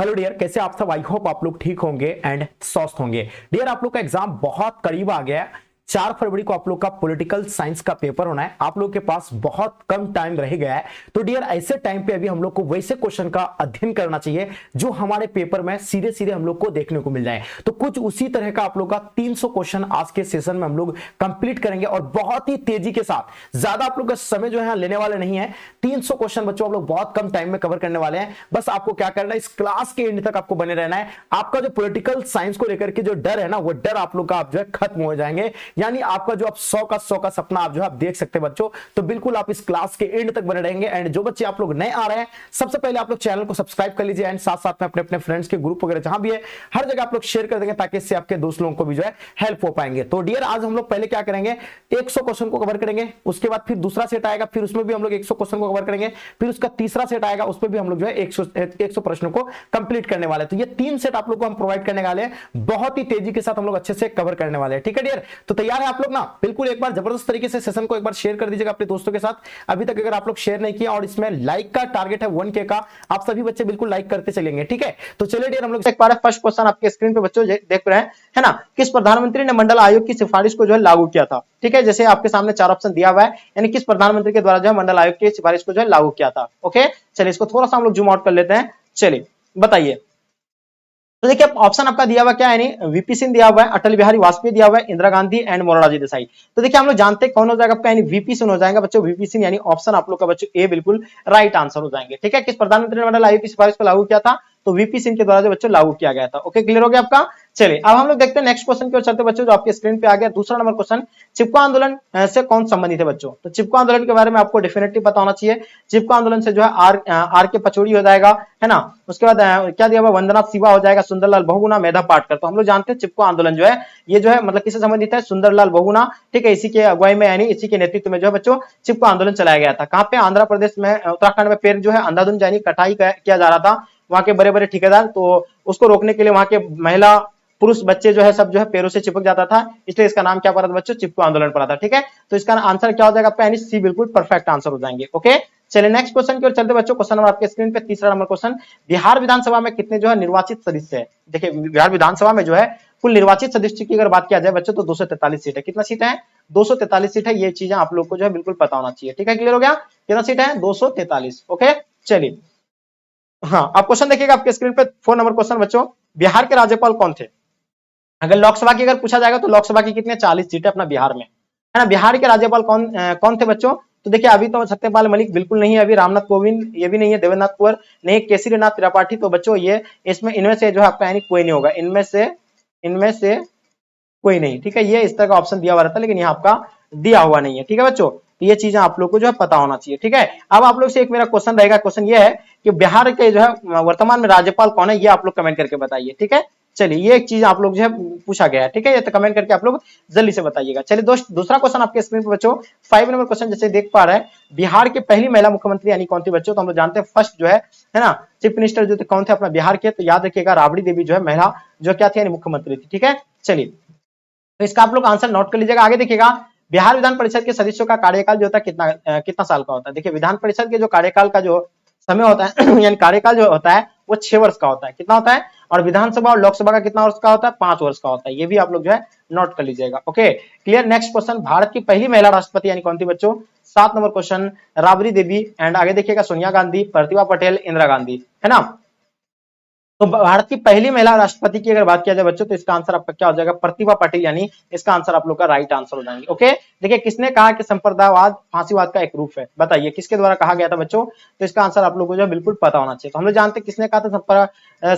Hello dear, कैसे आप सब। आई होप आप लोग ठीक होंगे एंड स्वस्थ होंगे। डियर, आप लोग का एग्जाम बहुत करीब आ गया है। 4 फरवरी को आप लोग का पॉलिटिकल साइंस का पेपर होना है। आप लोग के पास बहुत कम टाइम रह गया है। तो डियर, ऐसे टाइम पे अभी हम लोग को वैसे क्वेश्चन का अध्ययन करना चाहिए जो हमारे पेपर में सीधे सीधे हम लोग को देखने को मिल जाए। तो कुछ उसी तरह का आप लोग का 300 क्वेश्चन आज के सेशन में हम लोग कंप्लीट करेंगे और बहुत ही तेजी के साथ। ज्यादा आप लोग का समय जो है लेने वाले नहीं है। 300 क्वेश्चन बच्चों आप लोग बहुत कम टाइम में कवर करने वाले हैं। बस आपको क्या करना है, इस क्लास के एंड तक आपको बने रहना है। आपका जो पॉलिटिकल साइंस को लेकर के जो डर है ना, वो डर आप लोग का आप जो है खत्म हो जाएंगे। यानी आपका जो आप 100 का सपना आप जो है आप देख सकते हैं बच्चों। तो बिल्कुल आप इस क्लास के एंड तक बने रहेंगे। एंड जो बच्चे आप लोग नए आ रहे हैं, सबसे पहले आप लोग चैनल को सब्सक्राइब कर लीजिए एंड साथ साथ में अपने अपने फ्रेंड्स के ग्रुप वगैरह जहां भी है हर जगह आप लोग शेयर कर देंगे, ताकि इससे आपके दोस्त लोगों को भी जो है हेल्प हो पाएंगे। तो डियर, आज हम लोग पहले क्या करेंगे, 100 क्वेश्चन को कवर करेंगे। उसके बाद फिर दूसरा सेट आएगा, फिर उसमें भी हम लोग 100 क्वेश्चन को कवर करेंगे। फिर उसका तीसरा सेट आएगा, उसमें भी हम लोग जो है 100 प्रश्नों को कंप्लीट करने वाले हैं। तो ये 3 सेट आप लोग को हम प्रोवाइड करने वाले हैं। बहुत ही तेजी के साथ हम लोग अच्छे से कवर करने वाले हैं। ठीक है डियर, तो तैयार है आप लोग ना। बिल्कुल एक बार जबरदस्त तरीके से सेशन को एक बार शेयर कर दीजिएगा अपने दोस्तों के साथ। अभी तक अगर आप लोग शेयर नहीं किया, और इसमें लाइक का टारगेट है 1K का, आप सभी बच्चे बिल्कुल लाइक करते चलेंगे। ठीक है, तो चलिए डियर, हम लोग देख पा रहे हैं फर्स्ट क्वेश्चन आपके स्क्रीन पे बच्चों देख रहे हैं, है ना। किस प्रधानमंत्री ने मंडल आयोग की सिफारिश को जो है लागू किया था। ठीक है, जैसे आपके सामने 4 ऑप्शन दिया हुआ है, यानी किस प्रधानमंत्री के द्वारा जो है मंडल आयोग की सिफारिश को जो है लागू किया था। ओके, चलिए इसको थोड़ा सा हम लोग जूम आउट कर लेते हैं। चलिए बताइए। तो देखिए ऑप्शन आपका दिया हुआ क्या है, यानी वीपी सिंह दिया हुआ है, अटल बिहारी वाजपेयी दिया हुआ है, इंदिरा गांधी एंड मोरारजी देसाई। तो देखिए हम लोग जानते हैं कौन हो जाएगा आपका, यानी वीपी सिंह हो जाएगा बच्चों। वीपी सिंह यानी ऑप्शन आप लोग का बच्चों ए बिल्कुल राइट आंसर हो जाएंगे। ठीक है, किस प्रधानमंत्री ने मंडल आयोग की सिफारिश को लागू किया था, तो वीपी सिंह के द्वारा जो बच्चों लागू किया गया था। ओके, क्लियर हो गया आपका। चलिए अब हम लोग देखते हैं नेक्स्ट क्वेश्चन की ओर चलते बच्चों, जो आपके स्क्रीन पे आ गया। दूसरा नंबर क्वेश्चन, चिपको आंदोलन से कौन संबंधित है बच्चों। तो चिपको आंदोलन के बारे में आपको डेफिनेटली पता होना चाहिए। चिपको आंदोलन से जो है आर के पचौड़ी हो जाएगा, है ना। उसके बाद क्या दिया हुआ, वंदना शिवा हो जाएगा, सुंदरलाल बहुगुणा, मेधा पाटकर। तो हम लोग जानते हैं चिपको आंदोलन जो है ये जो है मतलब किससे संबंधित है, सुंदरलाल बहुगुणा। ठीक है, इसी के अगुवाई में यानी इसी के नेतृत्व में जो है बच्चों चिपको आंदोलन चलाया गया था। कहां पे, आंध्र प्रदेश में, उत्तराखंड में पेड़ जो है अंधाधुंध यानी कटाई किया जा रहा था। वहां के बड़े बड़े ठेकेदार, तो उसको रोकने के लिए वहां के महिला पुरुष बच्चे जो है सब जो है पेड़ों से चिपक जाता था, इसलिए इसका नाम क्या पड़ा था बच्चों, चिपको आंदोलन पड़ा था। ठीक है, तो इसका आंसर क्या हो जाएगा आपका, यानी सी बिल्कुल परफेक्ट आंसर हो जाएंगे। ओके, चलिए नेक्स्ट क्वेश्चन की ओर चलते बच्चों। क्वेश्चन नंबर आपके स्क्रीन पे तीसरा नंबर क्वेश्चन, बिहार विधानसभा में कितने जो है निर्वाचित सदस्य है। देखिए बिहार विधानसभा में जो है कुल निर्वाचित सदस्य की अगर बात किया जाए बच्चों, तो 243 सीट है। कितना सीट है, 243 सीट है। ये चीजें आप लोग को जो है बिल्कुल पता होना चाहिए। ठीक है, क्लियर हो गया, कितना सीट है, 243। ओके, चलिए हाँ, आप क्वेश्चन देखिएगा आपके स्क्रीन पे 4 नंबर क्वेश्चन बच्चों, बिहार के राज्यपाल कौन थे। अगर लोकसभा की अगर पूछा जाएगा तो लोकसभा की कितने 40 सीटें अपना बिहार में, है ना। बिहार के राज्यपाल कौन थे बच्चों। तो देखिए अभी तो सत्यपाल मलिक बिल्कुल नहीं है, अभी रामनाथ कोविंद ये भी नहीं है, देवेंद्रनाथ कुंवर नहीं, केसरीनाथ त्रिपाठी। तो बच्चों ये इसमें इनमें से जो है आपका यानी कोई नहीं होगा, इनमें से कोई नहीं। ठीक है, ये इस तरह का ऑप्शन दिया हुआ रहता है, लेकिन यहाँ आपका दिया हुआ नहीं है। ठीक है बच्चों, तो ये चीजें आप लोग को जो है पता होना चाहिए। ठीक है, अब आप लोग से एक मेरा क्वेश्चन रहेगा। क्वेश्चन ये है कि बिहार के जो है वर्तमान में राज्यपाल कौन है, ये आप लोग कमेंट करके बताइए। ठीक है, चलिए ये एक चीज आप लोग जो है पूछा गया है। ठीक है, ये तो कमेंट करके आप लोग जल्दी से बताइएगा। चलिए दोस्त, दूसरा क्वेश्चन आपके स्क्रीन पर बच्चों 5 नंबर क्वेश्चन जैसे देख पा रहे हैं, बिहार की पहली महिला मुख्यमंत्री यानी कौन थी बच्चों। तो हम लोग जानते हैं फर्स्ट जो है ना चीफ मिनिस्टर जो थे कौन थे अपना बिहार के, तो याद रखिएगा राबड़ी देवी जो है महिला जो क्या थी यानी मुख्यमंत्री थी। ठीक है, चलिए तो इसका आप लोग आंसर नोट कर लीजिएगा। आगे देखिएगा, बिहार विधान परिषद के सदस्यों का कार्यकाल जो होता है कितना साल का होता है। देखिए विधान परिषद के जो कार्यकाल का जो समय होता है यानी कार्यकाल जो होता है वो 6 वर्ष का होता है। कितना होता है, और विधानसभा और लोकसभा का कितना वर्ष का होता है, 5 वर्ष का होता है। ये भी आप लोग जो है नोट कर लीजिएगा। Okay, clear. Next question, Bharat की पहली महिला राष्ट्रपति यानी कौन थी बच्चों। 7 number question, Rabri Devi. And आगे देखिएगा सोनिया गांधी, प्रतिभा पटेल, इंदिरा गांधी, है ना। तो भारत की पहली महिला राष्ट्रपति की अगर बात किया जाए बच्चों, तो इसका आंसर आपका क्या हो जाएगा, प्रतिभा पाटिल, यानी इसका आंसर आप लोग का राइट आंसर हो जाएंगे। ओके, देखिए किसने कहा कि संप्रदायवाद फांसीवाद का एक रूप है, बताइए किसके द्वारा कहा गया था बच्चों। तो इसका आंसर आप लोग को जो है बिल्कुल पता होना चाहिए। तो हम लोग जानते हैं किसने कहा था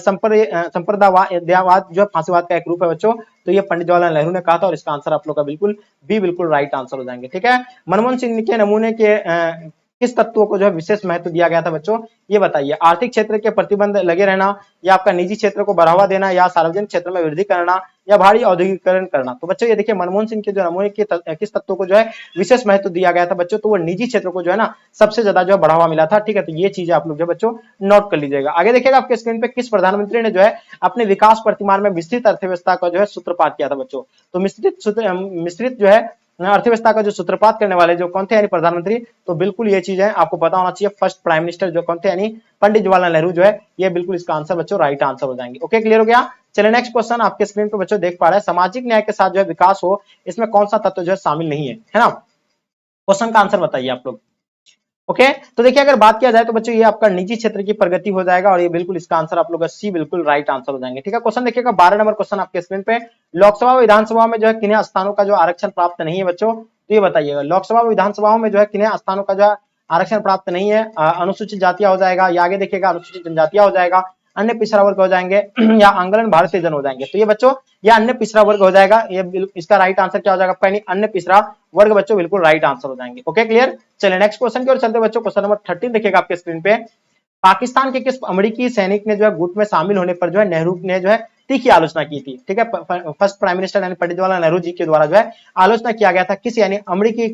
संप्रदायवाद जो है फांसीवाद का एक रूप है बच्चों। तो ये पंडित जवाहरलाल नेहरू ने कहा था, और इसका आंसर आप लोग का बिल्कुल राइट आंसर हो जाएंगे। ठीक है, मनमोहन सिंह के नमूने के किस तत्वों को जो है विशेष महत्व दिया गया था बच्चों, ये बताइए। आर्थिक क्षेत्र के प्रतिबंध लगे रहना, या आपका निजी क्षेत्र को बढ़ावा देना, या सार्वजनिक क्षेत्र में वृद्धि करना, या भारी औद्योगिकरण करना। तो बच्चों ये देखिए मनमोहन सिंह के जो नमूने के किस तत्वों को जो है विशेष महत्व दिया गया था बच्चों, तो वो निजी क्षेत्र को जो है ना सबसे ज्यादा जो है बढ़ावा मिला था। ठीक है, तो ये चीजें आप लोग जो बच्चों नोट कर लीजिएगा। आगे देखिएगा आपके स्क्रीन पे, किस प्रधानमंत्री ने जो है अपने विकास प्रतिमान में विस्तृत अर्थव्यवस्था का जो है सूत्रपात किया था बच्चों। तो मिश्रित जो है अर्थव्यवस्था का जो सूत्रपात करने वाले जो कौन थे यानी प्रधानमंत्री, तो बिल्कुल ये चीज है आपको पता होना चाहिए। फर्स्ट प्राइम मिनिस्टर जो कौन थे यानी पंडित जवाहरलाल नेहरू जो है, ये बिल्कुल इसका आंसर बच्चों राइट आंसर हो जाएंगे। ओके, क्लियर हो गया। चलिए नेक्स्ट क्वेश्चन आपके स्क्रीन पे बच्चों देख पा रहे हैं, सामाजिक न्याय के साथ जो है विकास हो, इसमें कौन सा तत्व जो है शामिल नहीं है ना। क्वेश्चन का आंसर बताइए आप लोग। ओके, तो देखिए अगर बात किया जाए तो बच्चों ये आपका निजी क्षेत्र की प्रगति हो जाएगा और ये बिल्कुल इसका आंसर आप लोग का सी बिल्कुल राइट आंसर हो जाएंगे। ठीक है, क्वेश्चन देखिएगा 12 नंबर क्वेश्चन आपके स्क्रीन पे, लोकसभा व विधानसभा में जो है किन्हीं स्थानों का जो आरक्षण प्राप्त नहीं है बच्चों, तो ये बताइएगा लोकसभा व विधानसभाओं में जो है किन्हीं स्थानों का जो आरक्षण प्राप्त नहीं है। अनुसूचित जातियां हो जाएगा, या आगे देखिएगा अनुसूचित जनजातियां हो जाएगा, अन्य पिछड़ा वर्ग हो जाएंगे या आंगलन भारतीय जन हो जाएंगे। तो ये बच्चों या अन्य पिछड़ा वर्ग हो जाएगा, ये इसका राइट आंसर क्या हो जाएगा, यानी अन्य पिछड़ा वर्ग बच्चों बिल्कुल राइट आंसर हो जाएंगे। Okay, clear. चलिए नेक्स्ट क्वेश्चन की ओर चलते बच्चों, क्वेश्चन नंबर 13 देखिएगा आपके स्क्रीन पे, पाकिस्तान के किस अमेरिकी सैनिक ने जो है गुट में शामिल होने पर जो है नेहरू ने जो है तीखी आलोचना की थी। ठीक है, फर्स्ट प्राइम मिनिस्टर यानी पंडित जवाहरलाल नेहरू जी के द्वारा जो है आलोचना किया गया था किस यानी अमेरिकी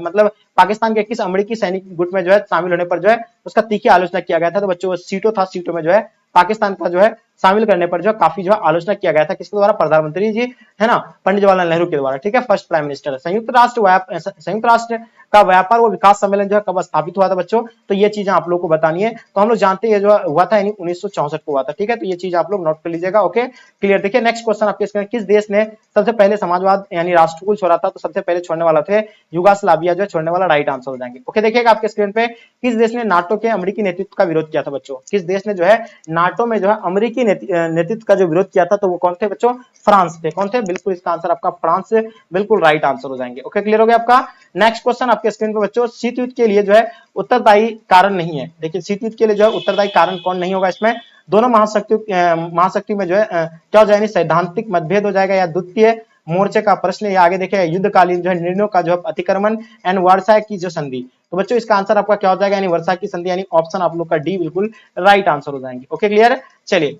मतलब पाकिस्तान के किस अमेरिकी सैनिक गुट में जो है शामिल होने पर जो है उसका तीखी आलोचना किया गया था। तो बच्चों सीटों था, सीटों में जो है पाकिस्तान का जो है शामिल करने पर जो काफी जो आलोचना किया गया था, किसके द्वारा, प्रधानमंत्री जी है ना, पंडित जवाहरलाल नेहरू के द्वारा। ठीक है, फर्स्ट प्राइम मिनिस्टर। संयुक्त राष्ट्र का व्यापार व विकास सम्मेलन जो है कब स्थापित हुआ था बच्चों, तो ये चीजें आप लोग को बतानी है। तो हम लोग जानते हैं जो हुआ था यानी 1964 को हुआ था। ठीक है, तो ये चीज आप लोग नोट कर लीजिएगा। Okay, clear. देखिए नेक्स्ट क्वेश्चन आपके स्क्रीन, किस देश ने सबसे पहले समाजवाद यानी राष्ट्रकुल छोड़ा था, तो सबसे पहले छोड़ने वाला थे युगोस्लाविया जो छोड़ने वाला राइट आंसर हो जाएंगे। ओके, देखिएगा आपके स्क्रीन पे, किस देश ने नाटो के अमेरिकी नेतृत्व का विरोध किया था बच्चों, किस देश ने जो है नाटो में जो है अमेरिकी नेतृत्व का जो विरोध किया था, तो वो कौन थे बच्चों, फ्रांस थे। कौन थे, बिल्कुल इसका आंसर आपका फ्रांस से बिल्कुल राइट आंसर हो जाएंगे। ओके, क्लियर हो गया आपका। नेक्स्ट क्वेश्चन आपके स्क्रीन पे बच्चों, शीत युद्ध के लिए जो है उत्तरदायी कारण नहीं है। देखिए शीत युद्ध के लिए जो है उत्तरदायी कारण कौन नहीं होगा, इसमें दोनों महाशक्ति में जो है क्या हो जाएगा, सैद्धांतिक मतभेद हो जाएगा, या द्वितीय मोर्चे का प्रश्न, या आगे देखिए युद्धकालीन जो है निर्णयों का जो अतिक्रमण एंड वर्साय की जो संधि। तो बच्चों इसका आंसर आपका क्या हो जाएगा, यानी वर्साय की संधि, यानी ऑप्शन आप लोग का डी बिल्कुल राइट आंसर हो जाएंगे। Okay, clear. चलिए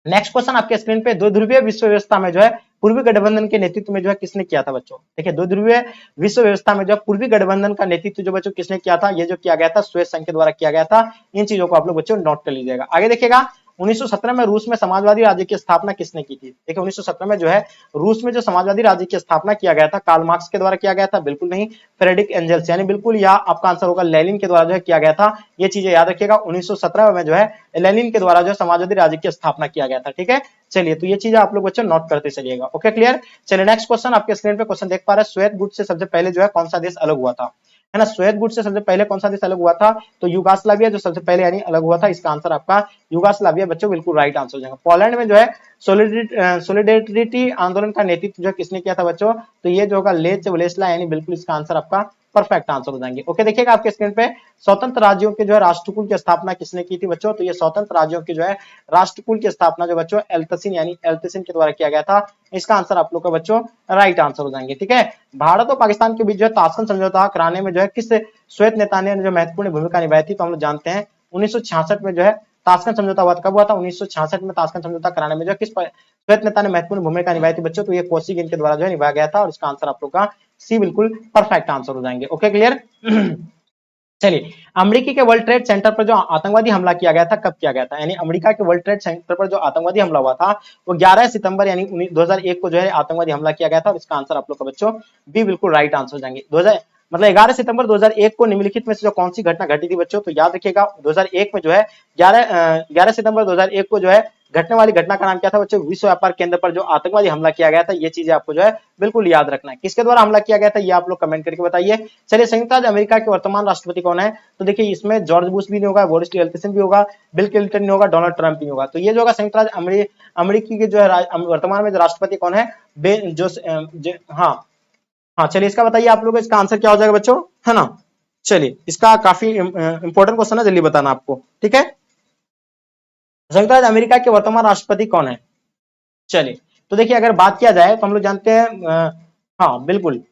नेक्स्ट क्वेश्चन आपके स्क्रीन पे, दो ध्रुवीय विश्व व्यवस्था में जो है पूर्वी गठबंधन के नेतृत्व में जो है किसने किया था बच्चों। देखिए दो ध्रुवीय विश्व व्यवस्था में जो है पूर्वी गठबंधन का नेतृत्व जो बच्चों किसने किया था, ये जो किया गया था श्वेत संघ के द्वारा किया गया था। इन चीजों को आप लोग बच्चों नोट कर लीजिएगा। आगे देखिएगा 1917 में रूस में समाजवादी राज्य की स्थापना किसने की थी। देखिए 1917 में जो है रूस में जो समाजवादी राज्य की स्थापना किया गया था, कार्ल मार्क्स के द्वारा किया गया था, बिल्कुल नहीं, फ्रेडरिक एंजल्स, यानी बिल्कुल यह आपका आंसर होगा लेनिन के द्वारा जो है किया गया था। ये चीजें याद रखिएगा, 1917 में जो है लेनिन के द्वारा जो समाजवादी राज्य की स्थापना किया गया था। ठीक है, चलिए तो ये चीजें आप लोग बच्चों नोट करते चलिएगा। Okay, clear. चलिए नेक्स्ट क्वेश्चन आपके स्क्रीन पे क्वेश्चन देख पा रहे हैं, श्वेत गुट से सबसे पहले जो है कौन सा देश अलग हुआ था, है ना। श्वेत गुट से सबसे पहले कौन सा देश अलग हुआ था, तो युगोस्लाविया जो सबसे पहले यानी अलग हुआ था। इसका आंसर आपका युगोस्लाविया बच्चों बिल्कुल राइट आंसर हो जाएगा। पोलैंड में जो है सोलिडेरिटी आंदोलन का नेतृत्व जो किसने किया था बच्चों, तो ये जो होगा लेच वलेस्ला, यानी बिल्कुल इसका आंसर आपका परफेक्ट आंसर हो जाएंगे। ओके, देखिएगा आपके स्क्रीन पे, स्वतंत्र राज्यों के जो है राष्ट्रकुल की स्थापना किसने की थी बच्चों, तो ये स्वतंत्र राज्यों की जो है राष्ट्रकुल की स्थापना जो बच्चों एल्तसिन यानी एल्तसिन के द्वारा किया गया था। इसका आंसर आप लोग का बच्चों राइट आंसर हो जाएंगे। ठीक है, भारत और पाकिस्तान के बीच जो है ताशकंद समझौता कराने में जो है किस श्वेत नेता ने जो महत्वपूर्ण भूमिका निभाई थी, तो हम लोग जानते हैं 1966 में जो है ताशकंद समझौता हुआ। कब हुआ था, 1966 में ताशकंद समझौता कराने में जो किस श्वेत नेता ने महत्वपूर्ण भूमिका निभाई थी बच्चों, तो ये कोसिगिन के द्वारा जो है निभाया गया था। और इसका आंसर आप लोग का सी बिल्कुल परफेक्ट आंसर हो जाएंगे। Okay, clear. चलिए अमेरिकी के वर्ल्ड ट्रेड सेंटर पर जो आतंकवादी हमला किया गया था, कब किया गया था, यानी अमेरिका के वर्ल्ड ट्रेड सेंटर पर जो आतंकवादी हमला हुआ था वो 11 सितंबर यानी 2001 को जो है आतंकवादी हमला किया गया था। और इसका आंसर आप लोग का बच्चों बी बिल्कुल राइट आंसर हो जाएंगे। 11 सितंबर 2001 को निम्नलिखित में से जो कौन सी घटना घटी थी बच्चों, तो याद रखिएगा 2001 में जो है 11 सितंबर 2001 को जो है घटने वाली घटना का नाम क्या था बच्चों, विश्व व्यापार केंद्र पर जो आतंकवादी हमला किया गया था। ये चीजें आपको जो है बिल्कुल याद रखना है। किसके द्वारा हमला किया गया था, ये आप लोग कमेंट करके बताइए। चलिए संयुक्त राज्य अमेरिका के वर्तमान राष्ट्रपति कौन है, तो देखिए इसमें जॉर्ज बुश भी नहीं होगा, बोरिस यल्त्सिन भी होगा, बिल क्लिंटन नहीं होगा, डोनाल्ड ट्रंप भी होगा। तो ये जो होगा संयुक्त राज्य अमेरिकी के जो है वर्तमान में जो राष्ट्रपति कौन है, हाँ चलिए इसका बताइए आप लोग, इसका आंसर क्या हो जाएगा बच्चों, है ना। चलिए इसका काफी इंपॉर्टेंट क्वेश्चन है, जल्दी बताना आपको। ठीक है, संयुक्त राज्य अमेरिका के वर्तमान राष्ट्रपति कौन है। चलिए तो देखिए अगर बात किया जाए तो हम लोग जानते हैं हाँ बिल्कुल,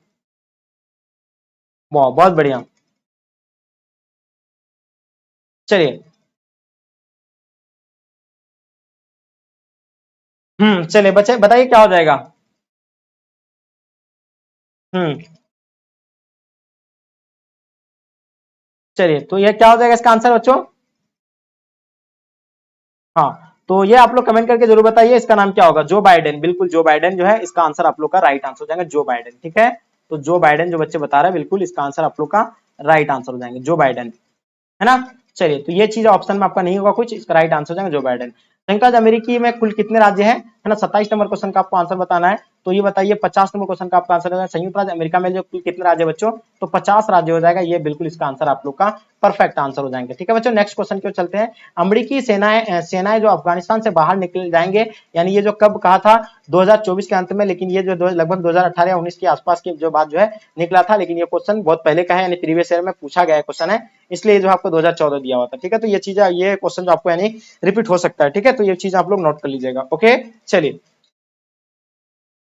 बहुत बढ़िया। चलिए चलिए बच्चे बताइए क्या हो जाएगा। हम्म चलिए तो ये क्या हो जाएगा इसका आंसर बच्चों, हाँ तो ये आप लोग कमेंट करके जरूर बताइए इसका नाम क्या होगा, जो बाइडेन, बिल्कुल जो बाइडेन जो है इसका आंसर आप लोग का राइट आंसर हो जाएगा, जो बाइडेन। ठीक है, तो जो बाइडेन जो बच्चे बता रहे हैं, बिल्कुल इसका आंसर आप लोग का राइट आंसर हो जाएंगे, जो बाइडेन, है ना। चलिए, तो ये चीज ऑप्शन में आपका नहीं होगा कुछ, इसका राइट आंसर हो जाएगा जो बाइडेन। संयुक्त राज्य अमेरिकी में कुल कितने राज्य है ना। 27 नंबर क्वेश्चन का आपको आंसर बताना है, तो ये बताइए 50 नंबर क्वेश्चन का आपका आंसर हो जाएगा संयुक्त राज्य अमेरिका में जो कुल कितने राज्य है बच्चों, तो 50 राज्य हो जाएगा, ये बिल्कुल इसका आंसर आप लोग का परफेक्ट आंसर हो जाएंगे। ठीक है बच्चों, नेक्स्ट क्वेश्चन की ओर चलते हैं। अमेरिकी सेनाएं जो अफगानिस्तान से बाहर निकल जाएंगे, यानी ये जो कब कहा था 2024 के अंत में, लेकिन ये जो लगभग 2018 या 19 के आसपास की जो बात जो है निकला था, लेकिन ये क्वेश्चन बहुत पहले का है, यानी प्रीवियस ईयर में पूछा गया क्वेश्चन है, इसलिए जो आपको 2014 दिया हुआ था। ठीक है, तो ये चीज, ये क्वेश्चन जो आपको यानी रिपीट हो सकता है। ठीक है, तो ये चीज आप लोग नोट कर लीजिएगा। ओके, चलिए,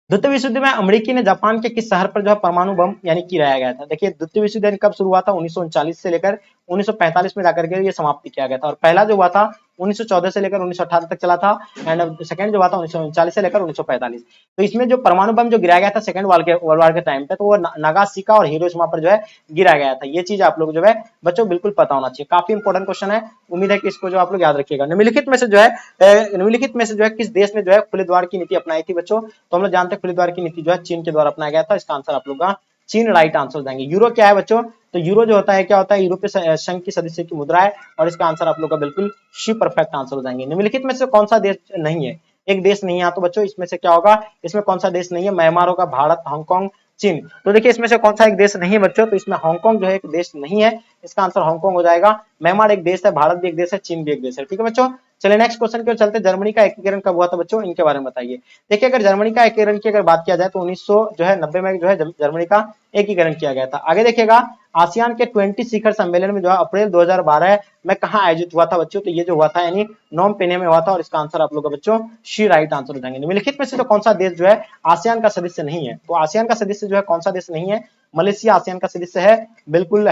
द्वितीय विश्व युद्ध में अमेरिकी ने जापान के किस शहर पर जो है परमाणु बम यानी गिराया गया था। देखिए, द्वितीय विश्व युद्ध कब शुरू हुआ था, 1939 से लेकर 1945 में जाकर के ये समाप्ति किया गया था, और पहला जो हुआ था 1914 से लेकर 1918 तक चला था, एंड सेकंड जो हुआ था 1939 से लेकर 1945। तो इसमें जो परमाणु बम जो गिराया गया था सेकंड वर्ल्ड वार के टाइम पे, तो वो नागासाकी और हिरोशिमा पर जो है गिराया गया था। ये चीज आप लोग जो है बच्चों बिल्कुल पता होना चाहिए, काफी इंपॉर्टेंट क्वेश्चन है, उम्मीद है कि इसको जो आप लोग याद रखिएगा। निम्नलिखित में से जो है किस देश ने जो है खुले द्वार की नीति अपनाई थी बच्चों, तो हम लोग जानते हैं खुले द्वार की नीति जो है चीन के द्वारा अपनाया गया था, इसका आंसर आप लोग का चीन राइट आंसर हो जाएंगे। यूरो क्या है बच्चों, तो यूरो जो होता है क्या होता है, यूरोपीय संघ की सदस्य की मुद्रा है, और इसका आंसर आप लोग का बिल्कुल शी परफेक्ट आंसर हो जाएंगे। निम्नलिखित में से कौन सा देश नहीं है, एक देश नहीं है, तो बच्चों इसमें से क्या होगा, इसमें कौन सा देश नहीं है, म्यांमार होगा, भारत, हांगकांग, चीन। तो देखिए, इसमें से कौन सा एक देश नहीं है बच्चों, तो इसमें हांगकांग जो है एक देश नहीं है, इसका आंसर हांगकांग हो जाएगा। म्यांमार एक देश है, भारत भी एक देश है, चीन भी एक देश है। ठीक है बच्चों, चलिए नेक्स्ट क्वेश्चन की ओर चलते हैं। जर्मनी का एकीकरण कब हुआ था बच्चों, इनके बारे में बताइए। देखिए, अगर जर्मनी का एकीकरण की अगर बात किया जाए तो 1990 में जो है जर्मनी का एकीकरण किया गया था। आगे देखिएगा, आसियान के 20 शिखर सम्मेलन में जो है अप्रैल 2012 में कहां आयोजित हुआ था बच्चों, तो ये जो हुआ था यानी नोम पेने में हुआ था, और इसका आंसर आप लोग का बच्चों शी राइट आंसर हो जाएंगे। निम्नलिखित में से तो कौन सा देश जो है आसियान का सदस्य नहीं है, तो आसियान का सदस्य जो है कौन सा देश नहीं है, मलेशिया आसियान का सदस्य है, बिल्कुल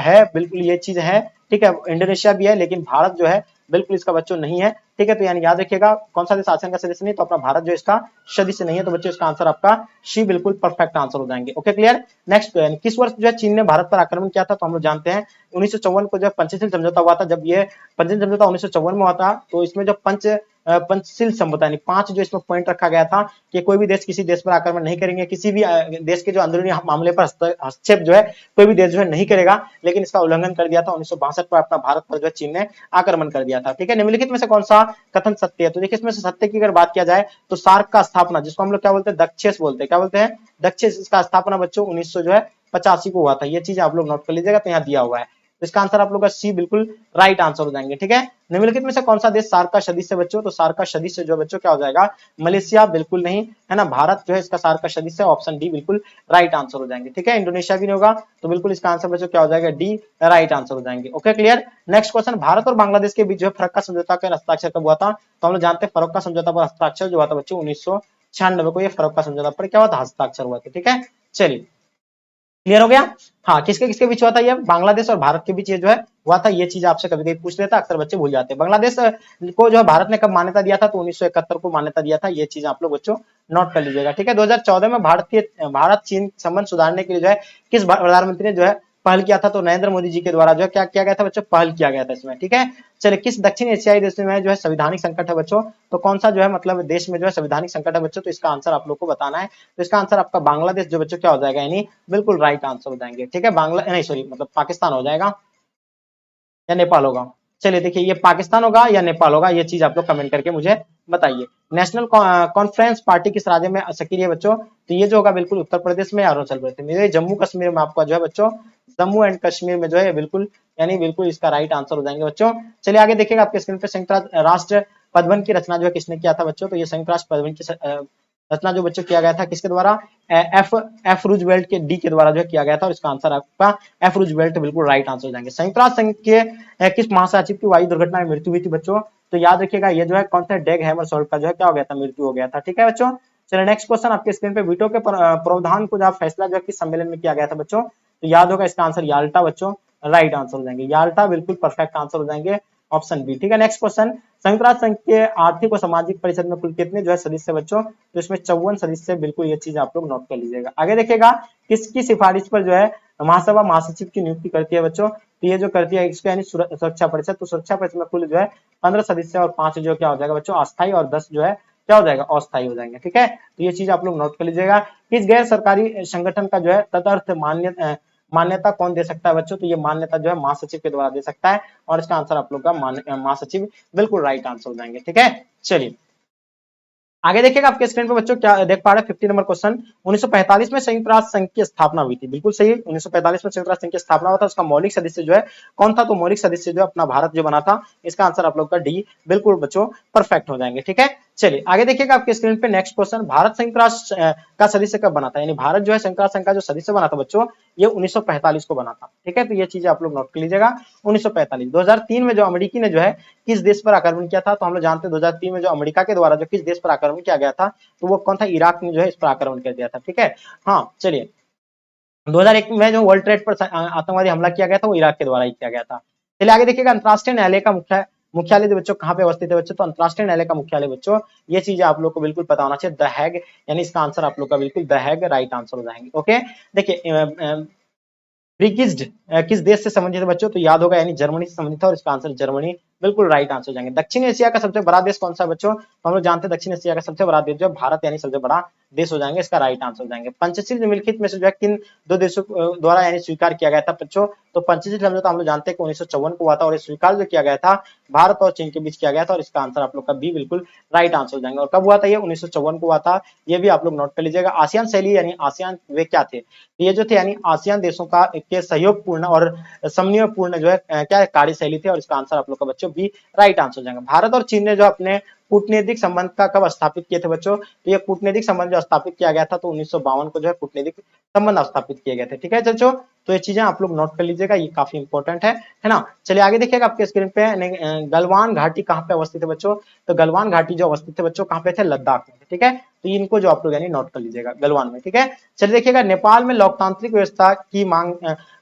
ये चीज है। ठीक है, इंडोनेशिया भी है, लेकिन भारत जो है बिल्कुल इसका बच्चों नहीं है। ठीक है, तो यानी याद रखिएगा कौन सा देश आसियान का सदस्य नहीं, तो अपना भारत जो इसका सदस्य नहीं है, तो बच्चों इसका आंसर आपका शी बिल्कुल परफेक्ट आंसर हो जाएंगे। Okay, clear. नेक्स्ट, किस वर्ष जो है चीन ने भारत पर आक्रमण किया था, तो हम लोग जानते हैं 1954 को जब पंचशील समझौता हुआ था, जब ये पंचशील समझौता 1954 में हुआ था, तो इसमें जब पंचशील समझौता यानी 5 जो इसमें पॉइंट रखा गया था कि कोई भी देश किसी देश पर आक्रमण नहीं करेंगे, किसी भी देश के जो अंदरूनी मामले पर हस्तक्षेप जो है कोई भी देश जो है नहीं करेगा, लेकिन इसका उल्लंघन कर दिया था 1962 पर अपना भारत पर जो है चीन ने आक्रमण कर दिया था। ठीक है, निम्नलिखित में से कौन सा कथन सत्य है, तो देखिए इसमें से सत्य की अगर बात किया जाए तो सार्क का स्थापना, जिसको हम लोग क्या बोलते हैं, दक्षेस बोलते हैं, क्या बोलते हैं, दक्षेस, इसका स्थापना बच्चों 1985 को हुआ था। ये चीज आप लोग नोट कर लीजिएगा, तो यहाँ दिया हुआ है, तो इसका आंसर आप लोग का सी बिल्कुल राइट आंसर हो जाएंगे। ठीक है, निम्नलिखित में से कौन सा देश सार्क का सदस्य बच्चों, तो सार्क का सदस्य जो बच्चों क्या हो जाएगा, मलेशिया बिल्कुल नहीं है ना, भारत जो है इसका सार्क का सदस्य, ऑप्शन डी बिल्कुल राइट आंसर हो जाएंगे। ठीक है, इंडोनेशिया भी नहीं होगा, तो बिल्कुल इसका आंसर बच्चों क्या हो जाएगा, डी राइट आंसर हो जाएंगे। Okay, clear. Next question, Bharat और बांग्लादेश के बीच जो फरक्का समझौता का हस्ताक्षर कब हुआ था, तो हम लोग जानते हैं फरक्का समझौता पर हस्ताक्षर जो हुआ था बच्चों 1996 को, ये फरक्का समझौता पर क्या हुआ था, हस्ताक्षर हुआ था। ठीक है, चलिए, क्लियर हो गया। हाँ, किसके किसके बीच हुआ था, ये बांग्लादेश और भारत के बीच ये जो है हुआ था। ये चीज आपसे कभी कभी पूछ लेता, अक्सर बच्चे भूल जाते हैं। बांग्लादेश को जो है भारत ने कब मान्यता दिया था, तो 1971 को मान्यता दिया था। ये चीज आप लोग बच्चों नोट कर लीजिएगा। ठीक है, 2014 में भारत चीन संबंध सुधारने के लिए जो है किस प्रधानमंत्री ने जो है पहल किया था, तो नरेंद्र मोदी जी के द्वारा जो है क्या किया गया था बच्चों, पहल किया गया था इसमें। ठीक है, चलिए, किस दक्षिण एशियाई देश में जो है संवैधानिक संकट है बच्चों, तो कौन सा जो है मतलब देश में जो है संवैधानिक संकट है बच्चों, तो इसका आंसर आप लोग को बताना है। तो इसका आंसर आपका बांग्लादेश जो बच्चों क्या हो जाएगा, यानी बिल्कुल राइट आंसर हो जाएंगे। ठीक है, मतलब पाकिस्तान हो जाएगा या नेपाल होगा। चलिए, देखिए ये पाकिस्तान होगा या नेपाल होगा, ये चीज आप लोग कमेंट करके मुझे बताइए। नेशनल कॉन्फ्रेंस पार्टी किस राज्य में सक्रिय है बच्चों, तो ये जो होगा बिल्कुल उत्तर प्रदेश में, अरुणाचल प्रदेश में, ये जम्मू कश्मीर में आपका जो है बच्चों, जम्मू एंड कश्मीर में जो है बिल्कुल, यानी बिल्कुल इसका राइट आंसर हो जाएंगे बच्चों। चलिए आगे देखिएगा, आपके स्क्रीन पे संयुक्त राष्ट्र पदवन की रचना जो है किसने किया था बच्चों, तो ये संयुक्त राष्ट्र पदवन की रचना जो बच्चों किया गया था किसके द्वारा, एफ रूजवेल्ट के डी के द्वारा जो किया गया था, और इसका आंसर आपका एफ रूजवेल्ट बिल्कुल राइट आंसर हो जाएंगे। संयुक्त राष्ट्र संघ के किस महासचिव की वायु दुर्घटना में मृत्यु हुई थी बच्चों, तो याद रखिएगा ये जो है कौन सा डेग हैमरशोल्ड का जो है क्या हो गया था, मृत्यु हो गया था। ठीक है बच्चों, चलिए नेक्स्ट क्वेश्चन, आपके स्क्रीन पे वीटो के प्रावधान को जो फैसला जो किस सम्मेलन में किया गया था बच्चों, तो याद होगा इसका आंसर याल्टा बच्चों राइट आंसर हो जाएंगे, याल्टा बिल्कुल परफेक्ट आंसर हो जाएंगे, ऑप्शन बी। ठीक है, नेक्स्ट क्वेश्चन, संयुक्त राष्ट्र संघ के आर्थिक और सामाजिक परिषद में कुल कितने जो है सदस्य बच्चों, तो इसमें 54 सदस्य, बिल्कुल ये चीज आप लोग नोट कर लीजिएगा। आगे देखिएगा, किसकी सिफारिश पर जो है महासभा महासचिव की नियुक्ति करती है बच्चों, तो ये जो करती है इसको यानी सुरक्षा परिषद, तो सुरक्षा परिषद में कुल जो है 15 सदस्य और 5 जो क्या हो जाएगा बच्चों अस्थायी, और 10 जो है क्या हो जाएगा, अस्थायी हो जाएंगे। ठीक है, तो ये चीज आप लोग नोट कर लीजिएगा। किस गैर सरकारी संगठन का जो है तदर्थ मान्यता कौन दे सकता है बच्चों, तो ये मान्यता जो है महासचिव के द्वारा दे सकता है, और इसका आंसर आप लोग का महासचिव बिल्कुल राइट आंसर हो जाएंगे। ठीक है, चलिए आगे देखिएगा आपके स्क्रीन पे बच्चों, क्या देख पा रहे हैं 50 नंबर क्वेश्चन। 1945 में संयुक्त राष्ट्र संघ की स्थापना हुई थी, बिल्कुल सही। 1945 में संयुक्त राष्ट्र संघ की स्थापना हुआ था, उसका मौलिक सदस्य जो है कौन था, तो मौलिक सदस्य जो अपना भारत जो बना था। इसका आंसर आप लोग का डी बिल्कुल बच्चों परफेक्ट हो जाएंगे। ठीक है, चलिए आगे देखिएगा आपके स्क्रीन पे नेक्स्ट क्वेश्चन, भारत संयुक्त राष्ट्र का सदस्य कब बना था, यानी भारत जो है संयुक्त राष्ट्र संघ का जो सदस्य बना था बच्चों, ये 1945 को बना था। ठीक है, तो ये चीजें आप लोग नोट कर लीजिएगा। 1945 2003 में जो अमेरिकी ने जो है किस देश पर आक्रमण किया था, तो हम लोग जानते हैं 2003 में जो अमेरिका के द्वारा जो किस देश पर आक्रमण किया गया था, तो वो कौन था, इराक ने जो है इस पर आक्रमण कर दिया था। ठीक है, हाँ चलिए 2001 में जो वर्ल्ड ट्रेड पर आतंकवादी हमला किया गया था, वो इराक के द्वारा ही किया गया था। चलिए आगे देखिएगा, अंतरराष्ट्रीय न्यायालय का मुख्यालय जो बच्चों कहाँ पे अवस्थित है बच्चों, तो अंतरराष्ट्रीय न्यायालय का मुख्यालय बच्चों, ये चीजें आप लोग को बिल्कुल पता होना चाहिए, द हैग, यानी इसका आंसर आप लोग का बिल्कुल द हैग राइट आंसर हो जाएंगे। ओके, देखिए ब्रिगिज्ड किस देश से संबंधित है बच्चों, तो याद होगा यानी जर्मनी से संबंधित है, और इसका आंसर जर्मनी बिल्कुल राइट आंसर हो जाएंगे। दक्षिण एशिया का सबसे बड़ा देश कौन सा है बच्चों, तो हम लोग जानते हैं दक्षिण एशिया का सबसे बड़ा देश जो भारत यानी सबसे बड़ा देश हो जाएंगे, इसका राइट आंसर हो जाएंगे। पंचशील निम्नलिखित में से जो है किन दो देशों द्वारा यानी स्वीकार किया गया था बच्चों, तो पंचशील समझौता हम लोग जानते हैं कि 1954 को हुआ था, और ये स्वीकार जो किया गया था भारत और चीन के बीच किया गया था, और इसका आंसर आप लोग का बी बिल्कुल राइट आंसर हो जाएंगे। और कब हुआ था ये, 1954 को हुआ था, ये भी आप लोग नोट कर लीजिएगा। आसियान शैली यानी आसियान वे क्या थे, ये जो थे यानी आसियान देशों का के सहयोग पूर्ण और समन्वय पूर्ण जो है क्या कार्यशैली थी, और इसका आंसर आप लोग का बच्चों बी राइट आंसर हो जाएगा। भारत और चीन ने जो अपने कूटनीतिक संबंध का कब स्थापित किए थे बच्चों, तो ये कूटनीतिक संबंध जो स्थापित किया गया था, तो 1952 को जो है कूटनीतिक संबंध स्थापित किए गए थे। ठीक है बच्चों, तो ये चीजें आप लोग नोट कर लीजिएगा, ये काफी इंपॉर्टेंट है ना। चलिए आगे देखिएगा आपके स्क्रीन पे, गलवान घाटी कहाँ पे अवस्थित है बच्चों, तो गलवान घाटी जो अवस्थित है बच्चों कहाँ पे थे, लद्दाख में। ठीक है, तो इनको जो आप लोग यानी नोट कर लीजिएगा, गलवान में। ठीक है, चलिए देखिएगा, नेपाल में लोकतांत्रिक व्यवस्था की मांग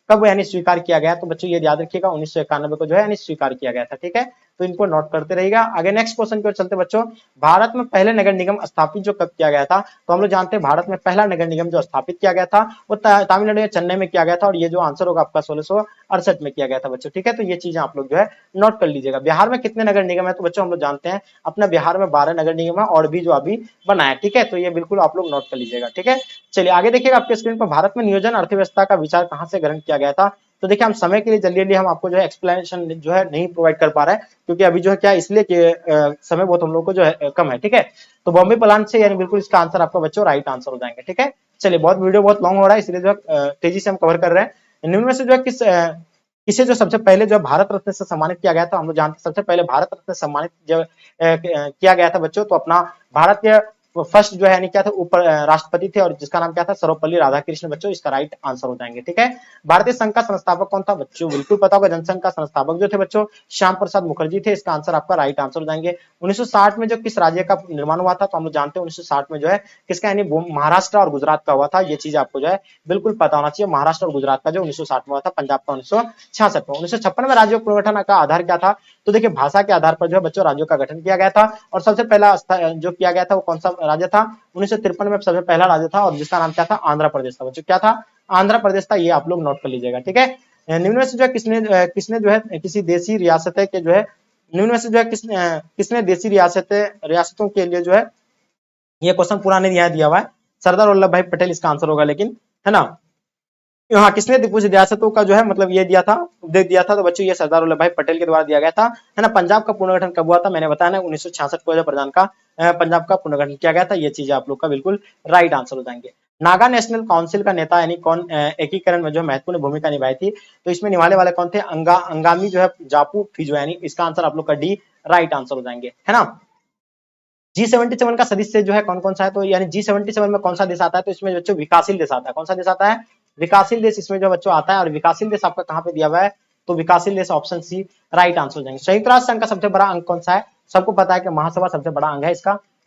कब यानी स्वीकार किया गया, तो बच्चों ये याद रखिएगा 1991 को जो है यानी स्वीकार किया गया था। ठीक है, तो इनको नोट करते रहिएगा। आगे नेक्स्ट क्वेश्चन की ओर चलते बच्चों, भारत में पहले नगर निगम स्थापित जो कब किया गया था, तो हम लोग जानते हैं भारत में पहला नगर निगम जो स्थापित किया गया था वो तमिलनाडु में चेन्नई में किया गया था, और ये जो आंसर होगा आपका 1668 में किया गया था बच्चों। ठीक है, तो ये चीजें आप लोग जो है नोट कर लीजिएगा। बिहार में कितने नगर निगम है, तो बच्चों हम लोग जानते हैं अपना बिहार में 12 नगर निगम है, और भी जो अभी बना है। ठीक है, तो ये बिल्कुल आप लोग नोट कर लीजिएगा। ठीक है, चलिए आगे देखिएगा आपके स्क्रीन पर, भारत में नियोजन अर्थव्यवस्था का विचार कहां से ग्रहण किया गया था, तो देखिए हम समय के लिए जल्दी हम आपको जो है एक्सप्लेनेशन जो है नहीं प्रोवाइड कर पा रहे हैं, क्योंकि अभी जो है क्या इसलिए कि समय बहुत हम लोग को जो है कम है। ठीक है, तो बॉम्बे प्लान से यानी बिल्कुल इसका आंसर आपका बच्चों राइट आंसर हो जाएंगे। ठीक है, चलिए बहुत वीडियो बहुत लॉन्ग हो रहा है, इसलिए जो है तेजी से हम कवर कर रहे हैं। निम्न में से जो है किसे जो सबसे पहले जो भारत रत्न से सम्मानित किया गया था, हम लोग जानते हैं सबसे पहले भारत रत्न से सम्मानित जो किया गया था बच्चों, तो अपना भारत के फर्स्ट जो है यानी क्या था ऊपर राष्ट्रपति थे, और जिसका नाम क्या था, सर्वपल्ली राधाकृष्ण बच्चों, इसका राइट आंसर हो जाएंगे। ठीक है, भारतीय संघ का संस्थापक कौन था बच्चों, बिल्कुल पता होगा, जनसंघ का संस्थापक जो थे बच्चों श्याम प्रसाद मुखर्जी थे, इसका आंसर आपका राइट आंसर हो जाएंगे। 1960 में जो किस राज्य का निर्माण हुआ था, तो हम लोग जानते हैं 1960 में जो है किसका यानी महाराष्ट्र और गुजरात का हुआ था, ये चीज आपको जो है बिल्कुल पता होना चाहिए। महाराष्ट्र और गुजरात का जो 1960 में हुआ था, पंजाब का 1966 में। 1956 में राज्यों पुनर्गठन का आधार क्या था, तो देखिए भाषा के आधार पर जो है बच्चों राज्यों का गठन किया गया था, और सबसे पहला जो किया गया था वो कौन सा राज्य था, 1953 में सबसे पहला राज्य था, और जिसका नाम क्या था, आंध्र प्रदेश था बच्चों। क्या था, आंध्र प्रदेश था, ये आप लोग नोट कर लीजिएगा। ठीक है, निम्न में से जो है किसने जो है किसी देशी रियासत के जो है निम्न में से जो है किसने देशी रियासतों के लिए जो है, ये क्वेश्चन पुराने दिया हुआ है, सरदार वल्लभ भाई पटेल इसका आंसर होगा, लेकिन है ना, हाँ किसने कुछ रियासतों का जो है मतलब ये दिया था, उपदेश दिया था, तो बच्चों ये सरदार वल्लभ भाई पटेल के द्वारा दिया गया था, है ना। पंजाब का पुनर्गठन कब हुआ था, मैंने बताया ना 1966 को जो पंजाब का पुनर्गठन किया गया था, ये चीज आप लोग का बिल्कुल राइट आंसर हो जाएंगे। नागा नेशनल काउंसिल का नेता यानी कौन एकीकरण में जो महत्वपूर्ण भूमिका निभाई थी, तो इसमें निभाने वाले कौन थे, अंगामी जो है जापू फिजो, यानी इसका आंसर आप लोग का डी राइट आंसर हो जाएंगे, है ना। G77 का सदस्य जो है कौन कौन सा है, तो यानी G77 में कौन सा देश आता है, तो इसमें बच्चों विकासशील देश आता है। कौन सा देश आता है, विकासशील देश इसमें जो बच्चों आता है, और विकासशील देश आपका कहाँ पे दिया हुआ है, तो विकासशील देश ऑप्शन सी राइट आंसर हो जाएंगे। संयुक्त राष्ट्र संघ का सबसे बड़ा अंग कौन सा है, सबको पता है कि महासभा सबसे बड़ा अंग है,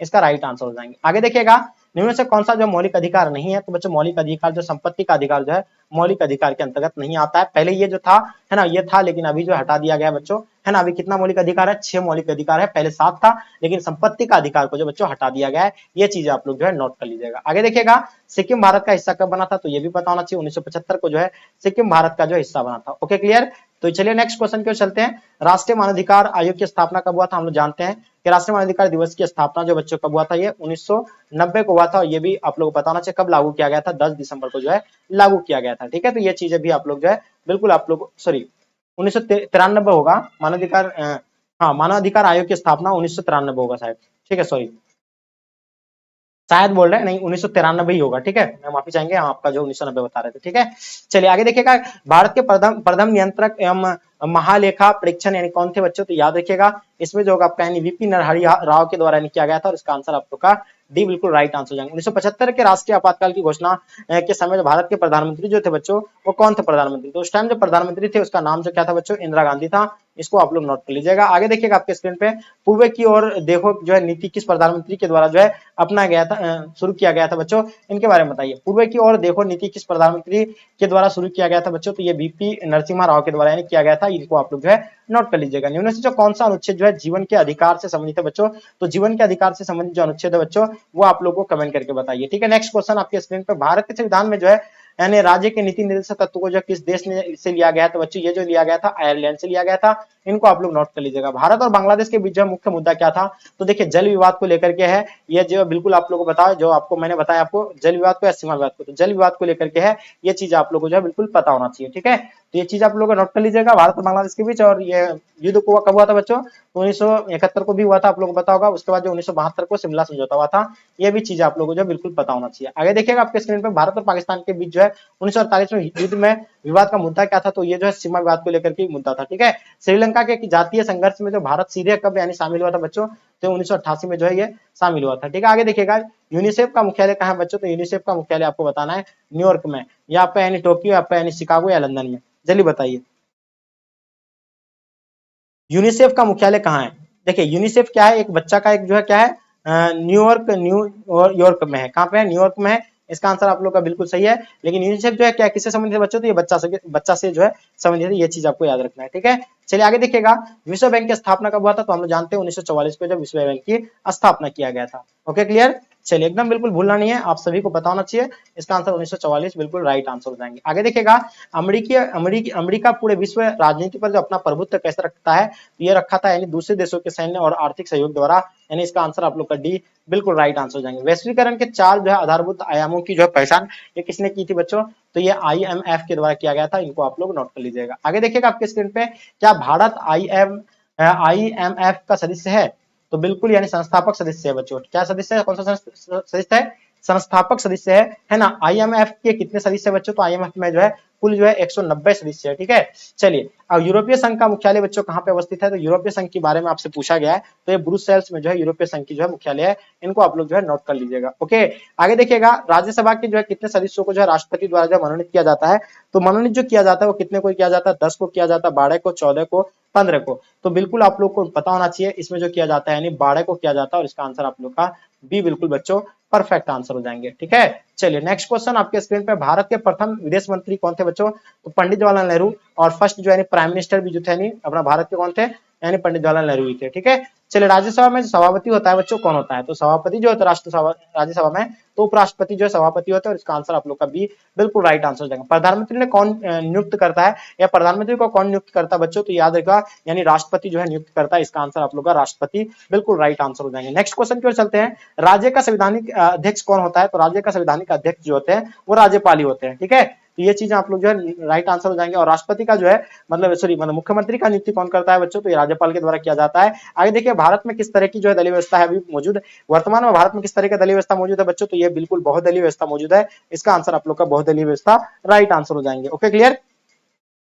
इसका राइट आंसर हो जाएंगे। आगे देखिएगा, निम्न से कौन सा जो मौलिक अधिकार नहीं है, तो बच्चों मौलिक अधिकार जो संपत्ति का अधिकार जो है मौलिक अधिकार के अंतर्गत नहीं आता है। पहले ये जो था है ना, ये था, लेकिन अभी जो हटा दिया गया बच्चों, है ना। अभी कितना मौलिक अधिकार है, 6 मौलिक अधिकार है, पहले 7 था, लेकिन संपत्ति का अधिकार को जो बच्चों हटा दिया गया है, ये चीज आप लोग जो है नोट कर लीजिएगा। आगे देखिएगा, सिक्किम भारत का हिस्सा कब बना था, तो ये भी पता होना चाहिए, 1975 को जो है सिक्किम भारत का जो हिस्सा बना था। ओके क्लियर, तो चलिए नेक्स्ट क्वेश्चन की ओर चलते हैं। राष्ट्रीय मानवाधिकार आयोग की स्थापना कब हुआ था? हम लोग जानते हैं कि राष्ट्रीय मानवाधिकार दिवस की स्थापना जो बच्चों कब हुआ था, ये 1990 को हुआ था। और ये भी आप लोग को बताना चाहिए कब लागू किया गया था, 10 दिसंबर को जो है लागू किया गया था। ठीक है, तो ये चीजें भी आप लोग जो है बिल्कुल आप लोग, सॉरी 1993 होगा मानवाधिकार, हाँ मानवाधिकार आयोग की स्थापना 1993 होगा शायद। ठीक है, सॉरी शायद बोल रहे हैं, नहीं 1993 ही होगा। ठीक है, मैं माफी चाहेंगे, हम आपका जो 1990 बता रहे थे। ठीक है, चलिए आगे देखिएगा। भारत के प्रथम नियंत्रक एवं महालेखा परीक्षण यानी कौन थे बच्चों? तो याद रखिएगा इसमें जो होगा आपका यानी वीपी नरहरि राव के द्वारा किया गया था और इसका आंसर आप लोग का डी बिल्कुल राइट आंसर हो जाएगा। 1975 के राष्ट्रीय आपातकाल की घोषणा के समय जो भारत के प्रधानमंत्री जो थे बच्चों, वो कौन थे प्रधानमंत्री? तो उस टाइम जो प्रधानमंत्री थे उसका नाम जो क्या था बच्चों? इंदिरा गांधी था। इसको आप लोग नोट कर लीजिएगा। आगे देखिएगा आपके स्क्रीन पे, पूर्व की ओर देखो जो है नीति किस प्रधानमंत्री के द्वारा जो है अपनाया गया था, शुरू किया गया था बच्चों? इनके बारे में बताइए। पूर्व की ओर देखो नीति किस प्रधानमंत्री के द्वारा शुरू किया गया था बच्चों? तो ये बीपी नरसिम्हा राव के द्वारा यानी किया गया था। इनको आप लोग जो है नोट कर लीजिएगा। निम्न से जो कौन सा अनुच्छेद जो है जीवन के अधिकार से संबंधित है बच्चों? तो जीवन के अधिकार से संबंधित जो अनुच्छेद है बच्चों, वो आप लोगों को कमेंट करके बताइए। ठीक है, नेक्स्ट क्वेश्चन आपके स्क्रीन पे, भारत के संविधान में जो है यानी राज्य के नीति निर्देशक तत्व को जो किस देश ने से लिया गया है? तो बच्चों ये जो लिया गया था आयरलैंड से लिया गया था। इनको आप लोग नोट कर लीजिएगा। भारत और बांग्लादेश के बीच जो मुख्य मुद्दा क्या था? तो देखिए जल विवाद को लेकर के है। ये जो बिल्कुल आप लोगों को बताओ, जो आपको मैंने बताया आपको जल विवाद को या सीमा विवाद को, तो जल विवाद को लेकर के है। ये चीज आप लोगों को जो है बिल्कुल पता होना चाहिए। ठीक है, तो ये चीज आप लोगों को नोट कर लीजिएगा भारत और बांग्लादेश के बीच। और ये युद्ध को कब हुआ था बच्चों? 1971 को भी हुआ था, आप लोगों को पता होगा। उसके बाद जो 1972 को शिमला समझौता हुआ था, ये भी चीज आप लोगों को जो बिल्कुल पता होना चाहिए। आगे देखिएगा आपके स्क्रीन पर, भारत और पाकिस्तान के बीच जो है 1948 में युद्ध में विवाद का मुद्दा क्या था? तो ये जो है सीमा विवाद को लेकर के मुद्दा था। ठीक है, श्रीलंका के जातीय संघर्ष में जो भारत सीधे कब यानी शामिल हुआ था बच्चों? तो 1988 में जो है ये शामिल हुआ था। ठीक है, आगे देखिएगा यूनिसेफ का मुख्यालय कहाँ है बच्चों? तो यूनिसेफ का मुख्यालय आपको बताना है न्यूयॉर्क में, या पे यानी टोक्यो, या पे यानी शिकागो, या लंदन में। जल्दी बताइए यूनिसेफ का मुख्यालय कहाँ है? देखिए यूनिसेफ क्या है, एक बच्चा का एक जो है क्या है, न्यूयॉर्क में है। कहाँ पे है? न्यूयॉर्क में है। इसका आंसर आप लोग का बिल्कुल सही है। लेकिन यूनिसेफ जो है क्या किससे संबंधित है बच्चों? तो ये बच्चा से जो है संबंधित है। ये चीज आपको याद रखना है। ठीक है, चलिए आगे देखिएगा, विश्व बैंक की स्थापना कब हुआ था? तो हम लोग जानते हैं 1944 को जब विश्व बैंक की स्थापना किया गया था। ओके क्लियर, चलिए एकदम बिल्कुल भूलना नहीं है, आप सभी को पता होना चाहिए। इसका आंसर 1944 बिल्कुल राइट आंसर हो जाएंगे। आगे देखिएगा, अमेरिका पूरे विश्व राजनीति पर जो अपना प्रभुत्व कैसे रखता है? तो ये रखा था यानी दूसरे देशों के सैन्य और आर्थिक सहयोग द्वारा। यानी इसका आंसर आप लोग का डी बिल्कुल राइट आंसर हो जाएंगे। वैश्वीकरण के 4 जो है आधारभूत आयामों की जो है पहचान ये किसने की थी बच्चों? तो ये IMF के द्वारा किया गया था। इनको आप लोग नोट कर लीजिएगा। आगे देखिएगा आपके स्क्रीन पे, क्या भारत IMF का सदस्य है? तो बिल्कुल यानी संस्थापक सदस्य है बच्चों। क्या सदस्य है? कौन सा सदस्य है? संस्थापक सदस्य है ना। IMF के कितने सदस्य है बच्चों? तो IMF में जो है कुल जो है 190 सदस्य है। ठीक है, चलिए अब यूरोपीय संघ का मुख्यालय बच्चों कहाँ पे अवस्थित है? तो यूरोपीय संघ के बारे में आपसे पूछा गया है, तो ये ब्रुसेल्स में जो है यूरोपीय संघ की जो है मुख्यालय है। इनको आप लोग जो है नोट कर लीजिएगा। ओके, आगे देखिएगा, राज्यसभा के जो है कितने सदस्यों को जो है राष्ट्रपति द्वारा जो मनोनीत किया जाता है? तो मनोनीत जो किया जाता है वो कितने को किया जाता है? 10 को किया जाता है, 12 को, 14 को, 15 को। तो बिल्कुल आप लोग को पता होना चाहिए इसमें जो किया जाता है यानी 12 को किया जाता है। और इसका आंसर आप लोग का बी बिल्कुल बच्चों परफेक्ट आंसर हो जाएंगे। ठीक है, चलिए नेक्स्ट क्वेश्चन आपके स्क्रीन पे, भारत के प्रथम विदेश मंत्री कौन थे बच्चों? तो पंडित जवाहरलाल नेहरू। और फर्स्ट जो है प्राइम मिनिस्टर भी जो थे यानी अपना भारत के कौन थे? यानी पंडित जवाहरलाल नेहरू ही थे। ठीक है, चलिए राज्यसभा में जो सभापति होता है बच्चों कौन होता है? तो सभापति जो होता है राज्यसभा में, तो उपराष्ट्रपति जो है सभापति होता है। और इसका आंसर आप लोग का बी बिल्कुल राइट आंसर हो जाएगा। प्रधानमंत्री ने कौन नियुक्त करता है, या प्रधानमंत्री को कौन नियुक्त करता है बच्चों? तो याद रखा यानी राष्ट्रपति जो है नियुक्त करता है। इसका आंसर आप लोग का राष्ट्रपति बिल्कुल राइट आंसर हो जाएंगे। नेक्स्ट क्वेश्चन की ओर चलते हैं, राज्य का संवैधानिक अध्यक्ष कौन होता है? तो राज्य का संवैधानिक अध्यक्ष जो होते हैं वो राज्यपाल ही होते हैं। ठीक है, तो ये चीजें आप लोग जो है राइट आंसर हो जाएंगे। और राष्ट्रपति का जो है मतलब मुख्यमंत्री का नियुक्ति कौन करता है बच्चों? तो ये राज्यपाल के द्वारा किया जाता है। आगे देखिए, भारत में किस तरह की जो है दलीय व्यवस्था है अभी मौजूद? वर्तमान में भारत में किस तरह का दलीय व्यवस्था मौजूद है बच्चों? तो ये बिल्कुल बहुदलीय व्यवस्था मौजूद है। इसका आंसर आप लोग का बहुदलीय व्यवस्था राइट आंसर हो जाएंगे। ओके क्लियर,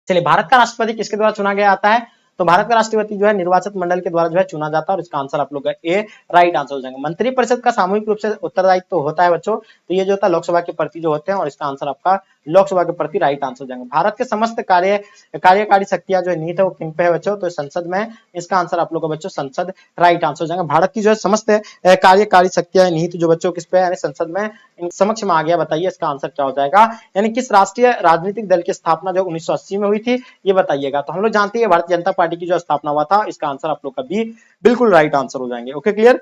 चलिए भारत का राष्ट्रपति किसके द्वारा चुना गया आता है? तो भारत का राष्ट्रपति जो है निर्वाचित मंडल के द्वारा जो है चुना जाता है। और इसका आंसर आप लोग का ए राइट आंसर हो जाएंगे। मंत्रिपरिषद का सामूहिक रूप से उत्तरदायित्व तो होता है बच्चों, तो ये जो होता है लोकसभा के प्रति जो होते हैं। और इसका आंसर आपका लोकसभा के प्रति राइट आंसर हो जाएंगे। भारत के समस्त कार्यकारी शक्तियां जो है निहित है वो किन पे है बच्चों? तो संसद में। इसका आंसर आप लोग का बच्चों संसद राइट आंसर हो जाएगा। भारत की जो है समस्त कार्यकारी शक्तियां निहित जो बच्चों किस पे है? यानी संसद में। इन समक्ष में आ गया, बताइए इसका आंसर क्या हो जाएगा? यानी किस राष्ट्रीय राजनीतिक दल की स्थापना जो 1980 में हुई थी, ये बताइएगा। तो हम लोग जानते हैं भारतीय जनता पार्टी की जो स्थापना हुआ था। इसका आंसर आप लोग का बी बिल्कुल राइट आंसर हो जाएंगे। ओके क्लियर,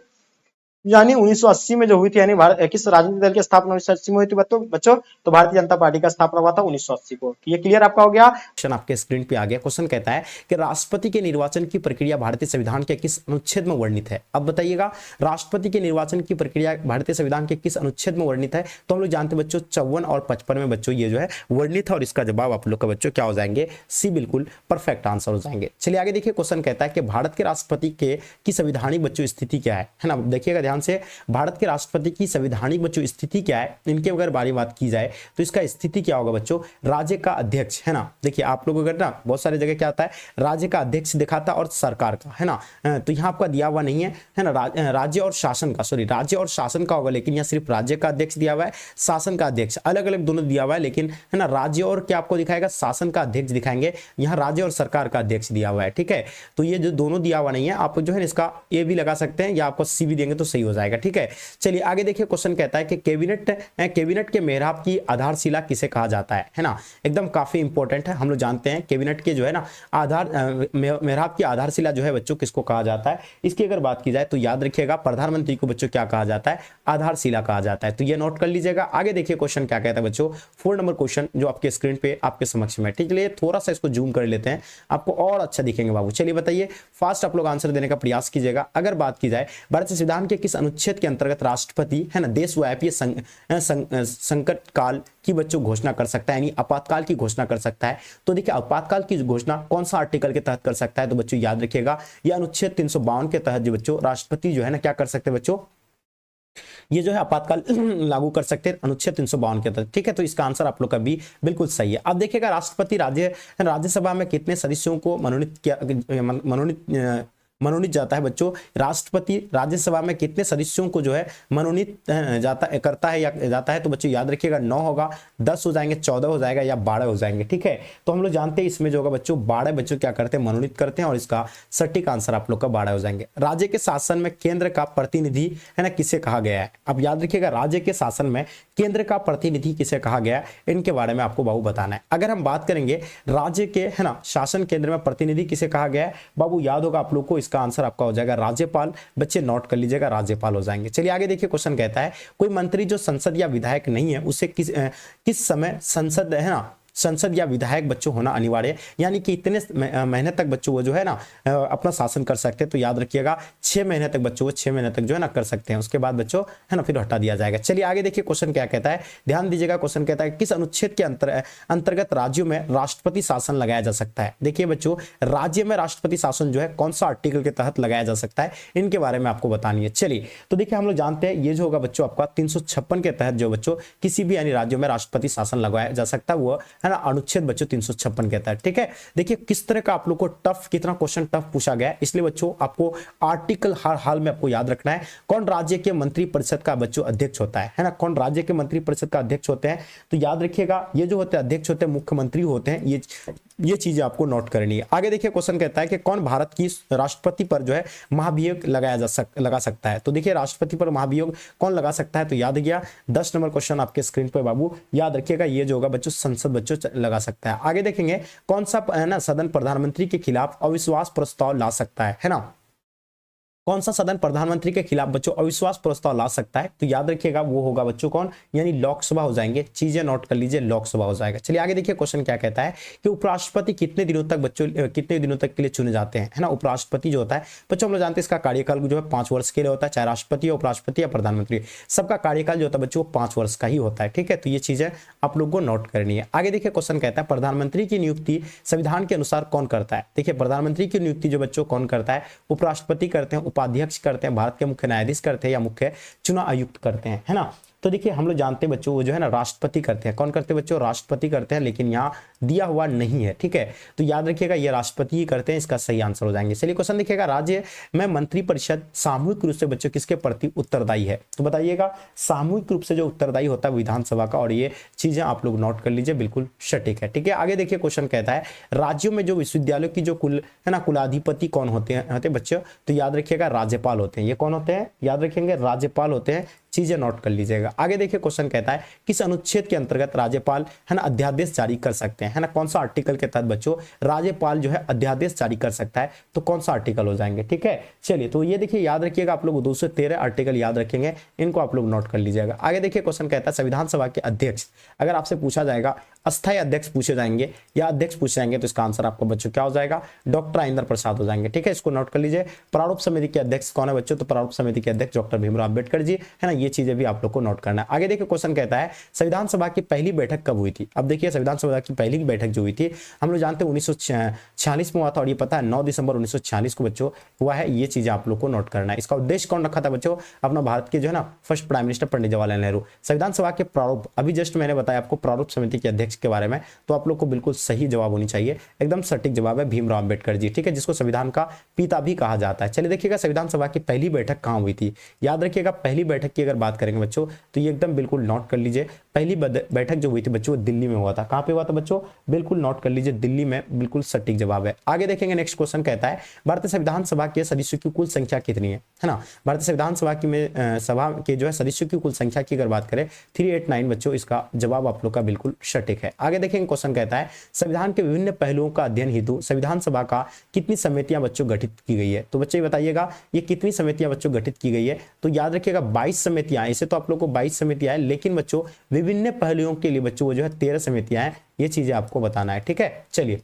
यानी 1980 में जो हुई थी, यानी किस राजनीतिक दल की स्थापना 1980 में हुई थी बच्चों? तो भारतीय जनता पार्टी का स्थापना हुआ था 1980 को। ये क्लियर आपका हो गया। क्वेश्चन आपके स्क्रीन पे आ गया। क्वेश्चन कहता है कि राष्ट्रपति के निर्वाचन की प्रक्रिया भारतीय संविधान के किस अनुच्छेद में वर्णित है? अब बताइएगा, राष्ट्रपति के निर्वाचन की प्रक्रिया भारतीय संविधान के किस अनुच्छेद में वर्णित है? तो हम लोग जानते हैं बच्चों 54 और 55 में बच्चों ये जो है वर्णित है, और इसका जवाब आप लोग का बच्चों क्या हो जाएंगे? सी बिल्कुल परफेक्ट आंसर हो जाएंगे। चलिए आगे देखिए, क्वेश्चन कहता है कि भारत के राष्ट्रपति के की संवैधानिक बच्चों स्थिति क्या है ना? देखिएगा ध्यान से, भारत के राष्ट्रपति की संवैधानिक बच्चों स्थिति क्या है, इनके अगर बारी बात की जाए तो इसका स्थिति क्या होगा बच्चों? राज्य का अध्यक्ष, है ना। देखिए आप लोग अगर ना बहुत सारे जगह क्या आता है, राज्य का अध्यक्ष दिखाता और सरकार का, है ना। तो यहाँ आपका दिया हुआ नहीं है ना, राज्य और शासन का, सॉरी राज्य और शासन का होगा, लेकिन यहाँ सिर्फ राज्य का अध्यक्ष दिया हुआ है, शासन का अध्यक्ष अलग अलग दोनों दिया हुआ है, लेकिन है ना राज्य और क्या आपको दिखाएगा? शासन का अध्यक्ष दिखाएंगे। यहाँ राज्य और सरकार का अध्यक्ष दिया हुआ है, ठीक है। तो ये जो दोनों दिया हुआ नहीं है, आप जो है इसका ए भी लगा सकते हैं या आपको सी भी देंगे तो सही हो जाएगा, ठीक है। चलिए आगे देखिए, क्वेश्चन कहता है कि कैबिनेट के मेहराब की आधारशिला किसे कहा जाता है ना। एकदम काफी इंपॉर्टेंट है। हम लोग जानते हैं कैबिनेट के जो है ना मेहराब की आधारशिला जो है बच्चों किसको कहा जाता है? इसकी अगर बात की जाए तो याद रखिएगा, प्रधानमंत्री को बच्चों क्या कहा जाता है? आधारशिला कहा जाता है। तो ये नोट कर लीजिएगा। आगे देखिए क्वेश्चन क्या कहता है बच्चों, 4 नंबर क्वेश्चन जो आपके स्क्रीन पे आपके समक्ष में, ठीक है। थोड़ा सा इसको जूम कर लेते हैं, आपको और अच्छा दिखेंगे बाबू। चलिए बताइए, फास्ट आप लोग आंसर देने का प्रयास कीजिएगा। अगर बात की जाए भारतीय संविधान के किस अनुच्छेद के अंतर्गत राष्ट्रपति, है ना, देशव्यापी संकट काल की बच्चों घोषणा कर सकता है, यानी आपातकाल की घोषणा कर सकता है? तो देखिए आपातकाल की घोषणा कौन सा आर्टिकल के तहत कर सकता है? तो बच्चों याद रखिएगा, यह अनुच्छेद 352 के तहत जो बच्चों राष्ट्रपति जो है ना क्या कर सकते हैं बच्चों? ये जो है आपातकाल लागू कर सकते हैं अनुच्छेद 352 के तहत, ठीक है। तो इसका आंसर आप लोग का भी बिल्कुल सही है। अब देखिएगा, राष्ट्रपति राज्यसभा में कितने सदस्यों को मनोनीत जाता है बच्चों? राष्ट्रपति राज्यसभा में कितने सदस्यों को जो है मनोनीत करता है या जाता है? तो बच्चों याद रखिएगा, 9 होगा, 10 हो जाएंगे, 14 हो जाएगा या 12 हो जाएंगे, ठीक है। तो हम लोग जानते हैं इसमें जो होगा बच्चों 12 बच्चों क्या करते हैं? मनोनीत करते हैं, और इसका सटीक आंसर आप लोग का 12 हो जाएंगे। राज्य के शासन में केंद्र का प्रतिनिधि, है ना, किसे कहा गया है? अब याद रखिएगा, राज्य के शासन में केंद्र का प्रतिनिधि किसे कहा गया है, इनके बारे में आपको बाबू बताना है। अगर हम बात करेंगे राज्य के, है ना, शासन केंद्र में प्रतिनिधि किसे कहा गया है बाबू, याद होगा आप लोग को, इसका आंसर आपका हो जाएगा राज्यपाल। बच्चे नोट कर लीजिएगा, राज्यपाल हो जाएंगे। चलिए आगे देखिए, क्वेश्चन कहता है कोई मंत्री जो संसद या विधायक नहीं है उसे किस समय संसद, है ना, संसद या विधायक बच्चों होना अनिवार्य है, यानी कि इतने महीने तक बच्चों वो जो है ना अपना शासन कर सकते हैं। तो याद रखिएगा 6 महीने तक बच्चों वो 6 महीने तक जो है ना कर सकते हैं, उसके बाद बच्चों है ना फिर हटा दिया जाएगा। चलिए आगे देखिए, क्वेश्चन क्या कहता है, ध्यान दीजिएगा। क्वेश्चन कहता है किस अनुच्छेद के अंतर्गत राज्यों में राष्ट्रपति शासन लगाया जा सकता है? देखिए बच्चों, राज्य में राष्ट्रपति शासन जो है कौन सा आर्टिकल के तहत लगाया जा सकता है, इनके बारे में आपको बतानी है। चलिए तो देखिए, हम लोग जानते हैं ये जो होगा बच्चों आपका 356 के तहत जो बच्चों किसी भी यानी राज्यों में राष्ट्रपति शासन लगाया जा सकता है, वो है ना अनुच्छेद बच्चों 356 कहता है, ठीक है। देखिए किस तरह का आप लोग को टफ, कितना क्वेश्चन टफ पूछा गया है, इसलिए बच्चों आपको आर्टिकल हर हाल में आपको याद रखना है। कौन राज्य के मंत्री परिषद का बच्चों अध्यक्ष होता है ना, कौन राज्य के मंत्री परिषद का अध्यक्ष होते हैं? तो याद रखिएगा, ये जो होते हैं अध्यक्ष होते हैं मुख्यमंत्री होते हैं। ये चीजें आपको नोट करनी है। आगे देखिए, क्वेश्चन कहता है कि कौन भारत की राष्ट्रपति पर जो है महाभियोग लगा सकता है? तो देखिए राष्ट्रपति पर महाभियोग कौन लगा सकता है? तो याद गया 10 नंबर क्वेश्चन आपके स्क्रीन पर बाबू, याद रखिएगा, ये जो होगा बच्चों संसद बच्चों लगा सकता है। आगे देखेंगे, कौन सा है ना सदन प्रधानमंत्री के खिलाफ अविश्वास प्रस्ताव ला सकता है ना, कौन सा सदन प्रधानमंत्री के खिलाफ बच्चों अविश्वास प्रस्ताव ला सकता है? तो याद रखिएगा वो होगा बच्चों कौन, यानी लोकसभा हो जाएंगे। चीजें नोट कर लीजिए, लोकसभा हो जाएगा। चलिए आगे देखिए, क्वेश्चन क्या कहता है कि उपराष्ट्रपति कितने दिनों तक बच्चों कितने दिनों तक के लिए चुने जाते हैं, है ना। उपराष्ट्रपति जो होता है बच्चों हम लोग जानते हैं इसका कार्यकाल जो है 5 वर्ष के लिए होता है, चाहे राष्ट्रपति या उपराष्ट्रपति या प्रधानमंत्री, सबका कार्यकाल जो होता है बच्चों 5 वर्ष का ही होता है, ठीक है। तो ये चीजें आप लोग को नोट करनी है। आगे देखिए, क्वेश्चन कहता है प्रधानमंत्री की नियुक्ति संविधान के अनुसार कौन करता है? देखिए प्रधानमंत्री की नियुक्ति जो बच्चों कौन करता है? उपराष्ट्रपति करते हैं, उपाध्यक्ष करते हैं, भारत के मुख्य न्यायाधीश करते हैं या मुख्य चुनाव आयुक्त करते हैं, है ना। तो देखिए हम लोग जानते हैं बच्चों वो जो है ना राष्ट्रपति करते हैं। कौन करते हैं बच्चों? राष्ट्रपति करते हैं, लेकिन यहाँ दिया हुआ नहीं है, ठीक है। तो याद रखिएगा ये राष्ट्रपति ही करते हैं, इसका सही आंसर हो जाएंगे। चलिए क्वेश्चन देखिएगा, राज्य में मंत्रिपरिषद सामूहिक रूप से बच्चों किसके प्रति उत्तरदायी है? तो बताइएगा सामूहिक रूप से जो उत्तरदायी होता है विधानसभा का, और ये चीजें आप लोग नोट कर लीजिए, बिल्कुल सटीक है, ठीक है। आगे देखिए, क्वेश्चन कहता है राज्यों में जो विश्वविद्यालयों की जो कुलाधिपति कौन होते हैं बच्चों? तो याद रखिएगा राज्यपाल होते हैं। ये कौन होते हैं? याद रखेंगे राज्यपाल होते हैं, चीजें नोट कर लीजिएगा। आगे देखिए क्वेश्चन कहता है किस अनुच्छेद के अंतर्गत राज्यपाल है ना अध्यादेश जारी कर सकते हैं, है ना, कौन सा आर्टिकल के तहत बच्चों राज्यपाल जो है अध्यादेश जारी कर सकता है, तो कौन सा आर्टिकल हो जाएंगे। ठीक है, चलिए तो ये देखिए याद रखिएगा आप लोग 213 आर्टिकल याद रखेंगे, इनको आप लोग नोट कर लीजिएगा। आगे देखिए क्वेश्चन कहता है संविधान सभा के अध्यक्ष, अगर आपसे पूछा जाएगा अस्थायी अध्यक्ष पूछे जाएंगे या अध्यक्ष पूछे जाएंगे तो इसका आंसर आपका बच्चों क्या हो जाएगा, डॉक्टर राजेंद्र प्रसाद हो जाएंगे। ठीक है, इसको नोट कर लीजिए। प्रारूप समिति के अध्यक्ष कौन है बच्चों, तो प्रारूप समिति के अध्यक्ष डॉक्टर भीमराव अंबेडकर जी, है ना, ये चीजें भी आप लोग को नोट करना है। आगे देखिए क्वेश्चन कहता है संविधान सभा की पहली बैठक कब हुई थी। अब देखिए संविधान सभा की पहली बैठक जो हुई थी हम लोग जानते हैं 1946 में हुआ था, और ये पता है 9 दिसंबर 1946 को बच्चों हुआ है। ये चीजें आप लोग को नोट करना है। इसका उद्देश्य कौन रखा था बच्चों, अपना भारत के जो है ना first prime minister Pandit Jawaharlal Nehru. संविधान सभा के प्रारूप, अभी जस्ट मैंने बताया आपको प्रारूप समिति के अध्यक्ष के बारे में, तो आप लोग को बिल्कुल सही जवाब होनी चाहिए, एकदम सटीक जवाब है भीमराव अंबेडकर जी। ठीक है, जिसको संविधान का पिता भी कहा जाता है। चलिए देखिएगा संविधान सभा की पहली बैठक कहां हुई थी, याद रखिएगा पहली बैठक की अगर बात करेंगे बच्चों तो ये एकदम बिल्कुल नोट कर लीजिए। पहली बैठक जो हुई थी बच्चों दिल्ली में हुआ था। कहां पे हुआ था बच्चों, बिल्कुल नोट कर लीजिए, दिल्ली में, बिल्कुल सटीक जवाब है। आगे देखेंगे नेक्स्ट क्वेश्चन कहता है भारतीय संविधान सभा के सदस्यों की कुल संख्या कितनी है ना। भारतीय संविधान सभा की में सभा के जो है सदस्यों की कुल संख्या की अगर बात करें 389 बच्चों, इसका जवाब आप लोग का बिल्कुल सटीक है। आगे देखेंगे क्वेश्चन कहता है संविधान के विभिन्न पहलुओं का अध्ययन हेतु संविधान सभा का कितनी समितियां बच्चों गठित की गई है, तो बच्चे बताइएगा ये कितनी समितियां बच्चों गठित की गई है, तो याद रखिएगा 22 समितियां। इसे तो आप लोग को 22 समितियां हैं, लेकिन बच्चों विभिन्न पहलुओं के लिए बच्चों वो जो है 13 समितियां हैं, ये चीजें आपको बताना है। ठीक है, चलिए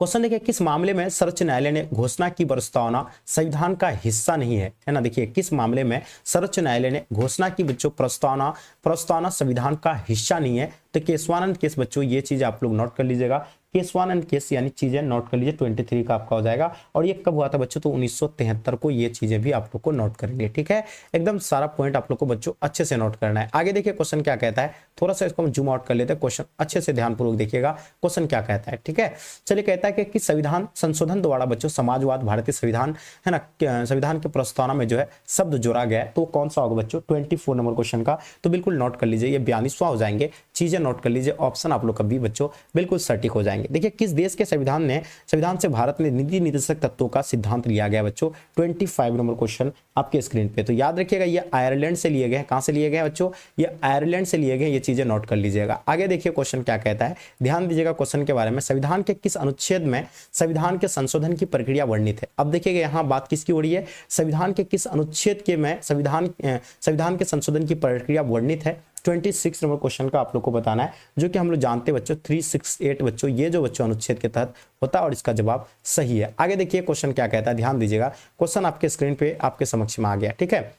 क्वेश्चन देखिए किस मामले में सर्वोच्च न्यायालय ने घोषणा की प्रस्तावना संविधान का हिस्सा नहीं है ना। देखिए किस मामले में सर्वोच्च न्यायालय ने घोषणा की बच्चों प्रस्तावना संविधान का हिस्सा नहीं है, तो केशवानंद केस बच्चों, ये चीज आप लोग नोट कर लीजिएगा। केशवानंद केस यानी चीजें नोट कर लीजिए, 23 का आपका हो जाएगा। और ये कब हुआ था बच्चों, तो 1973 को। ये चीजें भी आप लोग को नोट करेंगे। ठीक है, एकदम सारा पॉइंट आप लोग को बच्चों अच्छे से नोट करना है। आगे देखिए क्वेश्चन क्या कहता है, थोड़ा सा इसको हम जूम आउट कर लेते हैं, क्वेश्चन अच्छे से ध्यानपूर्वक देखिएगा क्वेश्चन क्या कहता है। ठीक है, चलिए कहता है कि संविधान संशोधन द्वारा बच्चों समाजवाद भारतीय संविधान है ना, संविधान के प्रस्तावना में जो है शब्द जोड़ा गया है, तो कौन सा होगा बच्चों, 24 नंबर क्वेश्चन का, तो बिल्कुल नोट कर लीजिए, ये 42वां हो जाएंगे। चीजें नोट कर लीजिए, ऑप्शन आप लोग का बी बच्चों बिल्कुल सटीक हो जाएंगे। देखिए किस देश के संविधान से भारत में नीति निर्देशक तत्वों का सिद्धांत लिया गया बच्चों, 25 नंबर क्वेश्चन आपके स्क्रीन पे। तो याद रखिएगा ये आयरलैंड से लिए गए। कहां से लिए गए बच्चों, ये आयरलैंड से लिए गए, ये चीजें नोट कर लीजिएगा। आगे देखिए क्वेश्चन क्या कहता है, ध्यान दीजिएगा क्वेश्चन के बारे में, संविधान के किस अनुच्छेद में संविधान के संशोधन की प्रक्रिया वर्णित है। अब देखिएगा यहां बात किसकी हो रही है, संविधान के किस अनुच्छेद के में संविधान के संशोधन की प्रक्रिया वर्णित है। 26 नंबर क्वेश्चन का आप लोग को बताना है, जो कि हम लोग जानते हैं बच्चों 368 बच्चों, ये जो बच्चों अनुच्छेद के तहत होता है, और इसका जवाब सही है। आगे देखिए क्वेश्चन क्या कहता है, ध्यान दीजिएगा, क्वेश्चन आपके स्क्रीन पे आपके समक्ष में आ गया। ठीक है,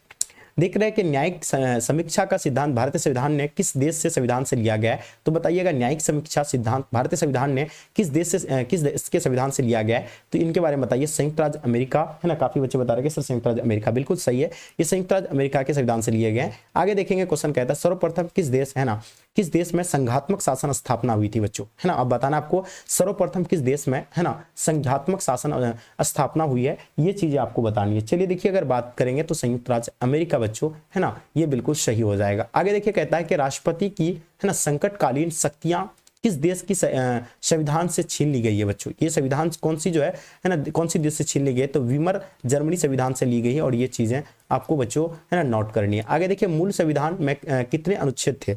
देख रहे हैं कि न्यायिक समीक्षा का सिद्धांत भारतीय संविधान ने किस देश से संविधान से लिया गया है, तो बताइएगा न्यायिक समीक्षा सिद्धांत भारतीय संविधान ने किस देश के संविधान से लिया गया है, तो इनके बारे में बताइए। संयुक्त राज्य अमेरिका, है ना, काफी बच्चे बता रहे हैं सर संयुक्त राज्य अमेरिका, बिल्कुल सही है, ये संयुक्त राज्य अमेरिका के संविधान से लिए गए हैं। आगे देखेंगे क्वेश्चन कहता है सर्वप्रथम किस देश, है ना, किस देश में संघात्मक शासन स्थापना हुई थी बच्चों, है ना। अब बताना आपको सर्वप्रथम किस देश में, है ना, संघात्मक शासन स्थापना हुई है, ये चीजें आपको बतानी है। चलिए देखिए अगर बात करेंगे तो संयुक्त राज्य अमेरिका बच्चों, है ना, ये बिल्कुल सही हो जाएगा। आगे देखिए कहता है कि राष्ट्रपति की, है ना, संकटकालीन शक्तियां किस देश की संविधान से छीन ली गई है बच्चों, ये संविधान कौन सी जो है ना, कौन सी देश से छीन ली गई है, तो वीमर जर्मनी संविधान से ली गई है, और ये चीजें आपको बच्चों, है ना, नोट करनी है। आगे देखिए मूल संविधान में कितने अनुच्छेद थे,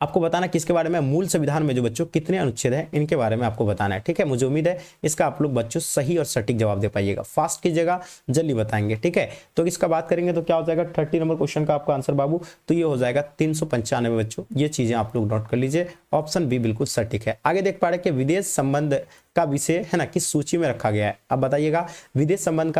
आपको बताना किसके बारे में, मूल संविधान में जो बच्चों कितने अनुच्छेद हैं, इनके बारे में आपको बताना है। ठीक है, मुझे उम्मीद है इसका आप लोग बच्चों सही और सटीक जवाब दे पाइएगा, फास्ट कीजिएगा, जल्दी बताएंगे। ठीक है, तो इसका बात करेंगे तो क्या हो जाएगा, 30 नंबर क्वेश्चन का आपका आंसर बाबू, तो ये हो जाएगा 395 बच्चों, ये चीजें आप लोग नोट कर लीजिए, ऑप्शन बी बिल्कुल सटीक है। आगे देख पा रहे कि विदेश संबंध का विषय, है ना, किस सूची में रखा गया है। अब बताइएगा विदेश संबंध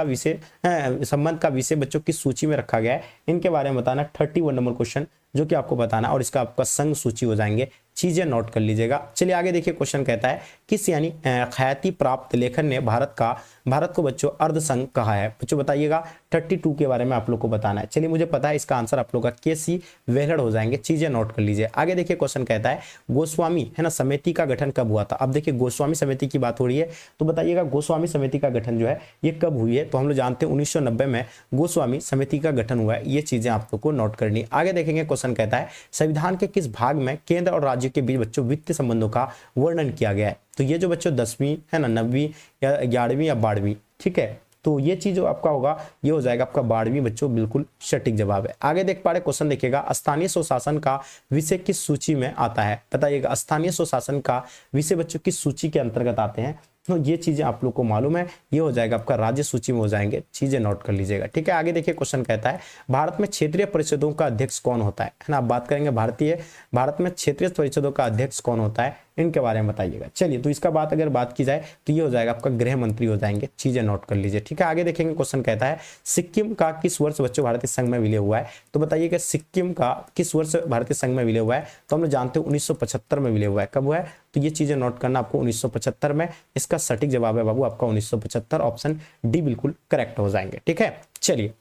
का विषय बच्चों किस सूची में रखा गया है, इनके बारे में बताना। 31 नंबर क्वेश्चन जो कि आपको बताना, और इसका आपका संघ सूची हो जाएंगे, चीजें नोट कर लीजिएगा। चलिए आगे देखिए क्वेश्चन कहता है किस यानी ख्याति प्राप्त लेखन ने भारत को बच्चों अर्ध संघ कहा है, बच्चों बताइएगा। 32 के बारे में आप लोग को बताना है। चलिए मुझे पता है इसका आंसर आप लोग का केसी वेहड़ हो जाएंगे, चीजें नोट कर लीजिए। आगे देखिए क्वेश्चन कहता है गोस्वामी, है ना, समिति का गठन कब हुआ था। अब देखिए गोस्वामी समिति की बात हो रही है, तो बताइएगा गोस्वामी समिति का गठन जो है ये कब हुई है, तो हम लोग जानते हैं 1990 में गोस्वामी समिति का गठन हुआ है, ये चीजें आप लोग को नोट करनी है। आगे देखेंगे क्वेश्चन कहता है संविधान के किस भाग में केंद्र और राज्य के बीच बच्चों वित्तीय संबंधों का वर्णन किया गया है, तो ये जो बच्चों 10वीं, है ना, 9वीं या 11वीं या 12वीं, ठीक है, तो ये चीज जो आपका होगा ये हो जाएगा आपका 12वीं बच्चों, बिल्कुल सटीक जवाब है। आगे देख पा रहे क्वेश्चन देखिएगा, स्थानीय स्वशासन का विषय किस सूची में आता है, बताइएगा स्थानीय स्वशासन का विषय बच्चों किस सूची के अंतर्गत आते हैं। तो ये चीजें आप लोग को मालूम है, ये हो जाएगा आपका राज्य सूची में हो जाएंगे, चीजें नोट कर लीजिएगा, ठीक है। आगे देखिए क्वेश्चन कहता है भारत में क्षेत्रीय परिषदों का अध्यक्ष कौन होता है ना, आप बात करेंगे भारत में क्षेत्रीय परिषदों का अध्यक्ष कौन होता है, इनके बारे में बताइएगा। चलिए तो इसका अगर बात की जाए तो ये हो जाएगा आपका गृह मंत्री हो जाएंगे, चीजें नोट कर लीजिए, ठीक है। आगे देखेंगे क्वेश्चन कहता है सिक्किम का किस वर्ष बच्चों भारतीय संघ में विलय हुआ है, तो बताइएगा सिक्किम का किस वर्ष भारतीय संघ में विलय हुआ है, तो हम लोग जानते हैं 1975 में विलय हुआ है। कब हुआ है, तो ये चीजें नोट करना आपको 1975 में, इसका सटीक जवाब है बाबू आपका 1975, ऑप्शन डी बिल्कुल करेक्ट हो जाएंगे, ठीक है। चलिए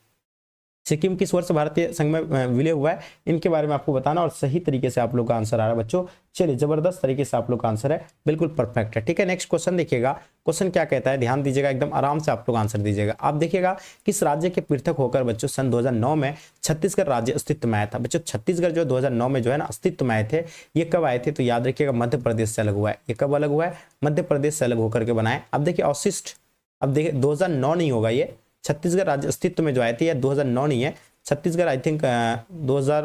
सिक्किम किस वर्ष भारतीय संघ में विलय हुआ है, इनके बारे में आपको बताना और सही तरीके से आप लोग का आंसर आ रहा है बच्चों। चलिए जबरदस्त तरीके से आप लोग का आंसर है, बिल्कुल परफेक्ट है, ठीक है। नेक्स्ट क्वेश्चन देखिएगा, क्वेश्चन क्या कहता है, ध्यान दीजिएगा, एकदम आराम से आप लोग आंसर दीजिएगा। आप देखिएगा किस राज्य के पृथक होकर बच्चों सन 2009 में छत्तीसगढ़ राज्य अस्तित्व में आया था। बच्चों छत्तीसगढ़ जो 2009 में जो है ना अस्तित्व में आए थे, ये कब आए थे, तो याद रखिएगा मध्य प्रदेश से अलग हुआ है। ये कब अलग हुआ है, मध्य प्रदेश से अलग होकर के बनाए। अब देखिए अवशिष्ट, अब देखिए 2009 नहीं होगा, ये छत्तीसगढ़ राज्य अस्तित्व में जो आए थे ये 2009 नहीं है, छत्तीसगढ़ आई थिंक 2000,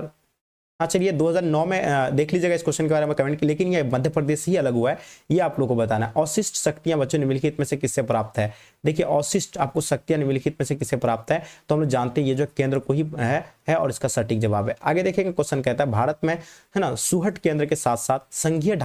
हाँ चलिए 2009 में देख लीजिएगा इस क्वेश्चन के बारे में कमेंट की, लेकिन ये मध्य प्रदेश ही अलग हुआ है, ये आप लोगों को बताना है। अवशिष्ट शक्तियां बच्चों निम्नलिखित में से किससे प्राप्त है, देखिए अवशिष्ट आपको शक्तियां निम्नलिखित में से किससे प्राप्त है, तो हम लोग जानते हैं ये जो केंद्र को ही है और इसका सटीक जवाब है। आगे देखेंगे क्वेश्चन कहता है भारत में है ना सुहट केंद्र के साथ साथ संघीय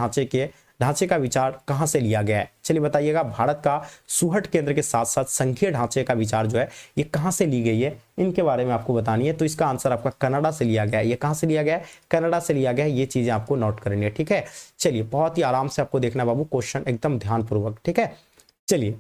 ढांचे का विचार कहां से लिया गया है, चलिए बताइएगा। भारत का सुहट केंद्र के साथ साथ संघीय ढांचे का विचार जो है ये कहां से ली गई है, इनके बारे में आपको बतानी है। तो इसका आंसर आपका कनाडा से लिया गया है। ये कहां से लिया गया है, कनाडा से लिया गया है, ये चीजें आपको नोट करनी है, ठीक है। चलिए बहुत ही आराम से आपको देखना बाबू क्वेश्चन, एकदम ध्यानपूर्वक, ठीक है। चलिए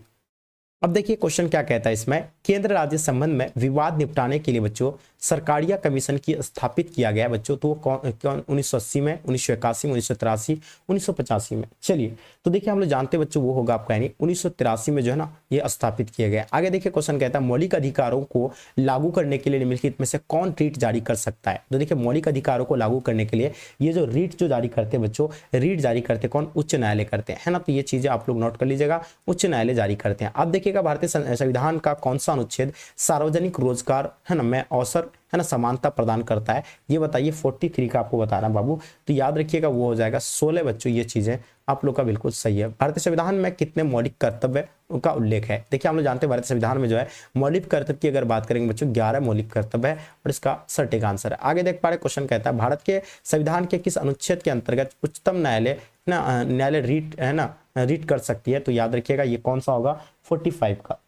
अब देखिए क्वेश्चन क्या कहता है इसमें, केंद्र राज्य संबंध में विवाद निपटाने के लिए बच्चों सरकारिया कमीशन की स्थापित किया गया बच्चों, तो कौन 1980 में, 1981 में, 1983, 1985 में। चलिए तो देखिए हम लोग जानते हैं बच्चों वो होगा आपका यानी 1983 में जो है ना ये स्थापित किया गया। आगे देखिए क्वेश्चन कहता है मौलिक अधिकारों को लागू करने के लिए निम्नलिखित में से कौन रीट जारी कर सकता है, तो देखिए मौलिक अधिकारों को लागू करने के लिए ये जो रीट जो जारी करते हैं बच्चों, रीट जारी करते कौन, उच्च न्यायालय करते हैं ना, तो ये चीजें आप लोग नोट कर लीजिएगा, उच्च न्यायालय जारी करते हैं। अब देखिएगा भारतीय संविधान का कौन सा अनुच्छेद सार्वजनिक रोजगार है ना में अवसर है ना समानता प्रदान करता है, ये बताइए। 43 का आपको बता रहा बाबू, तो याद रखिएगा वो हो जाएगा 16 बच्चों, ये चीजें आप लोग का बिल्कुल सही है। भारतीय संविधान में कितने मौलिक कर्तव्य का उल्लेख है, देखिए हम लोग जानते हैं भारतीय संविधान में जो है मौलिक कर्तव्य की अगर बात करेंगे बच्चों 11 मौलिक कर्तव्य है और इसका सटीक आंसर है। आगे देख पा रहे क्वेश्चन कहता है भारत के संविधान के किस अनुच्छेद के अंतर्गत उच्चतम न्यायालय रीट है ना रीट कर सकती है, तो याद रखिएगा ये कौन सा होगा 45 का।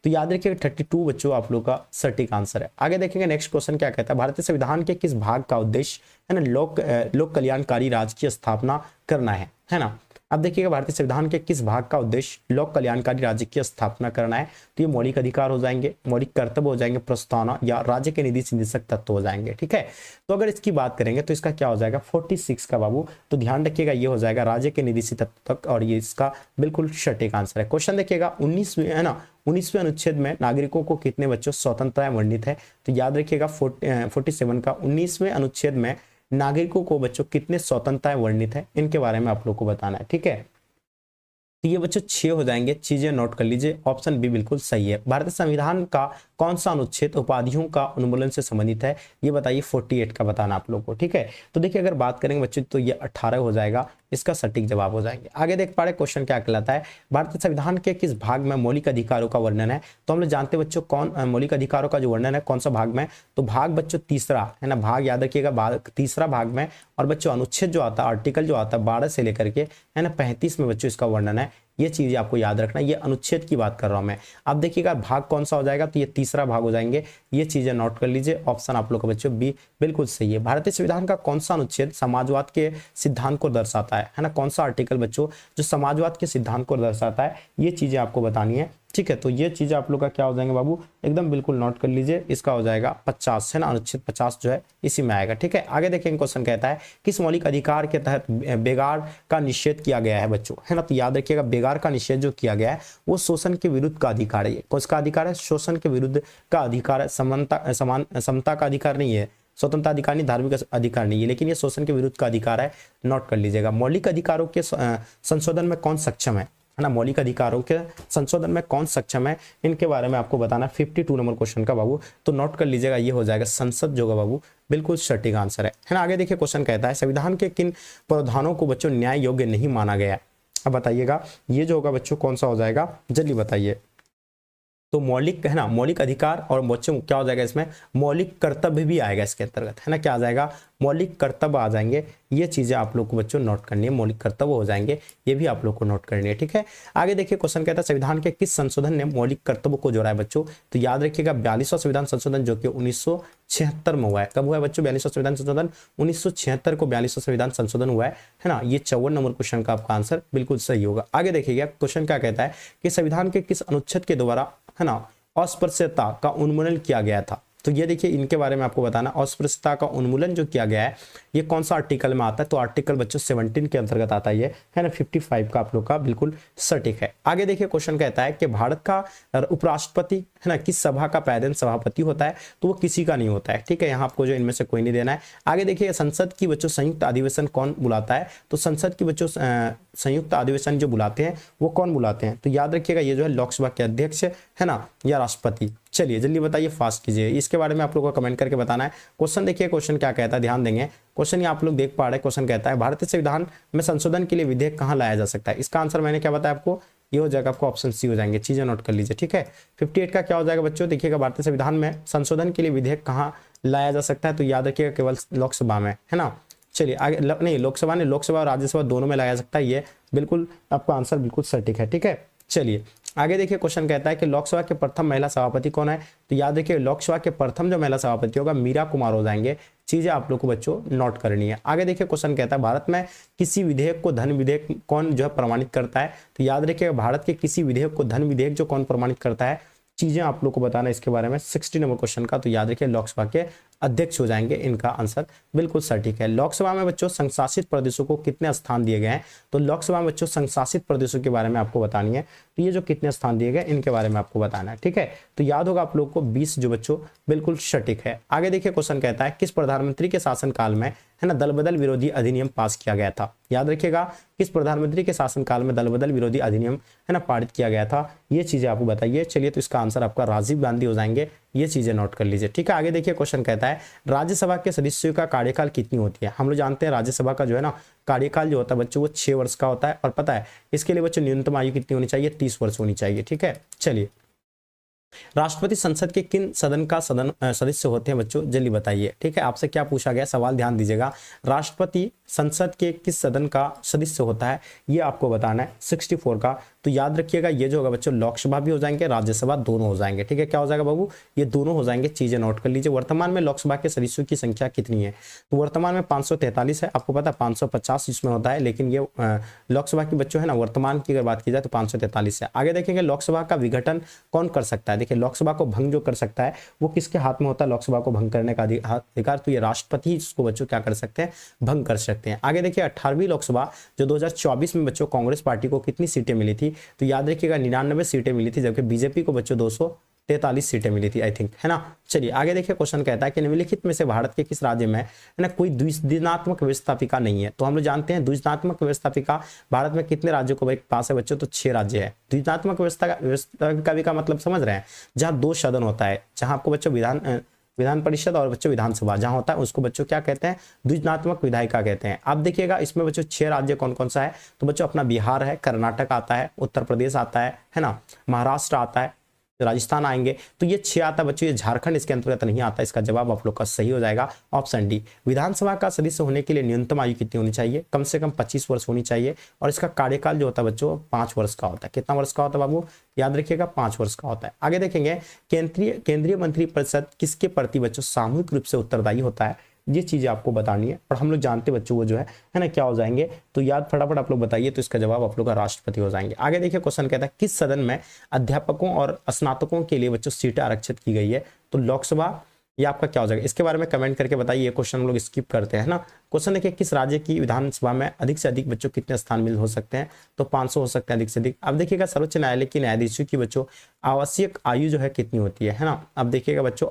तो याद रखिएगा 32 बच्चों आप लोग का सटीक आंसर है। आगे देखेंगे नेक्स्ट क्वेश्चन क्या कहता है, भारतीय संविधान के किस भाग का उद्देश्य है ना लोक कल्याणकारी राज्य की स्थापना करना है ना। अब देखिएगा भारतीय संविधान के किस भाग का उद्देश्य लोक कल्याणकारी राज्य की स्थापना करना है, तो ये मौलिक अधिकार हो जाएंगे, मौलिक कर्तव्य हो जाएंगे, प्रस्तावना या राज्य के निधि निदेशक तत्व हो जाएंगे, ठीक है। तो अगर इसकी बात करेंगे तो इसका क्या हो जाएगा 46 का बाबू, तो ध्यान रखिएगा ये हो जाएगा राज्य के निधि तत्व तक, और ये इसका बिल्कुल सटीक आंसर है। क्वेश्चन देखिएगा 19वें है ना 19वें अनुच्छेद में नागरिकों को कितने बच्चों स्वतंत्रताएं वर्णित है, तो याद रखिएगा 47 का 19वें अनुच्छेद में नागरिकों को बच्चों कितने स्वतंत्रताएं वर्णित है, इनके बारे में आप लोग को बताना है, ठीक है। तो ये बच्चों 6 हो जाएंगे, चीजें नोट कर लीजिए, ऑप्शन बी बिल्कुल सही है। भारतीय संविधान का कौन सा अनुच्छेद उपाधियों का उन्मूलन से संबंधित है, ये बताइए 48 का बताना आप लोग को, ठीक है। तो देखिए अगर बात करेंगे बच्चों तो ये 18 हो जाएगा, इसका सटीक जवाब हो जाएंगे। आगे देख पा रहे क्वेश्चन क्या कहलाता है, भारतीय संविधान के किस भाग में मौलिक अधिकारों का वर्णन है, तो हम लोग जानते हैं बच्चों कौन मौलिक अधिकारों का जो वर्णन है कौन सा भाग में, तो भाग बच्चों तीसरा है ना, भाग याद रखिएगा तीसरा भाग में, और बच्चों अनुच्छेद जो आता है आर्टिकल जो आता है 12 से लेकर के है ना 35 में बच्चों इसका वर्णन है, ये चीज आपको याद रखना, ये अनुच्छेद की बात कर रहा हूं मैं। अब देखिएगा भाग कौन सा हो जाएगा, तो ये तीसरा भाग हो जाएंगे, ये चीजें नोट कर लीजिए, ऑप्शन आप लोग का बच्चों बी बिल्कुल सही है। भारतीय संविधान का कौन सा अनुच्छेद समाजवाद के सिद्धांत को दर्शाता है ना, कौन सा आर्टिकल बच्चों जो समाजवाद के सिद्धांत को दर्शाता है, ये चीजें आपको बतानी है, ठीक है। तो ये चीजें आप लोग का क्या हो जाएंगे बाबू, एकदम बिल्कुल नोट कर लीजिए, इसका हो जाएगा 50 है ना, अनुच्छेद 50 जो है इसी में आएगा, ठीक है। आगे देखेंगे क्वेश्चन कहता है किस मौलिक अधिकार के तहत बेगार का निषेध किया गया है बच्चों, है ना, तो याद रखिएगा बेगार का निषेध जो किया गया है वो शोषण के विरुद्ध का अधिकार है। कौन सा अधिकार है, शोषण के विरुद्ध का अधिकार है, समता का अधिकार नहीं है, स्वतंत्रता अधिकार नहीं, धार्मिक अधिकार नहीं है, लेकिन ये शोषण के विरुद्ध का अधिकार है, नोट कर लीजिएगा। मौलिक अधिकारों के संशोधन में कौन सक्षम है, है ना, मौलिक अधिकारों के संशोधन में कौन सक्षम है, इनके बारे में आपको बताना 52 नंबर क्वेश्चन का बाबू। तो नोट कर लीजिएगा, ये हो जाएगा संसद जो होगा बाबू, बिल्कुल सटीक आंसर है ना। आगे देखिए क्वेश्चन कहता है संविधान के किन प्रावधानों को बच्चों न्याय योग्य नहीं माना गया। अब बताइएगा ये जो होगा बच्चों कौन सा हो जाएगा, जल्दी बताइए। तो मौलिक है ना, मौलिक अधिकार और बच्चों क्या हो जाएगा इसमें, मौलिक कर्तव्य भी आएगा इसके अंतर्गत, है ना। क्या आ जाएगा, मौलिक कर्तव्य आ जाएंगे। ये चीजें आप लोग को बच्चों नोट करनी है, मौलिक कर्तव्य हो जाएंगे, ये भी आप लोग को नोट करनी है, ठीक है। आगे देखिए क्वेश्चन कहता है संविधान के किस संशोधन ने मौलिक कर्तव्य को जोड़ा है बच्चों। तो याद रखिएगा 42वां संविधान संशोधन जो कि 1976 में हुआ है। कब हुआ है बच्चों, 42वां संविधान संशोधन 1976 को 42वां संविधान संशोधन हुआ है ना। ये 54 नंबर क्वेश्चन का आपका आंसर बिल्कुल सही होगा। आगे देखिएगा क्वेश्चन क्या कहता है कि संविधान के किस अनुच्छेद के द्वारा है ना अस्पृश्यता का उन्मूलन किया गया था। तो ये देखिए इनके बारे में आपको बताना, अस्पृश्यता का उन्मूलन जो किया गया है ये कौन सा आर्टिकल में आता है। तो आर्टिकल बच्चों 17 के अंतर्गत आता है, ये है ना 55 का आप लोग का बिल्कुल सटीक है। आगे देखिए क्वेश्चन कहता है कि भारत का उपराष्ट्रपति है ना किस सभा का पैदल सभापति होता है। तो वो किसी का नहीं होता है, ठीक है। यहाँ आपको जो इनमें से कोई नहीं देना है। आगे देखिए संसद की बच्चों संयुक्त अधिवेशन कौन बुलाता है। तो संसद की बच्चों संयुक्त अधिवेशन जो बुलाते हैं वो कौन बुलाते हैं। तो याद रखिएगा ये जो है लोकसभा के अध्यक्ष है ना या राष्ट्रपति। चलिए जल्दी बताइए, फास्ट कीजिए, इसके बारे में आप लोगों को कमेंट करके बताना है। क्वेश्चन देखिए क्वेश्चन क्या कहता है, ध्यान देंगे क्वेश्चन ये आप लोग देख पा रहे हैं। क्वेश्चन कहता है भारतीय संविधान में संशोधन के लिए विधेयक कहाँ लाया जा सकता है। इसका आंसर मैंने क्या बताया आपको, ये हो जाएगा आपको ऑप्शन सी हो जाएंगे, चीजें नोट कर लीजिए, ठीक है। 58 का क्या हो जाएगा बच्चों, देखिएगा भारतीय संविधान में संशोधन के लिए विधेयक कहाँ लाया जा सकता है। तो याद रखिएगा केवल लोकसभा में, है ना। चलिए आगे नहीं, लोकसभा ने, लोकसभा और राज्यसभा दोनों में लाया जा सकता है, ये बिल्कुल आपका आंसर बिल्कुल सटीक है, ठीक है। चलिए आगे देखिए क्वेश्चन कहता है कि लोकसभा के प्रथम महिला सभापति कौन है। तो याद रखिए लोकसभा के प्रथम जो महिला सभापति होगा मीरा कुमार हो जाएंगे। चीजें आप लोग को बच्चों नोट करनी है। आगे देखिए क्वेश्चन कहता है भारत में किसी विधेयक को धन विधेयक कौन जो है प्रमाणित करता है। तो याद रखिए भारत के किसी विधेयक को धन विधेयक जो कौन प्रमाणित करता है, चीजें आप लोग को बताना इसके बारे में 60 नंबर क्वेश्चन का। तो याद रखिए लोकसभा के अध्यक्ष हो जाएंगे, इनका आंसर बिल्कुल सटीक है। लोकसभा में बच्चों संशासित प्रदेशों को कितने स्थान दिए गए हैं। तो लोकसभा में बच्चों संशासित प्रदेशों के बारे में आपको बतानी है। तो ये जो कितने स्थान दिए गए इनके बारे में आपको बताना है, ठीक है। तो याद होगा आप लोग को 20 जो बच्चों बिल्कुल सटीक है। आगे देखिए क्वेश्चन कहता है किस प्रधानमंत्री के शासनकाल में है ना दल बदल विरोधी अधिनियम पास किया गया था। याद रखिएगा किस प्रधानमंत्री के शासनकाल में दल बदल विरोधी अधिनियम है ना पारित किया गया था, ये चीजें आपको बताइए। चलिए तो इसका आंसर आपका राजीव गांधी हो जाएंगे, ये चीजें नोट कर लीजिए, ठीक है। आगे देखिए क्वेश्चन कहता है राज्यसभा के सदस्यों का कार्यकाल कितनी होती है। हम लोग जानते हैं राज्यसभा का जो है ना कार्यकाल जो होता है बच्चों वो 6 वर्ष का होता है। और पता है इसके लिए बच्चों न्यूनतम आयु कितनी होनी चाहिए, 30 वर्ष होनी चाहिए, ठीक है। चलिए राष्ट्रपति संसद के किन सदन का सदस्य होते हैं बच्चों, जल्दी बताइए, ठीक है। आपसे क्या पूछा गया सवाल, ध्यान दीजिएगा। राष्ट्रपति संसद के किस सदन का सदस्य होता है ये आपको बताना है, 64 का। तो याद रखिएगा ये जो होगा बच्चों लोकसभा भी हो जाएंगे राज्यसभा दोनों हो जाएंगे, ठीक है। क्या हो जाएगा बाबू, ये दोनों हो जाएंगे, चीजें नोट कर लीजिए। वर्तमान में लोकसभा के सदस्यों की संख्या कितनी है। तो वर्तमान में 543 है। आपको पता है 550 इसमें होता है, लेकिन ये लोकसभा की बच्चों है ना वर्तमान की अगर बात की जाए तो 543 है। आगे देखेंगे लोकसभा का विघटन कौन कर सकता है। देखिए लोकसभा को भंग जो कर सकता है वो किसके हाथ में होता है, लोकसभा को भंग करने का अधिकार। तो ये राष्ट्रपति इसको बच्चों क्या कर सकते हैं, भंग कर सकते हैं। आगे देखिए 18वीं लोकसभा जो 2024 में बच्चों कांग्रेस पार्टी को कितनी सीटें मिली थी। तो याद रखिएगा 99 सीटें मिली थी, जबकि बीजेपी को बच्चों 243 सीटें मिली थी आई थिंक, है ना। चलिए आगे देखिए क्वेश्चन कहता है कि निम्नलिखित में से भारत के किस राज्य में है ना कोई द्विदिनात्मक व्यवस्थापिका नहीं है। तो हम लोग जानते हैं द्विदिनात्मक व्यवस्थापिका भारत में कितने राज्यों को पास है बच्चों, तो 6 राज्य है। द्विदिनात्मक व्यवस्थापिका का मतलब समझ रहे हैं, जहां 2 सदन होता है, जहां आपको बच्चों विधान परिषद और बच्चों विधानसभा जहां होता है उसको बच्चों क्या कहते हैं, द्विदिनात्मक विधायिका कहते हैं। अब देखिएगा इसमें बच्चों 6 राज्य कौन कौन सा है। तो बच्चों अपना बिहार है, कर्नाटक आता है, उत्तर प्रदेश आता है ना, महाराष्ट्र आता है, राजस्थान आएंगे। तो ये 6 आता है बच्चों, ये झारखंड इसके अंतर्गत नहीं आता। इसका जवाब आप लोग का सही हो जाएगा ऑप्शन डी। विधानसभा का सदस्य होने के लिए न्यूनतम आयु कितनी होनी चाहिए, कम से कम 25 वर्ष होनी चाहिए। और इसका कार्यकाल जो होता है बच्चों 5 वर्ष का होता है। कितना वर्ष का होता है बाबू, याद रखिएगा 5 वर्ष का होता है। आगे देखेंगे केंद्रीय मंत्रिपरिषद किसके प्रति बच्चों सामूहिक रूप से उत्तरदायी होता है। ये चीजें आपको बतानी है और हम लोग जानते बच्चों वो जो है ना क्या हो जाएंगे। तो याद फटाफट आप लोग बताइए, तो इसका जवाब आप लोग का राष्ट्रपति हो जाएंगे। आगे देखिए क्वेश्चन कहता है किस सदन में अध्यापकों और स्नातकों के लिए बच्चों सीटें आरक्षित की गई है। तो लोकसभा, ये आपका क्या हो जाएगा, इसके बारे में कमेंट करके बताइए। ये क्वेश्चन हम लोग स्किप करते हैं ना। क्वेश्चन देखिए किस राज्य की विधानसभा में अधिक से अधिक बच्चों कितने स्थान मिल हो सकते हैं। तो 500 हो सकते हैं अधिक से अधिक। अब देखिएगा सर्वोच्च न्यायालय की न्यायाधीशों की बच्चों आवश्यक आयु जो है कितनी होती है ना। अब देखिएगा बच्चों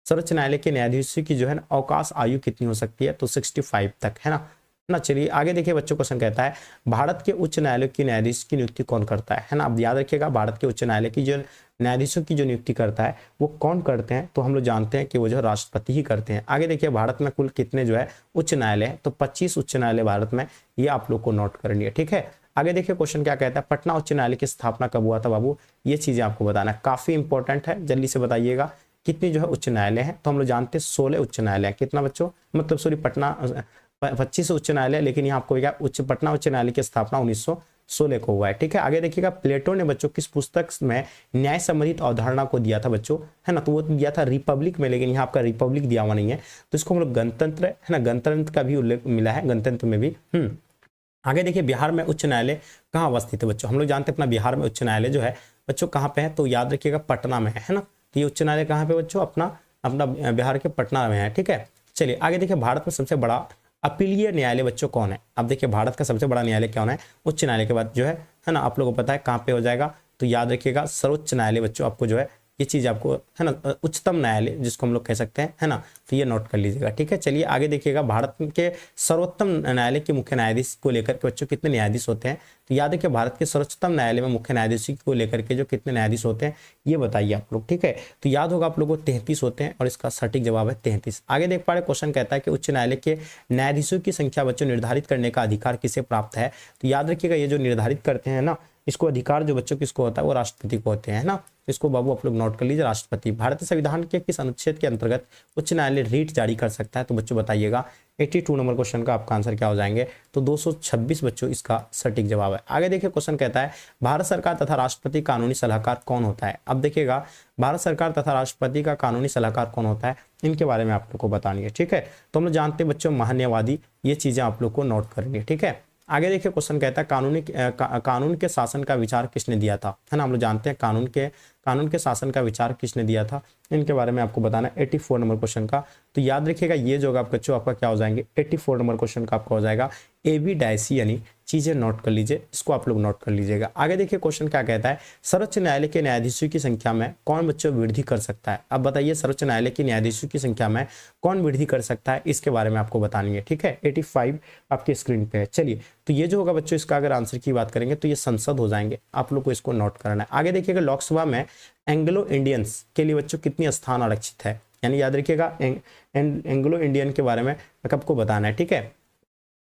सर्वोच्च न्यायालय के न्यायाधीशों की जो है ना अवकाश आयु कितनी हो सकती है, तो 65 तक, है ना। ना। चलिए आगे देखिए बच्चों, क्वेश्चन कहता है भारत के उच्च न्यायालय की न्यायाधीश की नियुक्ति कौन करता है ना। अब याद रखिएगा, भारत के उच्च न्यायालय की जो न्यायाधीशों की जो नियुक्ति करता है वो कौन करते हैं, तो हम लोग जानते हैं कि वो जो राष्ट्रपति ही करते हैं। आगे देखिए भारत में कुल कितने जो है उच्च न्यायालय है, तो 25 उच्च न्यायालय भारत में, ये आप लोग को नोट करनी है, ठीक है। आगे देखिए क्वेश्चन क्या कहता है, पटना उच्च न्यायालय की स्थापना कब हुआ था बाबू, ये चीजें आपको बताना है, काफी इंपॉर्टेंट है, जल्दी से बताइएगा। कितनी जो है उच्च न्यायालय है, तो हम लोग जानते हैं 16 उच्च न्यायालय है। कितना बच्चों, मतलब सॉरी पटना 25 उच्च न्यायालय, लेकिन यहाँ आपको क्या पटना उच्च न्यायालय की स्थापना 1916 को हुआ है, ठीक है। आगे देखिएगा, प्लेटो ने बच्चों किस पुस्तक में न्याय संबंधित अवधारणा को दिया था बच्चों, है ना, तो वो दिया था रिपब्लिक में, लेकिन यहाँ आपका रिपब्लिक दिया हुआ नहीं है, तो इसको हम लोग गणतंत्र, है ना, गणतंत्र का भी उल्लेख मिला है, गणतंत्र में भी। आगे देखिए, बिहार में उच्च न्यायालय कहाँ अवस्थित है बच्चों, हम लोग जानते हैं अपना बिहार में उच्च न्यायालय जो है बच्चों कहाँ पे है, तो याद रखिएगा पटना में है ना। तो ये उच्च न्यायालय कहाँ पे बच्चों, अपना बिहार के पटना में है, ठीक है। चलिए आगे देखिए, भारत में सबसे बड़ा अपीलीय न्यायालय बच्चों कौन है। अब देखिए भारत का सबसे बड़ा न्यायालय कौन है, उच्च न्यायालय के बाद जो है ना, आप लोगों को पता है कहाँ पे हो जाएगा, तो याद रखिएगा सर्वोच्च न्यायालय बच्चों, आपको जो है ये चीज आपको, है ना, उच्चतम न्यायालय जिसको हम लोग कह सकते हैं, है ना, तो ये नोट कर लीजिएगा, ठीक है। चलिए आगे देखिएगा, भारत के सर्वोत्तम न्यायालय के मुख्य न्यायाधीश को लेकर के बच्चों कितने न्यायाधीश होते हैं, तो याद रखिए भारत के सर्वोच्चतम न्यायालय में मुख्य न्यायाधीश को लेकर के जो कितने न्यायाधीश होते हैं ये बताइए आप लोग, ठीक है। तो याद होगा आप लोगों को 33 होते हैं, और इसका सटीक जवाब है 33। आगे देख पा रहे, क्वेश्चन कहता है कि उच्च न्यायालय के न्यायाधीशों की संख्या बच्चों निर्धारित करने का अधिकार किसे प्राप्त है, तो याद रखिएगा ये जो निर्धारित करते हैं ना, इसको अधिकार जो बच्चों किसको होता है, वो राष्ट्रपति को होते हैं ना। इसको बाबू आप लोग नोट कर लीजिए, राष्ट्रपति। भारतीय संविधान के किस अनुच्छेद के अंतर्गत उच्च न्यायालय रीट जारी कर सकता है, तो बच्चों बताइएगा। 82 नंबर क्वेश्चन का आपका आंसर क्या हो जाएंगे, तो 226 बच्चों इसका सटीक जवाब है। आगे देखिए क्वेश्चन कहता है भारत सरकार तथा राष्ट्रपति कानूनी सलाहकार कौन होता है। अब देखिएगा भारत सरकार तथा राष्ट्रपति का कानूनी सलाहकार कौन होता है, इनके बारे में आप लोग को बतानी है, ठीक है। तो हम लोग जानते हैं बच्चों महान्यायवादी, ये चीजें आप लोग को नोट करनी है, ठीक है। आगे देखिए क्वेश्चन कहता है कानून के शासन का विचार किसने दिया था, है ना, हम लोग जानते हैं कानून के शासन का विचार किसने दिया था, इनके बारे में आपको बताना है 84 नंबर क्वेश्चन का। तो याद रखिएगा ये जो आपका बच्चों आपका क्या हो जाएंगे, 84 नंबर क्वेश्चन का आपका हो जाएगा AB डायसी, यानी चीजें नोट कर लीजिए, इसको आप लोग नोट कर लीजिएगा। आगे देखिए क्वेश्चन क्या कहता है, सर्वोच्च न्यायालय के न्यायाधीशों की संख्या में कौन बच्चों वृद्धि कर सकता है। अब बताइए सर्वोच्च न्यायालय के न्यायाधीशों की संख्या में कौन वृद्धि कर सकता है, इसके बारे में आपको बतानी है, ठीक है। 85 आपकी स्क्रीन पे है। चलिए तो ये जो होगा बच्चों, इसका अगर आंसर की बात करेंगे तो ये संसद हो जाएंगे, आप लोग को इसको नोट करना है। आगे देखिएगा लोकसभा में एंग्लो इंडियंस के लिए बच्चों कितनी स्थान आरक्षित है, यानी याद रखिएगा एंग्लो इंडियन के बारे में आपको बताना है, ठीक है।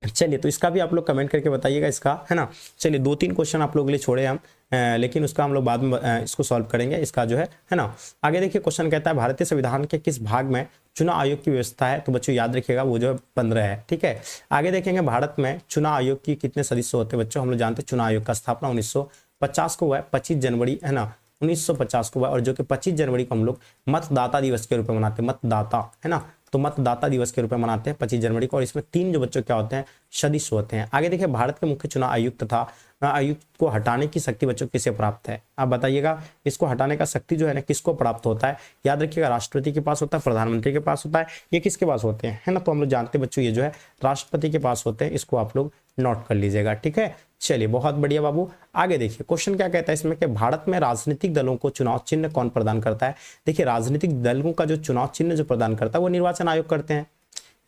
चलिए तो इसका भी आप लोग कमेंट करके बताइएगा इसका, है ना। चलिए 2-3 क्वेश्चन आप लोग के लिए छोड़े हम, लेकिन उसका हम लोग बाद में इसको सॉल्व करेंगे, इसका जो है ना। आगे देखिए क्वेश्चन कहता है भारतीय संविधान के किस भाग में चुनाव आयोग की व्यवस्था है, तो बच्चों याद रखिएगा वो जो है 15 है, ठीक है। आगे देखेंगे भारत में चुनाव आयोग की कितने सदस्य होते हैं बच्चों, हम लोग जानते हैं चुनाव आयोग का स्थापना 1950 को हुआ है, 25 जनवरी, है ना, 1950 को हुआ, और जो कि 25 जनवरी को हम लोग मतदाता दिवस के रूप में मनाते हैं, मतदाता, है ना, तो मतदाता दिवस के रूप में मनाते हैं 25 जनवरी को, और इसमें 3 जो बच्चों क्या होते हैं, सदस्य होते हैं। आगे देखिए भारत के मुख्य चुनाव आयुक्त तथा आयुक्त को हटाने की शक्ति बच्चों किसे प्राप्त है। आप बताइएगा इसको हटाने का शक्ति जो है ना किसको प्राप्त होता है, याद रखिएगा राष्ट्रपति के पास होता है, प्रधानमंत्री के पास होता है, ये किसके पास होते हैं, है ना, तो हम लोग जानते हैं बच्चों ये जो है राष्ट्रपति के पास होते हैं, इसको आप लोग नोट कर लीजिएगा, ठीक है। चलिए बहुत बढ़िया बाबू। आगे देखिए क्वेश्चन क्या कहता है इसमें कि भारत में राजनीतिक दलों को चुनाव चिन्ह कौन प्रदान करता है। देखिए राजनीतिक दलों का जो चुनाव चिन्ह जो प्रदान करता है वो निर्वाचन आयोग करते हैं,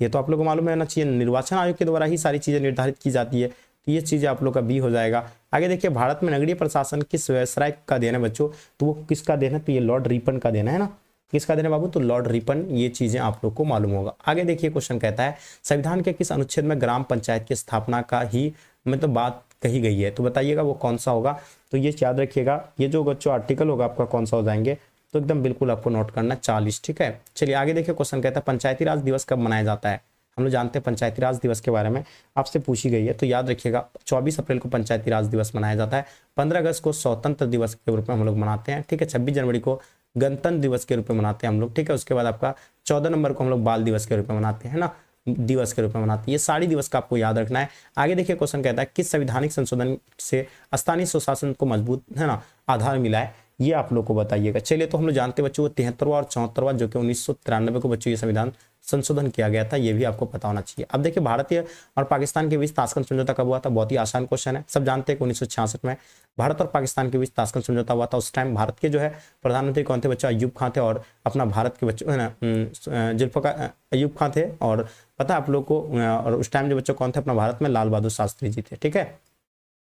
ये तो आप लोगों को मालूम रहना चाहिए, निर्वाचन आयोग के द्वारा ही सारी चीजें निर्धारित की जाती है, तो ये चीजें आप लोग का बी हो जाएगा। आगे देखिए भारत में नगरीय प्रशासन किस व्यवसाय का देन है बच्चों, तो वो किसका देन है, तो ये लॉर्ड रिपन का देना है ना, किसका देना है बाबू, तो लॉर्ड रिपन, ये चीजें आप लोग को मालूम होगा। आगे देखिए क्वेश्चन कहता है संविधान के किस अनुच्छेद में ग्राम पंचायत की स्थापना का ही मतलब बात कही गई है, तो बताइएगा वो कौन सा होगा। तो ये याद रखिएगा ये जो बच्चों आर्टिकल होगा आपका कौन सा हो जाएंगे, तो एकदम बिल्कुल आपको नोट करना 40, ठीक है। चलिए आगे देखिए क्वेश्चन कहता है पंचायती राज दिवस कब मनाया जाता है। हम लोग जानते हैं पंचायती राज दिवस के बारे में आपसे पूछी गई है, तो याद रखिएगा 24 अप्रैल को पंचायती राज दिवस मनाया जाता है, 15 अगस्त को स्वतंत्र दिवस के रूप में हम लोग मनाते हैं, ठीक है। 26 जनवरी को गणतंत्र दिवस के रूप में मनाते हैं हम लोग, ठीक है। उसके बाद आपका 14 नंबर को हम लोग बाल दिवस के रूप में मनाते हैं ना, दिवस के रूप में मनाते हैं, ये सारी दिवस का आपको याद रखना है। आगे देखिए क्वेश्चन कहता है किस संवैधानिक संशोधन से स्थानीय स्वशासन को मजबूत, है ना, आधार मिला है, ये आप लोग को बताइएगा। चलिए, तो हम लोग जानते हैं बच्चों 73वां और 74वां जो कि 1993 को बच्चों ये संविधान संशोधन किया गया था, ये भी आपको पता होना चाहिए। अब देखिए, भारतीय और पाकिस्तान के बीच ताशकंद समझौता कब हुआ था? बहुत ही आसान क्वेश्चन है, सब जानते हैं कि 1966 में भारत और पाकिस्तान के बीच ताशकंद समझौता हुआ था। उस टाइम भारत के जो है प्रधानमंत्री कौन थे बच्चों? अयूब खान थे, और अपना भारत के बच्चों है ना जुल्फ़िकार अयूब खान थे, और पता है आप लोग को, और उस टाइम जो बच्चों कौन थे अपना भारत में? लाल बहादुर शास्त्री जी थे, ठीक है।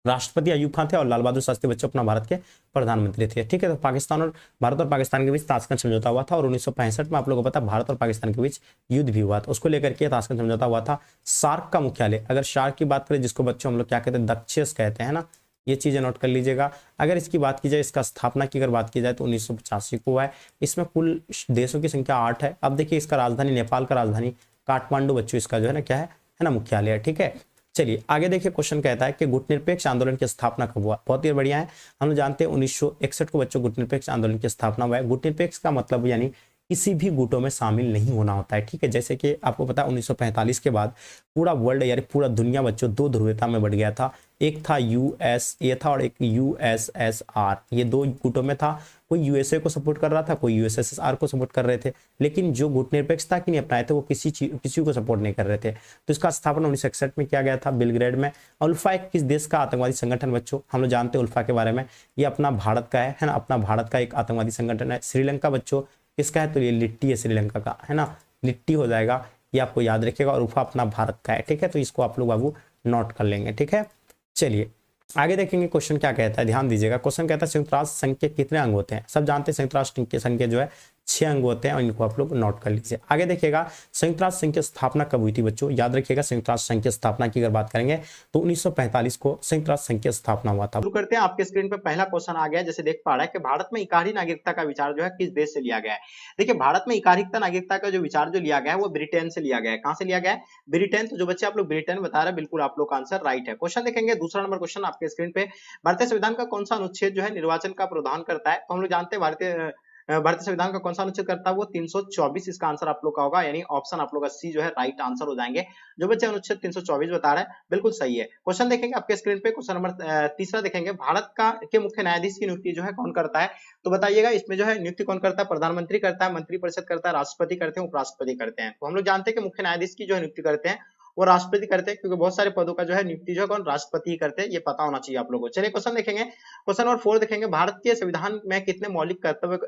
राष्ट्रपति अयूब खान थे और लाल बहादुर शास्त्री बच्चों अपना भारत के प्रधानमंत्री थे, ठीक है। तो भारत और पाकिस्तान के बीच ताशकंद समझौता हुआ था, और 1965 में आप लोगों को पता है भारत और पाकिस्तान के बीच युद्ध भी हुआ था, उसको लेकर के ताशकंद समझौता हुआ था। सार्क का मुख्यालय, अगर सार्क की बात करें जिसको बच्चों हम लोग क्या कहते हैं? दक्षेस कहते हैं ना, ये चीजें नोट कर लीजिएगा। अगर इसकी बात की जाए, इसका स्थापना की अगर बात की जाए तो 1985 को हुआ है। इसमें कुल देशों की संख्या 8 है। अब देखिए, इसका राजधानी, नेपाल का राजधानी काठमांडू बच्चों इसका जो है ना क्या है ना मुख्यालय है, ठीक है। चलिए आगे देखिए, क्वेश्चन कहता है कि गुटनिरपेक्ष आंदोलन की स्थापना कब हुआ? बहुत ही बढ़िया है, हम लोग जानते हैं 1961 को बच्चों गुटनिरपेक्ष आंदोलन की स्थापना हुआ है। गुटनिरपेक्ष का मतलब यानी किसी भी गुटों में शामिल नहीं होना होता है, ठीक है। जैसे कि आपको पता है 1945 के बाद पूरा वर्ल्ड यानी पूरा दुनिया बच्चों दो ध्रुवीयता में बढ़ गया था। एक था यूएसए था और एक यूएसएसआर, ये दो गुटों में था। कोई यूएसए को सपोर्ट कर रहा था, कोई यूएसएसआर को सपोर्ट कर रहे थे, लेकिन जो गुटनिरपेक्षता की नहीं अपनाए थे वो किसी को सपोर्ट नहीं कर रहे थे। तो इसका स्थापना 1961 में किया गया था बेलग्रेड में। उल्फा एक किस देश का आतंकवादी संगठन बच्चों? हम लोग जानते हैं उल्फा के बारे में, ये अपना भारत का है ना, अपना भारत का एक आतंकवादी संगठन है। श्रीलंका बच्चों किसका है? तो ये लिट्टी है, श्रीलंका का है ना, लिट्टी हो जाएगा, ये आपको याद रखिएगा। और उल्फा अपना भारत का है, ठीक है। तो इसको आप लोग बाबू नोट कर लेंगे, ठीक है। चलिए आगे देखेंगे क्वेश्चन क्या कहता है, ध्यान दीजिएगा। क्वेश्चन कहता है संयुक्त राष्ट्र संघ के कितने अंग होते हैं? सब जानते हैं संयुक्त राष्ट्र संघ के जो है 6 अंग होते हैं, और इनको आप लोग नोट कर लीजिए। आगे देखिएगा, संयुक्त राष्ट्र संघ की स्थापना कब हुई थी बच्चों? याद रखिएगा, संयुक्त राष्ट्र संघ की स्थापना की अगर बात करेंगे तो 1945 को संयुक्त राष्ट्र संघ की स्थापना हुआ था। शुरू करते हैं। आपके स्क्रीन पे पहला क्वेश्चन आ गया, जैसे देख पा रहा है कि भारत में इकाही नागरिकता का विचार जो है किस देश से लिया गया है? देखिए, भारत में इकाहीता नागरिकता का जो विचार जो लिया गया है वो ब्रिटेन से लिया गया है। कहां से लिया गया है? ब्रिटेन। तो जो बच्चे आप लोग ब्रिटेन बता रहे हैं, बिल्कुल आप लोग का आंसर राइट है। क्वेश्चन देखेंगे, दूसरा नंबर क्वेश्चन आपके स्क्रीन पे, भारतीय संविधान का कौन सा अनुच्छेद जो है निर्वाचन का प्रावधान करता है? तो हम लोग जानते हैं भारतीय संविधान का कौन सा अनुच्छेद करता है? वो 324 इसका आंसर आप लोग का होगा, यानी ऑप्शन आप लोग का सी जो है राइट आंसर हो जाएंगे। जो बच्चे अनुच्छेद 324 बता रहे हैं बिल्कुल सही है। क्वेश्चन देखेंगे आपके स्क्रीन पे, क्वेश्चन नंबर तीसरा देखेंगे, भारत का के मुख्य न्यायाधीश की नियुक्ति जो है कौन करता है? तो बताइएगा, इसमें जो है नियुक्ति कौन करता है? प्रधानमंत्री करता है, मंत्रिपरिषद करता है, राष्ट्रपति करते हैं, उपराष्ट्रपति करते हैं। तो हम लोग जानते हैं कि मुख्य न्यायाधीश की जो है नियुक्ति करते हैं वो राष्ट्रपति करते हैं, क्योंकि बहुत सारे पदों का जो है नियुक्ति जो है कौन? राष्ट्रपति ही करते हैं, ये पता होना चाहिए आप लोगों को। चलिए क्वेश्चन देखेंगे, क्वेश्चन नंबर 4 देखेंगे, भारतीय संविधान में कितने मौलिक कर्तव्य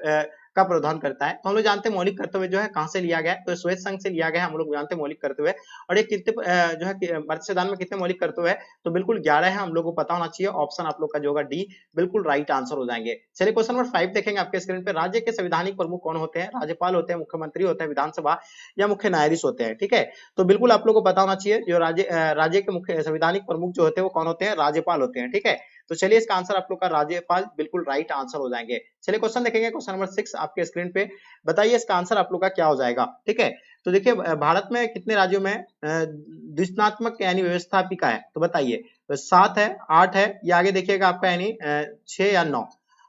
का प्रावधान करता है? तो हम लोग जानते हैं मौलिक कर्तव्य जो है कहां से लिया गया है? तो श्वेत संघ से लिया गया है, हम लोग जानते हैं मौलिक कर्तव्य। और ये कितने जो है भारतीय संविधान में कितने मौलिक कर्तव्य है? तो बिल्कुल 11 है, हम लोग को पता होना चाहिए। ऑप्शन आप लोग का जो होगा डी बिल्कुल राइट आंसर हो जाएंगे। चलिए क्वेश्चन नंबर 5 देखेंगे आपके स्क्रीन पे, राज्य के संवैधानिक प्रमुख कौन होते हैं? राज्यपाल होते हैं, मुख्यमंत्री होते हैं, विधानसभा या मुख्य न्यायाधीश होते हैं, ठीक है। तो बिल्कुल आप लोग को पता होना चाहिए, जो राज्य के मुख्य संवैधानिक प्रमुख जो होते हैं वो कौन होते हैं? राज्यपाल होते हैं, ठीक है। तो चलिए इसका आंसर आप लोग का राज्यपाल बिल्कुल राइट आंसर हो जाएंगे। चलिए क्वेश्चन देखेंगे, क्वेश्चन नंबर 6 आपके स्क्रीन पे, बताइए इसका आंसर आप लोग का क्या हो जाएगा, ठीक है। तो देखिए, भारत में कितने राज्यों में द्विस्नात्मक यानी व्यवस्थापिका है? तो बताइए, तो 7 है, 8 है, या आगे देखिएगा आपका यानी 6 या 9?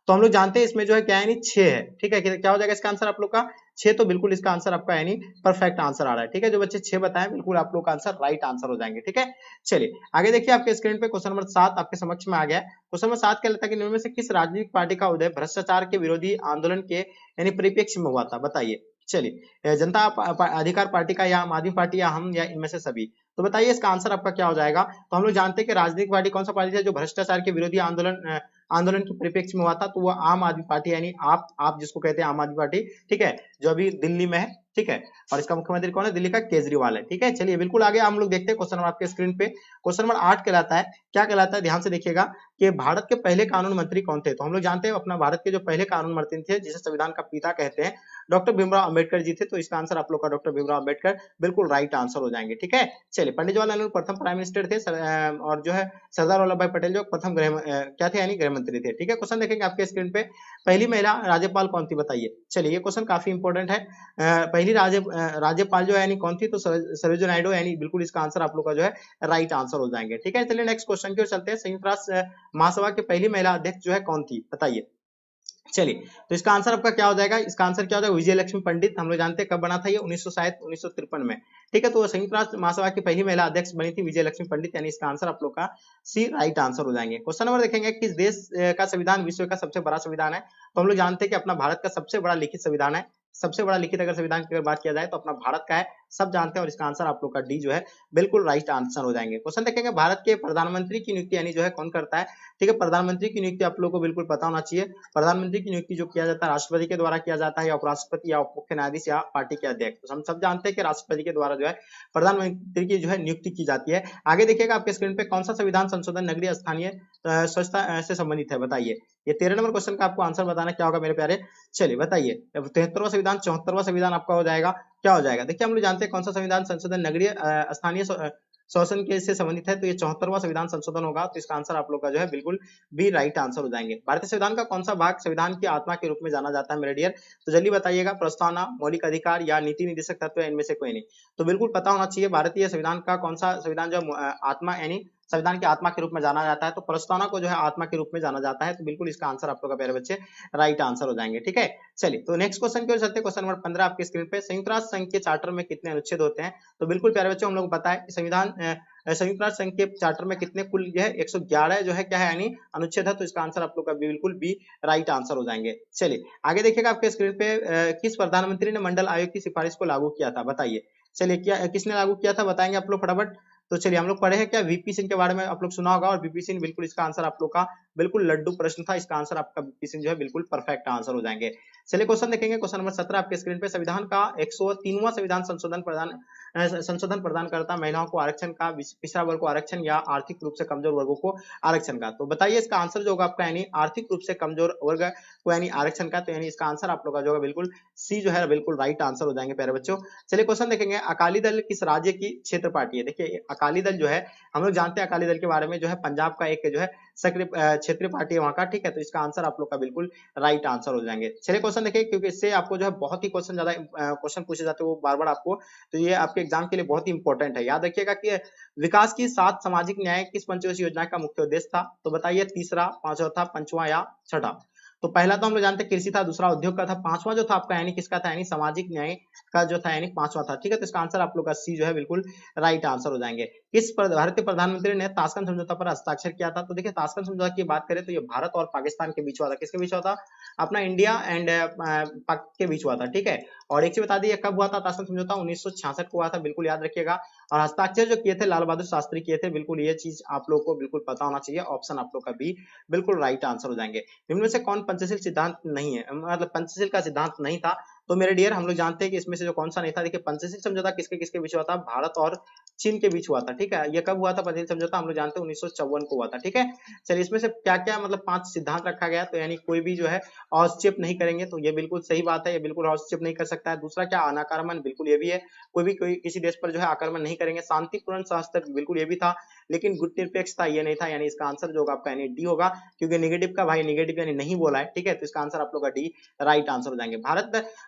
तो हम लोग जानते हैं इसमें जो है क्या है, यानी 6 है, ठीक है। क्या हो जाएगा इसका आंसर आप लोग का? 6। तो बिल्कुल इसका आंसर आपका यानी परफेक्ट आंसर आ रहा है, ठीक है। जो बच्चे 6 बताएं बिल्कुल आप लोग का आंसर राइट आंसर हो जाएंगे, ठीक है। चलिए आगे देखिए आपके स्क्रीन पे, क्वेश्चन नंबर 7 आपके समक्ष में आ गया है। क्वेश्चन नंबर 7 क्या लेता है कि निम्न में से किस राजनीतिक पार्टी का उदय भ्रष्टाचार के विरोधी आंदोलन के यानी परिप्रेक्ष्य में हुआ था? बताइए। चलिए, जनता अधिकार पार्टी का, या आम आदमी पार्टी, या हम, या इनमें से सभी? तो बताइए इसका आंसर आपका क्या हो जाएगा? तो हम लोग जानते हैं कि राजनीतिक पार्टी कौन सा पार्टी है जो भ्रष्टाचार के विरोधी आंदोलन के परिप्रेक्ष्य में हुआ था? तो वो आम आदमी पार्टी, यानी आप जिसको कहते हैं आम आदमी पार्टी, ठीक है, जो अभी दिल्ली में है, ठीक है। और इसका मुख्यमंत्री कौन है? दिल्ली का केजरीवाल है, ठीक है। चलिए बिल्कुल आगे हम लोग देखते हैं क्वेश्चन नंबर आपके स्क्रीन पे, क्वेश्चन नंबर 8 कहलाता है, क्या कहलाता है? ध्यान से देखिएगा कि भारत के पहले कानून मंत्री कौन थे? तो हम लोग जानते हैं अपना भारत के जो पहले कानून मंत्री थे, जिसे संविधान का पिता कहते हैं, डॉक्टर भीमराव अंबेडकर जी थे। तो इसका आंसर आप लोग का डॉक्टर भीमराव अंबेडकर बिल्कुल राइट आंसर हो जाएंगे, ठीक है। चलिए, पंडित जवाहरलाल नेहरू प्रथम प्राइम मिनिस्टर थे, और जो है सरदार वल्लभ भाई पटेल जो प्रथम क्या थे, यानी गृह मंत्री थे, ठीक है। क्वेश्चन देखेंगे आपके स्क्रीन पे, पहली महिला राज्यपाल कौन थी? बताइए। चलिए ये क्वेश्चन काफी इंपॉर्टेंट है। पहली राज्यपाल जो है यानी कौन थी? तो सरोजिनी नायडू, यानी बिल्कुल इसका आंसर आप लोग का जो है राइट आंसर हो जाएंगे, ठीक है। चलिए नेक्स्ट क्वेश्चन की ओर चलते हैं। संयुक्त राष्ट्र महासभा की पहली महिला अध्यक्ष जो है कौन थी? बताइए। चलिए, तो इसका आंसर आपका क्या हो जाएगा, इसका आंसर क्या हो जाएगा, विजय लक्ष्मी पंडित। हम लोग जानते हैं कब बना था ये, 1953 में। ठीक है, तो संयुक्त राष्ट्र महासभा की पहली महिला अध्यक्ष बनी थी विजय लक्ष्मी पंडित, यानी इसका आंसर आप लोग का सी राइट आंसर हो जाएंगे। क्वेश्चन नंबर देखेंगे, किस देश का संविधान विश्व का सबसे बड़ा संविधान है? तो हम लोग जानते हैं कि अपना भारत का सबसे बड़ा लिखित संविधान है। सबसे बड़ा लिखित अगर संविधान की अगर बात किया जाए तो अपना भारत का है, सब जानते हैं, और इसका आंसर आप लोग का डी जो है बिल्कुल राइट आंसर हो जाएंगे। क्वेश्चन देखेंगे, भारत के प्रधानमंत्री की नियुक्ति यानी जो है कौन करता है? ठीक है, प्रधानमंत्री की नियुक्ति आप लोग को बिल्कुल पता होना चाहिए। प्रधानमंत्री की नियुक्ति जो किया जाता है राष्ट्रपति के द्वारा किया जाता है, या उपराष्ट्रपति या मुख्य न्यायाधीश या पार्टी के अध्यक्ष। तो हम सब जानते हैं कि राष्ट्रपति के द्वारा जो है प्रधानमंत्री की जो है नियुक्ति की जाती है। आगे देखिएगा आपके स्क्रीन पे, कौन सा संविधान संशोधन नगरीय स्थानीय स्वच्छता से संबंधित है, बताइए। ये 13 नंबर क्वेश्चन का आपको आंसर बताना क्या होगा मेरे प्यारे, चलिए बताइए। 73वां संविधान, 74वां संविधान आपका हो जाएगा, क्या हो जाएगा? देखिए हम लोग जानते हैं कौन सा संविधान संशोधन नगरीय स्थानीय शासन के से संबंधित है, तो ये 74वां संविधान संशोधन होगा। तो इसका आंसर आप लोग का जो है बिल्कुल बी राइट आंसर हो जाएंगे। भारतीय संविधान का कौन सा भाग संविधान की आत्मा के रूप में जाना जाता है मेरे डियर? तो जल्दी बताइएगा, प्रस्तावना, मौलिक अधिकार या नीति निर्देशक तत्व, इनमें से कोई नहीं। तो बिल्कुल पता होना चाहिए भारतीय संविधान का कौन सा संविधान जो आत्मा यानी संविधान की आत्मा के रूप में जाना जाता है। तो प्रस्तावना को जो है आत्मा के रूप में जाना जाता है। तो बिल्कुल इसका आंसर आप लोग का प्यारे बच्चे राइट आंसर हो जाएंगे। ठीक है, चलिए तो नेक्स्ट क्वेश्चन की ओर चलते हैं। क्वेश्चन नंबर 15 आपके स्क्रीन पे, संयुक्त राष्ट्र संघ के चार्टर में कितने अनुच्छेद होते हैं? तो बिल्कुल प्यारे बच्चों हम लोग पता है संविधान संयुक्त राष्ट्र संघ के चार्टर में कितने कुल जो है 111 जो है क्या है यानी अनुच्छेद है। तो इसका आंसर आप लोग का बिल्कुल बी राइट आंसर हो जाएंगे। चलिए आगे देखिएगा आपके स्क्रीन पे, किस प्रधानमंत्री ने मंडल आयोग की सिफारिश को लागू किया था, बताइए। चलिए क्या किसने लागू किया था बताएंगे आप लोग फटाफट। तो चलिए हम लोग पढ़े हैं क्या, वीपी सिंह के बारे में आप लोग सुना होगा, और वीपी सिंह बिल्कुल इसका आंसर आप लोग का बिल्कुल लड्डू प्रश्न था। इसका आंसर आपका वीपी सिंह जो है बिल्कुल परफेक्ट आंसर हो जाएंगे। चलिए क्वेश्चन देखेंगे, क्वेश्चन नंबर 17 आपके स्क्रीन पे, संविधान का 103वां संविधान संशोधन प्रदान करता महिलाओं को आरक्षण का, पिछड़ा वर्ग को आरक्षण या आर्थिक रूप से कमजोर वर्गों को आरक्षण का। तो बताइए इसका आंसर जो होगा आपका यानी आर्थिक रूप से कमजोर वर्ग को यानी आरक्षण का। तो यानी इसका आंसर आप लोग का जो होगा बिल्कुल सी जो है बिल्कुल राइट आंसर हो जाएंगे प्यारे बच्चों। चलिए क्वेश्चन देखेंगे, अकाली दल किस राज्य की क्षेत्र पार्टी है? देखिए अकाली दल जो है हम लोग जानते हैं अकाली दल के बारे में, जो है पंजाब का एक जो है सक्रिय क्षेत्रीय पार्टी है वहां का। ठीक है, तो इसका आंसर आप लोग का बिल्कुल राइट आंसर हो जाएंगे। चलिए क्वेश्चन देखिए, क्योंकि इससे आपको जो है बहुत ही क्वेश्चन ज्यादा क्वेश्चन पूछे जाते हैं वो बार बार आपको, तो ये आपके एग्जाम के लिए बहुत ही इंपॉर्टेंट है। याद रखिएगा कि विकास की 7 सामाजिक न्याय किस पंचवर्षीय योजना का मुख्य उद्देश्य था? तो बताइए, तीसरा, पांचवा, पंचवा या छठा? तो पहला तो हम लोग जानते हैं कृषि था, दूसरा उद्योग का था, पांचवा जो था आपका यानी किसका था यानी सामाजिक न्याय का जो था यानी पांचवा था। ठीक है, तो इसका आंसर आप लोग का सी जो है बिल्कुल राइट आंसर हो जाएंगे। किस भारतीय प्रधानमंत्री ने ताशकंद समझौता पर हस्ताक्षर किया था? तो देखिए ताशकंद समझौता की बात करें तो ये भारत और पाकिस्तान के बीच हुआ था। किसके बीच हुआ था? अपना इंडिया एंड पाक के बीच हुआ था। ठीक है, और एक चीज बता दी कब हुआ था ताशकंद समझौता? 1966 को हुआ था, बिल्कुल याद रखिएगा। और हस्ताक्षर जो किए थे लाल बहादुर शास्त्री किए थे, बिल्कुल ये चीज आप लोग को बिल्कुल पता होना चाहिए। ऑप्शन आप लोग का बी बिल्कुल राइट आंसर हो जाएंगे। निम्न में से कौन पंचशील सिद्धांत नहीं है, मतलब पंचशील का सिद्धांत नहीं था? तो मेरे डियर हम लोग जानते हैं कि इसमें से जो कौन सा नहीं था। देखिए पंचशील समझौता किसके किसके बीच हुआ था? भारत और चीन के बीच हुआ था। ठीक है, ये कब हुआ था पंचशील समझौता? हम लोग जानते हैं 1954 को हुआ था। ठीक है, चलिए इसमें से क्या क्या मतलब 5 सिद्धांत रखा गया, तो यानी कोई भी जो है हस्तक्षेप नहीं करेंगे, तो ये बिल्कुल सही बात है, ये बिल्कुल हस्तक्षेप नहीं कर सकता है। दूसरा क्या? अनाक्रमण, बिल्कुल ये भी है, कोई किसी देश पर जो है आक्रमण नहीं करेंगे। शांतिपूर्ण सहस्त्र, बिल्कुल ये भी था, लेकिन गुटनिरपेक्षता ये नहीं था। यानी इसका आंसर जो होगा आपका यानी डी होगा, क्योंकि नेगेटिव का भाई नेगेटिव यानी नहीं बोला है। ठीक है, तो इसका आंसर आप लोग का डी राइट आंसर हो जाएंगे।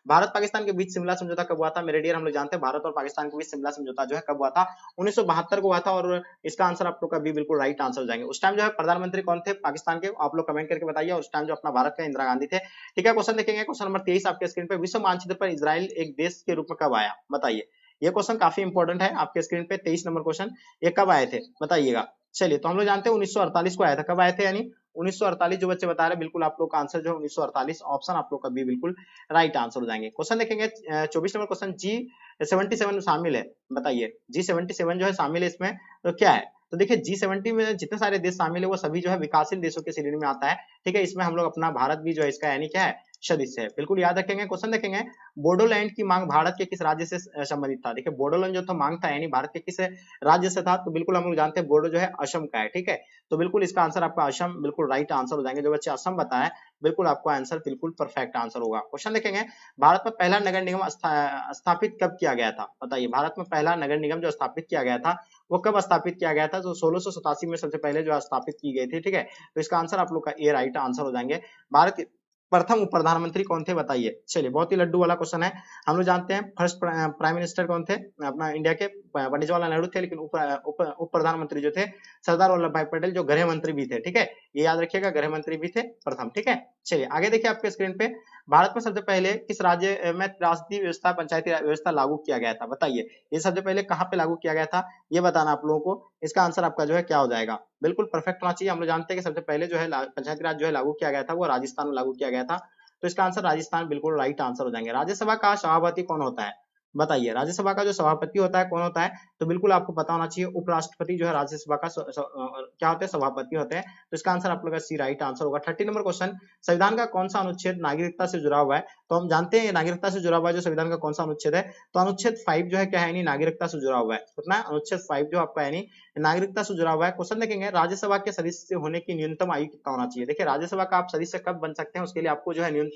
भारत पाकिस्तान के बीच शिमला समझौता कब हुआ था? मेरे डियर हम लोग जानते हैं भारत और पाकिस्तान के बीच शिमला समझौता जो है कब हुआ था? 1972 को हुआ था, और इसका आंसर आप लोग का बी बिल्कुल राइट आंसर हो जाएंगे। उस टाइम जो है प्रधानमंत्री कौन थे पाकिस्तान के? आप लोग कमेंट करके बताइए। उस टाइम जो अपना भारत का इंदिरा गांधी थे। ठीक है, क्वेश्चन देखेंगे, क्वेश्चन नंबर 23 आपके स्क्रीन पे, विश्व मानचित्र पर इजराइल एक देश के रूप में कब आया? बताइए। ये क्वेश्चन काफी इंपॉर्टेंट है आपके स्क्रीन पे, 23 नंबर क्वेश्चन, ये कब आए थे बताइएगा। चलिए तो हम लोग जानते हैं 1948 को आया था। कब आए थे यानी 1948, जो बच्चे बता रहे हैं बिल्कुल आप लोग का आंसर जो है 1948, ऑप्शन आप लोग का बी बिल्कुल राइट आंसर हो जाएंगे। क्वेश्चन देखेंगे 24 नंबर क्वेश्चन, G77 शामिल है, बताइए। G77 जो है शामिल है इसमें, तो क्या है? तो देखिए G70 में जितने सारे देश शामिल है वो सभी जो है विकासशील देशों की श्रेणी में आता है। ठीक है, इसमें हम लोग अपना भारत भी जो है इसका यानी क्या है सदस्य है, बिल्कुल याद रखेंगे। क्वेश्चन देखेंगे, बोडोलैंड की मांग भारत के किस राज्य से संबंधित था? देखिए बोडोलैंड जो था मांग था यानी भारत के किस राज्य से था? तो बिल्कुल हम लोग जानते हैं बोडो जो है असम का है। ठीक है, तो बिल्कुल इसका आंसर आपका असम बिल्कुल राइट आंसर हो जाएंगे। जो बच्चे असम बताए बिल्कुल आपका आंसर बिल्कुल परफेक्ट आंसर होगा। क्वेश्चन देखेंगे, भारत में पहला नगर निगम स्थापित कब किया गया था? बताइए, भारत में पहला नगर निगम जो स्थापित किया गया था वो कब स्थापित किया गया था? तो 1687 में सबसे पहले जो स्थापित की गई थी। ठीक है, तो इसका आंसर आप लोग का ए राइट आंसर हो जाएंगे। भारत के प्रथम उप प्रधानमंत्री कौन थे बताइए। चलिए बहुत ही लड्डू वाला क्वेश्चन है। हम लोग जानते हैं फर्स्ट प्राइम मिनिस्टर कौन थे अपना इंडिया के? पंडित जवाहरलाल नेहरू थे, लेकिन उप प्रधानमंत्री जो थे सरदार वल्लभ भाई पटेल जो गृह मंत्री भी थे। ठीक है, ये याद रखिएगा, गृह मंत्री भी थे प्रथम। ठीक है, चलिए आगे देखिए आपके स्क्रीन पे, भारत में सबसे पहले किस राज्य में त्रासदी व्यवस्था पंचायती राज व्यवस्था लागू किया गया था, बताइए ये सबसे पहले कहाँ पे लागू किया गया था, ये बताना आप लोगों को। इसका आंसर आपका जो है क्या हो जाएगा, बिल्कुल परफेक्ट होना चाहिए। हम लोग जानते हैं कि सबसे पहले जो है पंचायती राज जो है लागू किया गया था वो राजस्थान में लागू किया गया था, तो इसका आंसर राजस्थान बिल्कुल राइट आंसर हो जाएंगे। राज्यसभा का सभापति कौन होता है, बताइए राज्यसभा का जो सभापति होता है कौन होता है, तो बिल्कुल आपको पता होना चाहिए उपराष्ट्रपति जो है राज्यसभा का क्या होते हैं, सभापति होते हैं। तो इसका आंसर आप लोगों का सी राइट आंसर होगा। 30 नंबर क्वेश्चन, संविधान का कौन सा अनुच्छेद नागरिकता से जुड़ा हुआ है, तो हम जानते हैं नागरिकता से जुड़ा हुआ है जो संविधान का कौन सा अनुच्छेद है, तो अनुच्छेद 5 जो है क्या है, यानी नागरिकता से जुड़ा हुआ है। कितना, अनुच्छेद 5 जो आपका यानी नागरिकता से जुड़ा हुआ है। क्वेश्चन देखेंगे, राज्यसभा के सदस्य होने की न्यूनतम आयु कितना होना चाहिए। देखिए राज्यसभा का आप सदस्य कब बन सकते हैं, उसके लिए आपको जो है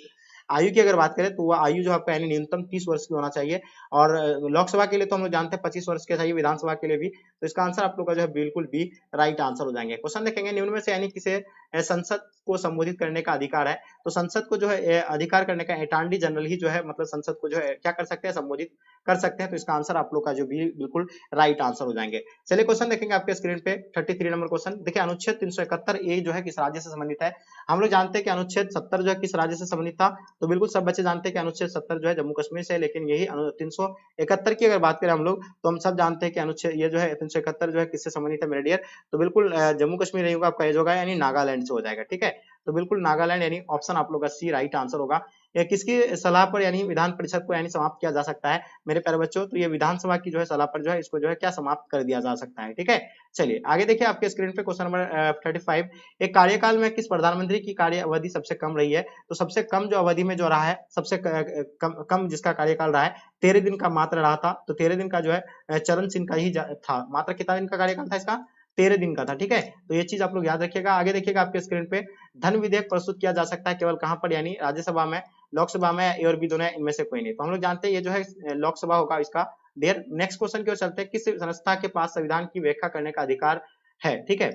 आयु की अगर बात करें तो वह आयु जो आपका यानी न्यूनतम 30 वर्ष की होना चाहिए, और लोकसभा के लिए तो हम लोग जानते हैं 25 वर्ष के चाहिए, विधानसभा के लिए भी। तो इसका आंसर आप लोग का जो है बिल्कुल बी राइट आंसर हो जाएंगे। क्वेश्चन देखेंगे, निम्न में से यानी किसे संसद को संबोधित करने का अधिकार है, तो संसद को जो है अधिकार करने का अटॉर्नी जनरल ही जो है मतलब संसद को जो है क्या कर सकते हैं, संबोधित कर सकते हैं। तो इसका आंसर आप लोग का जो भी बिल्कुल राइट आंसर हो जाएंगे। चलिए क्वेश्चन देखेंगे आपके स्क्रीन पे 33 नंबर क्वेश्चन। देखिए अनुच्छेद 371 ए जो है किस राज्य से संबंधित है, हम लोग जानते हैं कि अनुच्छेद 70 जो है किस राज्य से संबंधित था, तो बिल्कुल सब बच्चे जानते हैं कि अनुच्छेद 70 जो है जम्मू कश्मीर से है, लेकिन यही 371 की अगर बात करें हम लोग, तो हम सब जानते हैं कि अनुच्छेद ये जो है 371 जो है किससे संबंधित है मेरे डियर, तो बिल्कुल जम्मू कश्मीर नहीं होगा आपका, ये जो होगा यानी नागालैंड से हो जाएगा। ठीक है, तो बिल्कुल नागालैंड यानी ऑप्शन आप लोग का सी राइट आंसर होगा। ये किसकी सलाह पर यानी विधान परिषद को यानी समाप्त किया जा सकता है मेरे प्यारे बच्चों, तो ये विधानसभा की जो है सलाह पर जो है इसको जो है क्या समाप्त कर दिया जा सकता है। ठीक है, चलिए आगे देखिए आपके स्क्रीन पे क्वेश्चन नंबर 35, एक कार्यकाल में किस प्रधानमंत्री की कार्य अवधि सबसे कम रही है, तो सबसे कम जो अवधि में जो रहा है, सबसे कम जिसका कार्यकाल रहा है 13 दिन का मात्र रहा था, तो 13 दिन का जो है चरण सिंह का ही था। मात्र कितना दिन का कार्यकाल था इसका, 13 दिन का था। ठीक है, तो ये चीज आप लोग याद रखिएगा। आगे देखिएगा आपके स्क्रीन पे, धन विधेयक प्रस्तुत किया जा सकता है केवल कहां पर, यानी राज्यसभा में, लोकसभा में, ए और बी दोनों इनमें से कोई नहीं। तो हम लोग जानते हैं ये जो है लोकसभा होगा इसका। देर नेक्स्ट क्वेश्चन की ओर चलते हैं, किस संस्था के पास संविधान की व्याख्या करने का अधिकार है। ठीक है,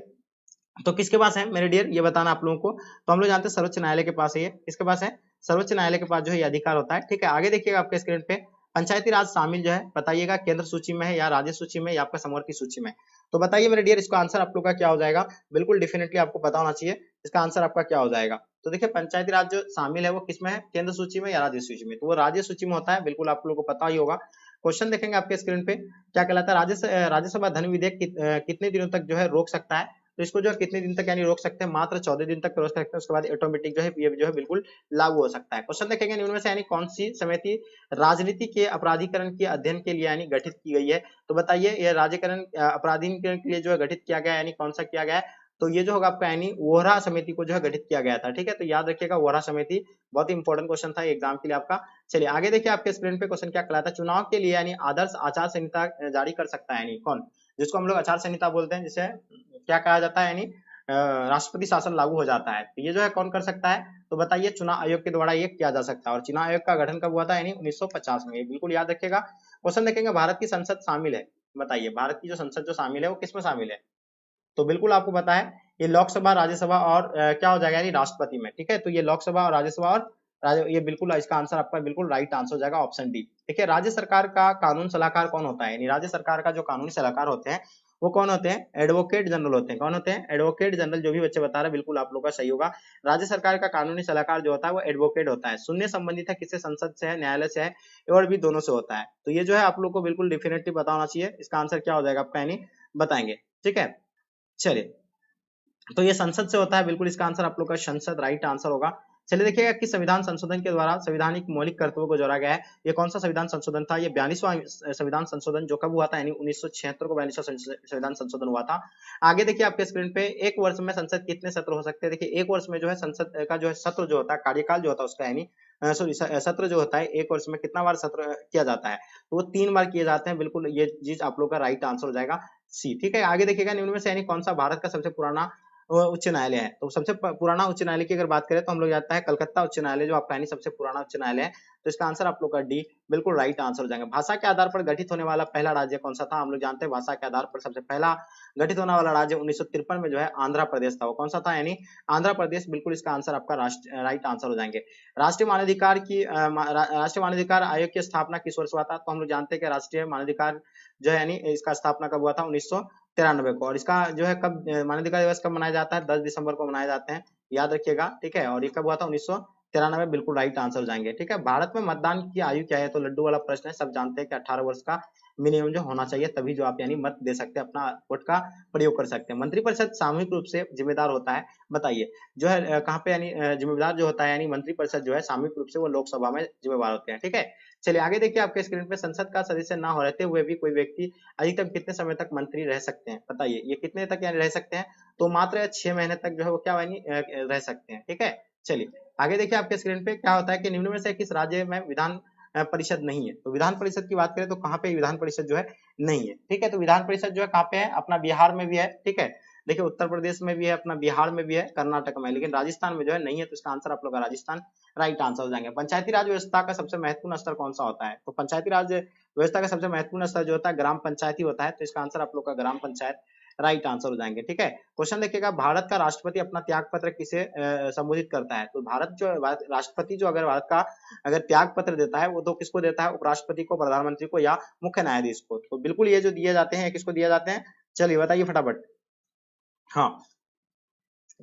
तो किसके पास है मेरे डियर, ये बताना आप लोगों को। तो हम लोग जानते हैं सर्वोच्च न्यायालय के पास है, ये किसके पास है, सर्वोच्च न्यायालय के पास जो है ये अधिकार होता है। ठीक है, आगे देखिएगा आपके स्क्रीन पे, पंचायती राज शामिल जो है बताइएगा केंद्र सूची में है या राज्य सूची में या आपका समवर्ती सूची में, तो बताइए मेरे डियर इसका आंसर आप लोग का क्या हो जाएगा, बिल्कुल डेफिनेटली आपको पता होना चाहिए इसका आंसर आपका क्या हो जाएगा। तो देखिए पंचायती राज जो शामिल है वो किसमें है, केंद्र सूची में या राज्य सूची में, तो वो राज्य सूची में होता है, बिल्कुल आप लोगों को पता ही होगा। क्वेश्चन देखेंगे आपके स्क्रीन पे, क्या कहलाता है, राज्यसभा धन विधेयक कितने दिनों तक जो है रोक सकता है, तो इसको जो है कितने दिन तक यानी रोक सकते हैं, मात्र 14 दिन तक रोक सकते हैं, उसके बाद ऑटोमेटिक जो है ये जो है बिल्कुल लागू हो सकता है। क्वेश्चन देखेंगे निम्न में से यानी कौन सी समिति राजनीति के अपराधीकरण के अध्ययन के लिए यानी गठित की गई है, तो बताइए ये राज्यकरण अपराधीकरण के लिए जो है गठित किया गया है, यानी कौन सा किया गया है, तो ये जो होगा आपका यानी वोहरा समिति को जो है गठित किया गया था। ठीक है, तो याद रखिएगा वोहरा समिति, बहुत ही इंपॉर्टेंट क्वेश्चन था एग्जाम के लिए आपका। चलिए आगे देखिए आपके स्क्रीन पे क्वेश्चन क्या कहलाता है, चुनाव के लिए यानी आदर्श आचार संहिता जारी कर सकता है यानी कौन, जिसको हम लोग आचार संहिता बोलते हैं, जिसे क्या कहा जाता है, यानी राष्ट्रपति शासन लागू हो जाता है, तो ये जो है कौन कर सकता है, तो बताइए चुनाव आयोग के द्वारा ये किया जा सकता है। और चुनाव आयोग का गठन कब हुआ था, यानी 1950 में, ये बिल्कुल याद रखिएगा। क्वेश्चन देखेंगे, भारत की संसद शामिल है, बताइए भारत की जो संसद जो शामिल है वो किसमें शामिल है, तो बिल्कुल आपको पता है ये लोकसभा, राज्यसभा और क्या हो जाएगा यानी राष्ट्रपति में। ठीक है, तो ये लोकसभा और राज्यसभा और ये बिल्कुल इसका आंसर आपका बिल्कुल राइट आंसर हो जाएगा ऑप्शन डी। देखिए राज्य सरकार का कानून सलाहकार कौन होता है, यानी राज्य सरकार का जो कानूनी सलाहकार होते हैं वो कौन होते हैं, एडवोकेट जनरल होते हैं। कौन होते हैं, एडवोकेट जनरल, जो भी बच्चे बता रहे हैं बिल्कुल आप लोग का सही होगा। राज्य सरकार का कानूनी सलाहकार जो होता है वो एडवोकेट होता है। सुनने संबंधित है किससे, संसद से है, न्यायालय से है, और भी दोनों से होता है। तो ये जो है आप लोग को बिल्कुल डेफिनेटली पता होना चाहिए, इसका आंसर क्या हो जाएगा आपका, यानी बताएंगे। ठीक है, चलिए तो ये संसद से होता है, बिल्कुल इसका आंसर आप लोग का संसद राइट आंसर होगा। चलिए देखिएगा कि संविधान संशोधन के द्वारा संवैधानिक मौलिक कर्तव्यों को जोड़ा गया है, ये कौन सा संविधान संशोधन था, ये 42वां संविधान संशोधन जो कब हुआ था, यानी 1976 को 42वां संविधान संशोधन हुआ था। आगे देखिए आपके स्क्रीन पे, एक वर्ष में संसद कितने सत्र हो सकते हैं, देखिए एक वर्ष में जो है संसद का जो है सत्र जो होता है, कार्यकाल जो होता है उसका, यानी सॉरी सत्र जो होता है, एक वर्ष में कितना बार सत्र किया जाता है, तो वो 3 बार किए जाते हैं, बिल्कुल ये चीज आप लोग का राइट आंसर हो जाएगा सी। ठीक है, आगे देखिएगा निम्न में से यानी कौन सा भारत का सबसे पुराना उच्च न्यायालय है। तो सबसे पुराना उच्च न्यायालय की अगर बात करें तो हम लोग जानते हैं कलकत्ता उच्च न्यायालय जो आपका यानी सबसे पुराना उच्च न्यायालय है। तो इसका आंसर आप लोग का डी बिल्कुल राइट आंसर हो जाएगा। भाषा के आधार पर गठित होने वाला पहला राज्य कौन सा था? हम लोग जानते हैं भाषा के आधार पर सबसे पहला गठित होने वाला राज्य 1953 में जो है आंध्र प्रदेश था। वो कौन सा था? यानी आंध्र प्रदेश। बिल्कुल इसका आंसर आपका राइट आंसर हो जाएंगे। राष्ट्रीय मानवाधिकार की राष्ट्रीय मानवाधिकार आयोग की स्थापना किस वर्ष हुआ था? तो हम लोग जानते हैं कि राष्ट्रीय मानवाधिकार जो है यानी इसका स्थापना कब हुआ था? 1993 को। और इसका जो है कब मानवाधिकार दिवस कब मनाया जाता है? 10 दिसंबर को मनाए जाते हैं, याद रखिएगा, ठीक है। और ये कब हुआ था? 1993। बिल्कुल राइट आंसर हो जाएंगे, ठीक है। भारत में मतदान की आयु क्या है? तो लड्डू वाला प्रश्न है, सब जानते हैं कि 18 वर्ष का मिनिमम जो होना चाहिए, तभी जो आप यानी मत दे सकते हैं, अपना वोट का प्रयोग कर सकते हैं। मंत्रिपरिषद सामूहिक रूप से जिम्मेदार होता है, बताइए जो है कहाँ पे यानी जिम्मेदार जो होता है, यानी मंत्रिपरिषद जो है सामूहिक रूप से वो लोकसभा में जिम्मेदार होते हैं, ठीक है। चलिए आगे देखिए, आपके स्क्रीन पे संसद का सदस्य ना हो रहते हुए भी कोई व्यक्ति अधिकतम कितने समय तक मंत्री रह सकते हैं? बताइए ये कितने तक यानी रह सकते हैं? तो मात्र 6 महीने तक जो है वो क्या यानी रह सकते हैं, ठीक है। चलिए आगे देखिए, आपके स्क्रीन पे क्या होता है कि निम्न में से किस राज्य में विधान परिषद नहीं है? तो विधान परिषद की बात करें तो कहाँ पे विधान परिषद जो है नहीं है, ठीक है। तो विधान परिषद जो है कहाँ पे है? अपना बिहार में भी है, ठीक है। देखिए उत्तर प्रदेश में भी है, अपना बिहार में भी है, कर्नाटक में, लेकिन राजस्थान में जो है नहीं है। तो इसका आंसर आप लोग का राजस्थान राइट आंसर हो जाएंगे। पंचायती राज व्यवस्था का सबसे महत्वपूर्ण स्तर कौन सा होता है? तो पंचायती राज व्यवस्था का सबसे महत्वपूर्ण स्तर जो होता है ग्राम पंचायत ही होता है। तो इसका आंसर आप लोग का ग्राम पंचायत राइट आंसर हो जाएंगे, ठीक है। क्वेश्चन देखिएगा, भारत का राष्ट्रपति अपना त्याग पत्र किसे संबोधित करता है? तो राष्ट्रपति जो अगर भारत का अगर त्याग पत्र देता है वो तो किसको देता है? उपराष्ट्रपति को, प्रधानमंत्री को, या मुख्य न्यायाधीश को। तो बिल्कुल ये जो दिए जाते हैं किसको दिए जाते हैं? चलिए बताइए फटाफट। हाँ,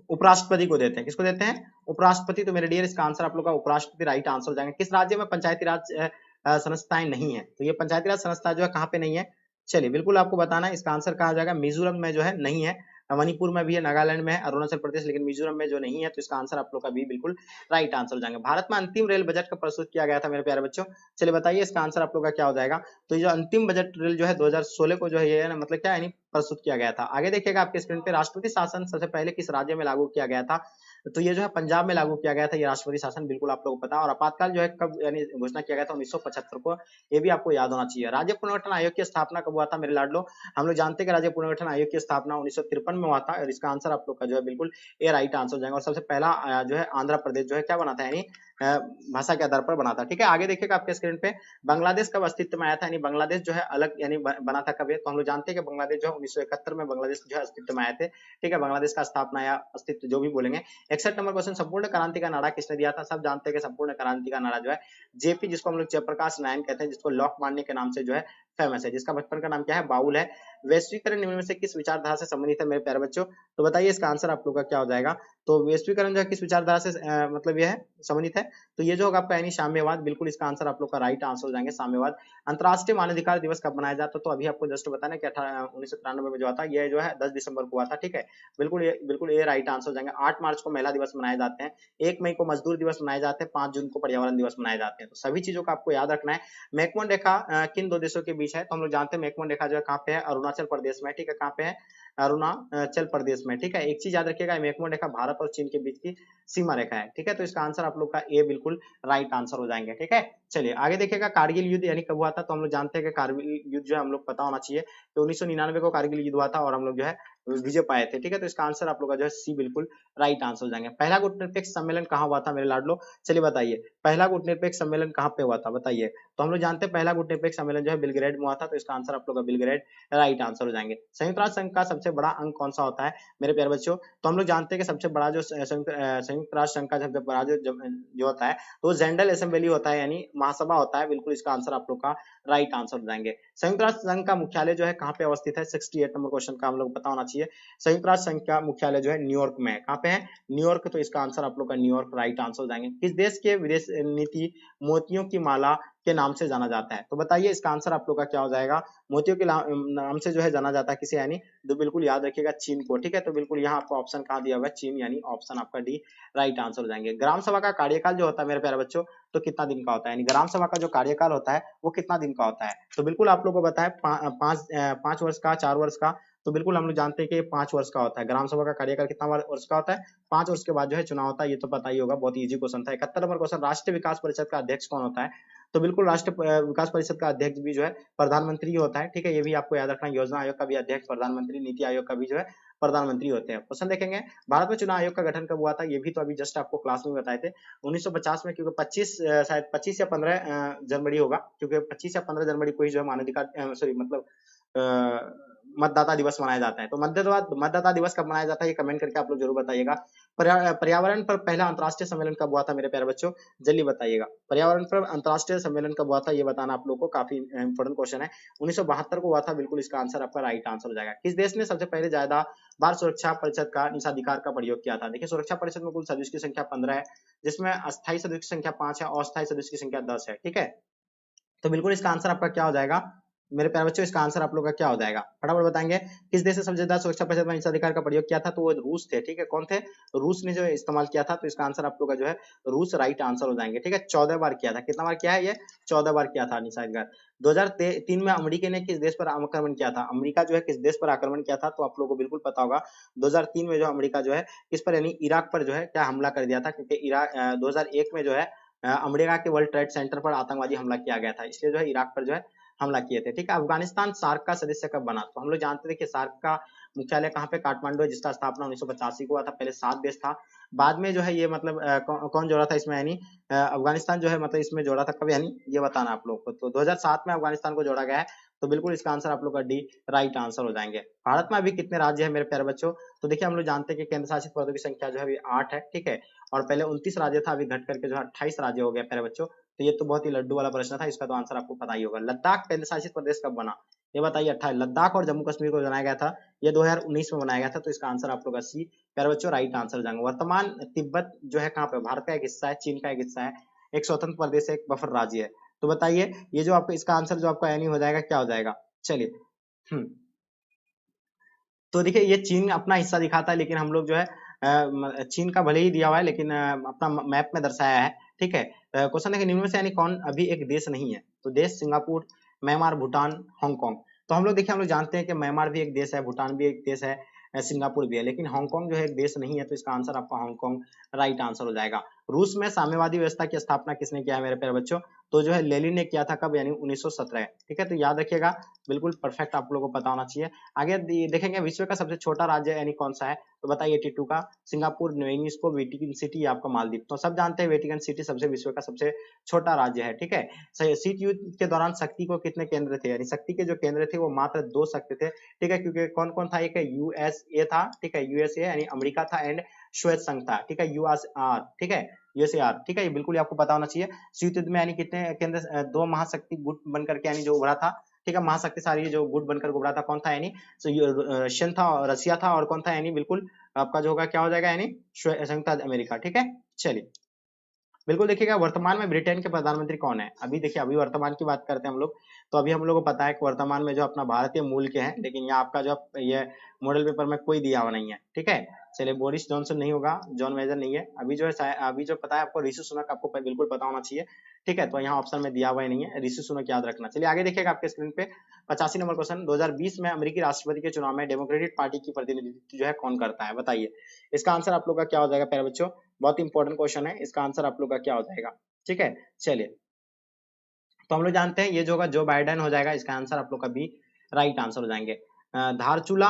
उपराष्ट्रपति को देते हैं। किसको देते हैं? उपराष्ट्रपति। तो मेरे डियर इसका आंसर आप लोग का उपराष्ट्रपति राइट आंसर हो जाएंगे। किस राज्य में पंचायती राज संस्थाएं नहीं है? तो ये पंचायती राज संस्था जो है कहाँ पे नहीं है? चलिए बिल्कुल आपको बताना है, इसका आंसर कहा जाएगा मिजोरम में जो है नहीं है, मणिपुर में भी है, नागालैंड में है, अरुणाचल प्रदेश, लेकिन मिजोरम में जो नहीं है। तो इसका आंसर आप लोग का भी बिल्कुल राइट आंसर हो जाएंगे। भारत में अंतिम रेल बजट का प्रस्तुत किया गया था मेरे प्यारे बच्चों। चलिए बताइए इसका आंसर आप लोग का क्या हो जाएगा? तो ये जो अंतिम बजट रेल जो है 2016 को जो है ये मतलब क्या यानी प्रस्तुत किया गया था। आगे देखिएगा, आपके स्क्रीन पे राष्ट्रपति शासन सबसे पहले किस राज्य में लागू किया गया था? तो ये जो है पंजाब में लागू किया गया था ये राष्ट्रपति शासन, बिल्कुल आप लोगों को पता है। और आपातकाल जो है कब यानी घोषणा किया गया था? 1975 को। ये भी आपको याद होना चाहिए। राज्य पुनर्गठन आयोग की स्थापना कब हुआ था मेरे लाडलो? हम लोग जानते हैं कि राज्य पुनर्गठन आयोग की स्थापना 1953 में हुआ था। और इसका आंसर आप लोग का जो है बिल्कुल ए राइट आंसर हो जाएगा। और सबसे पहला जो है आंध्र प्रदेश जो है क्या बना था? यानी भाषा के आधार पर बना था, ठीक है। आगे देखिएगा आपके स्क्रीन पे, बांग्लादेश कब अस्तित्व में आया था? यानी बांग्लादेश जो है अलग यानी बना था कब? तो हम लोग जानते हैं कि बांग्लादेश जो है 1971 में बांग्लादेश जो है अस्तित्व में आए थे, ठीक है। बांग्लादेश का स्थापना या अस्तित्व जो भी बोलेंगे। 61 नंबर क्वेश्चन, संपूर्ण क्रांति का नारा किसने दिया था? सब जानते हैं कि संपूर्ण क्रांति का नारा जो है जेपी, जिसको हम लोग जयप्रकाश नारायण कहते हैं, जिसको लॉक मारने के नाम से जो है फेमस है, जिसका बचपन का नाम क्या है? बाउल है। वैश्वीकरण निम्न में से किस विचारधारा से संबंधित है मेरे प्यारे बच्चों? तो बताइए इसका आंसर आप लोग का क्या हो जाएगा? तो वैश्वीकरण जो है किस विचारधारा से मतलब यह है संबंधित है? तो ये जो होगा आपका यानी साम्यवाद। बिल्कुल इसका आंसर आप लोग का राइट आंसर हो जाएंगे, साम्यवाद। अंतर्राष्ट्रीय मानवाधिकार दिवस कब मनाया जाता है? तो अभी आपको जस्ट बताना कि 1993 में जो आता है ये जो है 10 दिसंबर को हुआ था, ठीक है। बिल्कुल ये राइट आंसर हो जाएंगे। 8 मार्च को महिला दिवस मनाए जाते हैं, 1 मई को मजदूर दिवस मनाए जाते हैं, 5 जून को पर्यावरण दिवस मनाए जाते हैं। तो सभी चीजों का आपको याद रखना है। मैकमोहन रेखा किन दो देशों के बीच है? तो हम लोग जानते हैं मैकमोहन रेखा जो है कहाँ पे है? अरुणाचल प्रदेश में, ठीक है। कहाँ पे है? अरुणाचल प्रदेश में, ठीक है। एक चीज याद रखिएगा, मैकमोहन रेखा भारत और चीन के बीच की सीमा रेखा है, ठीक है। तो इसका आंसर आप लोग का ए बिल्कुल राइट आंसर हो जाएंगे, ठीक है। चलिए आगे देखिएगा, कारगिल युद्ध यानी कब हुआ था? तो हम लोग जानते हैं कि कारगिल युद्ध जो है हम लोग पता होना चाहिए कि 1999 को कारगिल युद्ध हुआ था और हम लोग जो है विजय पाए थे, ठीक है। तो इसका आंसर आप लोग का जो है सी बिल्कुल राइट आंसर हो जाएंगे। पहला गुटनिरपेक्ष सम्मेलन कहाँ हुआ था मेरे लाडलो? चलिए बताइए पहला गुटनिरपेक्ष सम्मेलन कहाँ पे हुआ था? बताइए। तो हम लोग जानते हैं पहला गुटनिरपेक्ष सम्मेलन जो है बेलग्रेड में हुआ था। तो इसका आंसर आप लोग का बेलग्रेड राइट आंसर हो जाएंगे। संयुक्त राष्ट्र संघ का सबसे बड़ा अंग कौन सा होता है मेरे प्यारे बच्चों? तो हम लोग जानते हैं कि सबसे बड़ा जो संयुक्त राष्ट्र संघ का सबसे बड़ा जो होता है तो जनरल असेंबली होता है, यानी महासभा होता है। बिल्कुल इसका आंसर आप लोग का राइट आंसर हो जाएंगे। संयुक्त राष्ट्र संघ का मुख्यालय जो है कहाँ पे अवस्थित है? 68 नंबर क्वेश्चन का हम लोग पता होना चाहिए। संयुक्त राष्ट्र संघ का मुख्यालय जो है न्यूयॉर्क में है। कहाँ पे है? न्यूयॉर्क। तो इसका आंसर आप लोग का न्यूयॉर्क राइट आंसर हो जाएंगे। किस देश के विदेश नीति मोतियों की माला के नाम से जाना जाता है? तो बताइए इसका आंसर आप लोग का क्या हो जाएगा? मोतियों के नाम से जो है जाना जाता है किसे? यानी तो बिल्कुल याद रखिएगा चीन को, ठीक है। तो बिल्कुल यहाँ आपको ऑप्शन कहाँ दिया हुआ है? चीन, यानी ऑप्शन आपका डी राइट आंसर हो जाएंगे। ग्राम सभा का कार्यकाल जो होता है मेरे प्यारे बच्चों तो कितना दिन का होता है? यानी ग्राम सभा का जो कार्यकाल होता है वो कितना दिन का होता है? तो बिल्कुल आप लोग को बताए 5 वर्ष का, 4 वर्ष का। तो बिल्कुल हम लोग जानते हैं कि 5 वर्ष का होता है। ग्राम सभा का कार्यकाल कितना वर्ष का होता है? 5 वर्ष के बाद जो है चुनाव होता है। ये तो पता ही होगा, बहुत इजी क्वेश्चन था। 71 नंबर क्वेश्चन, राष्ट्रीय विकास परिषद का अध्यक्ष कौन होता है? तो बिल्कुल राष्ट्रीय विकास परिषद का अध्यक्ष भी जो है प्रधानमंत्री ही होता है, ठीक है। ये भी आपको याद रखना। योजना आयोग का भी अध्यक्ष प्रधानमंत्री, नीति आयोग का भी जो है प्रधानमंत्री होते हैं। क्वेश्चन देखेंगे, भारत में चुनाव आयोग का गठन कब हुआ था? ये भी तो अभी जस्ट आपको क्लास में बताए थे 1950 में, क्योंकि 25 शायद 25 या 15 जनवरी होगा, क्योंकि 25 या 15 जनवरी को ही जो है मानवाधिकार सॉरी मतलब मतदाता दिवस मनाया जाता है। तो मतदाता दिवस कब मनाया जाता है ये कमेंट करके आप लोग जरूर बताइएगा। पर्यावरण पर पहला अंतर्राष्ट्रीय सम्मेलन कब हुआ था मेरे प्यारे बच्चों? जल्दी बताइएगा। पर्यावरण पर अंतर्राष्ट्रीय सम्मेलन कब हुआ था ये बताना आप लोग को, काफी इंपोर्टेंट क्वेश्चन है। 1972 को हुआ था, बिल्कुल इसका आंसर आपका राइट आंसर हो जाएगा। किस देश ने सबसे पहले ज्यादा बार सुरक्षा परिषद का निषेधाधिकार का प्रयोग किया था? देखिए, सुरक्षा परिषद में कुल सदस्य की संख्या 15 है, जिसमें अस्थायी सदस्य की संख्या 5 है और अस्थायी सदस्य की संख्या 10 है। ठीक है, तो बिल्कुल इसका आंसर आपका क्या हो जाएगा मेरे प्यारे बच्चों? इसका आंसर आप लोग का क्या हो जाएगा, फटाफट बताएंगे। किस देश ने सबसे ज्यादा सुरक्षा परिषद में निषेधाधिकार का प्रयोग किया था? तो वो रूस थे। ठीक है, कौन थे? रूस ने जो इस्तेमाल किया था। तो इसका आंसर आप लोग का जो है रूस राइट आंसर हो जाएंगे। ठीक है, 14 बार किया था। कितना बार किया है ये? 14 बार किया था निषेधाधिकार। 2003 में अमेरिका ने किस देश पर आक्रमण किया था? अमेरिका जो है किस देश पर आक्रमण किया था? तो आप लोगों को बिल्कुल पता होगा 2003 में जो अमेरिका जो है किस पर यानी इराक पर जो है क्या हमला कर दिया था, क्योंकि इराक 2001 में जो है अमेरिका के वर्ल्ड ट्रेड सेंटर पर आतंकवादी हमला किया गया था, इसलिए जो है इराक पर जो है हमला किए थे। ठीक है, अफगानिस्तान सार्क का सदस्य कब बना? तो हम लोग जानते थे कि सार्क का मुख्यालय कहाँ पे? काठमांडू है, जिसका स्थापना 1985 को हुआ था। पहले 7 देश था, बाद में जो है ये मतलब कौन जोड़ा था इसमें? यानी अफगानिस्तान जो है मतलब इसमें जोड़ा था कब, यानी ये बताना आप लोग को। तो 2007 में अफगानिस्तान को जोड़ा गया है, तो बिल्कुल इसका आंसर आप लोग का डी राइट आंसर हो जाएंगे। भारत में अभी कितने राज्य है मेरे प्यारे बच्चों? तो देखिए, हम लोग जानते हैं कि केंद्र शासित प्रदेशों की संख्या जो है अभी 8 है। ठीक है, और पहले 29 राज्य था, अभी घट करके जो है 28 राज्य हो गया प्यारे बच्चों। तो ये तो बहुत ही लड्डू वाला प्रश्न था, इसका तो आंसर आपको पता ही होगा। लद्दाख केंद्र शासित प्रदेश कब बना? ये बताइए। 28 लद्दाख और जम्मू कश्मीर को बनाया गया था, ये 2019 में बनाया गया था। तो इसका आंसर आप लोग का सी प्यारे बच्चों राइट आंसर हो जाएंगे। वर्तमान तिब्बत जो है कहाँ पे? भारत का एक हिस्सा है, चीन का एक हिस्सा है, एक स्वतंत्र प्रदेश है, एक बफर राज्य है। तो बताइए, ये जो आपका इसका आंसर जो आपका यानी हो जाएगा, क्या हो जाएगा? चलिए, तो देखिए, ये चीन अपना हिस्सा दिखाता है, लेकिन हम लोग जो है चीन का भले ही दिया हुआ है, लेकिन अपना मैप में दर्शाया है। ठीक है, क्वेश्चन है कि निम्न में से यानी कौन अभी एक देश नहीं है? तो देश सिंगापुर, म्यांमार, भूटान, हांगकांग। तो हम लोग देखिए, हम लोग जानते हैं कि म्यांमार भी एक देश है, भूटान भी एक देश है, सिंगापुर भी है, लेकिन हांगकांग जो है एक देश नहीं है। तो इसका आंसर आपका हांगकांग राइट आंसर हो जाएगा। रूस में साम्यवादी व्यवस्था की स्थापना किसने किया है मेरे प्यारे बच्चों? तो जो है लेनिन ने किया था। कब? यानी 1917। ठीक है, तो याद रखिएगा, बिल्कुल परफेक्ट आप लोगों को पता होना चाहिए। आगे देखेंगे, विश्व का सबसे छोटा राज्य यानी कौन सा है? तो बताइए। 82 का सिंगापुर, यूनेस्को, वेटिकन सिटी, आपका मालदीव। तो सब जानते हैं वेटिकन सिटी सबसे विश्व का सबसे छोटा राज्य है। ठीक है, शीत युद्ध के दौरान शक्ति को कितने केंद्र थे? यानी शक्ति के जो केंद्र थे वो मात्र 2 शक्ति थे। ठीक है, क्योंकि कौन कौन था? एक यूएसए था। ठीक है, यूएसए यानी अमेरिका था, एंड श्वेत संघ था। ठीक है, यूएसआर। ठीक है, यूएसआर। ठीक है, ये बिल्कुल आपको पता होना चाहिए। शीत युद्ध में यानी कितने केंद्र? 2 महाशक्ति गुट बनकर के यानी जो उभरा था। ठीक है, महाशक्तिशाली जो गुट बनकर उभरा था, कौन था? यानी रशियन था, रसिया था, और कौन था? यानी बिल्कुल आपका जो होगा क्या हो जाएगा? यानी संयुक्त अमेरिका। ठीक है, चलिए, बिल्कुल देखिएगा, वर्तमान में ब्रिटेन के प्रधानमंत्री कौन है? अभी देखिए, अभी वर्तमान की बात करते हैं हम लोग। तो अभी हम लोग को पता है कि वर्तमान में जो अपना भारतीय मूल के हैं, लेकिन यहाँ आपका जो ये मॉडल पेपर में कोई दिया हुआ नहीं है। ठीक है, चलिए, बोरिस जॉनसन नहीं होगा, जॉन मेजर नहीं है। अभी जो है अभी जो पता है आपको ऋषि सुनक, आपको बिल्कुल पता होना चाहिए। ठीक है, तो यहाँ ऑप्शन में दिया हुआ ही नहीं है, ऋषि सुनक याद रखना। चलिए आगे देखिएगा आपके स्क्रीन पे 85 नंबर क्वेश्चन। 2020 में अमेरिकी राष्ट्रपति के चुनाव में डेमोक्रेटिक पार्टी की प्रतिनिधित्व जो है कौन करता है? बताइए। इसका आंसर आप लोग का क्या हो जाएगा प्यारे बच्चों? बहुत इंपॉर्टेंट क्वेश्चन है, इसका आंसर आप लोग का क्या हो जाएगा? ठीक है, चलिए, तो हम लोग जानते हैं ये जो होगा जो बाइडेन हो जाएगा। इसका आंसर आप लोग का भी राइट आंसर हो जाएंगे। धारचूला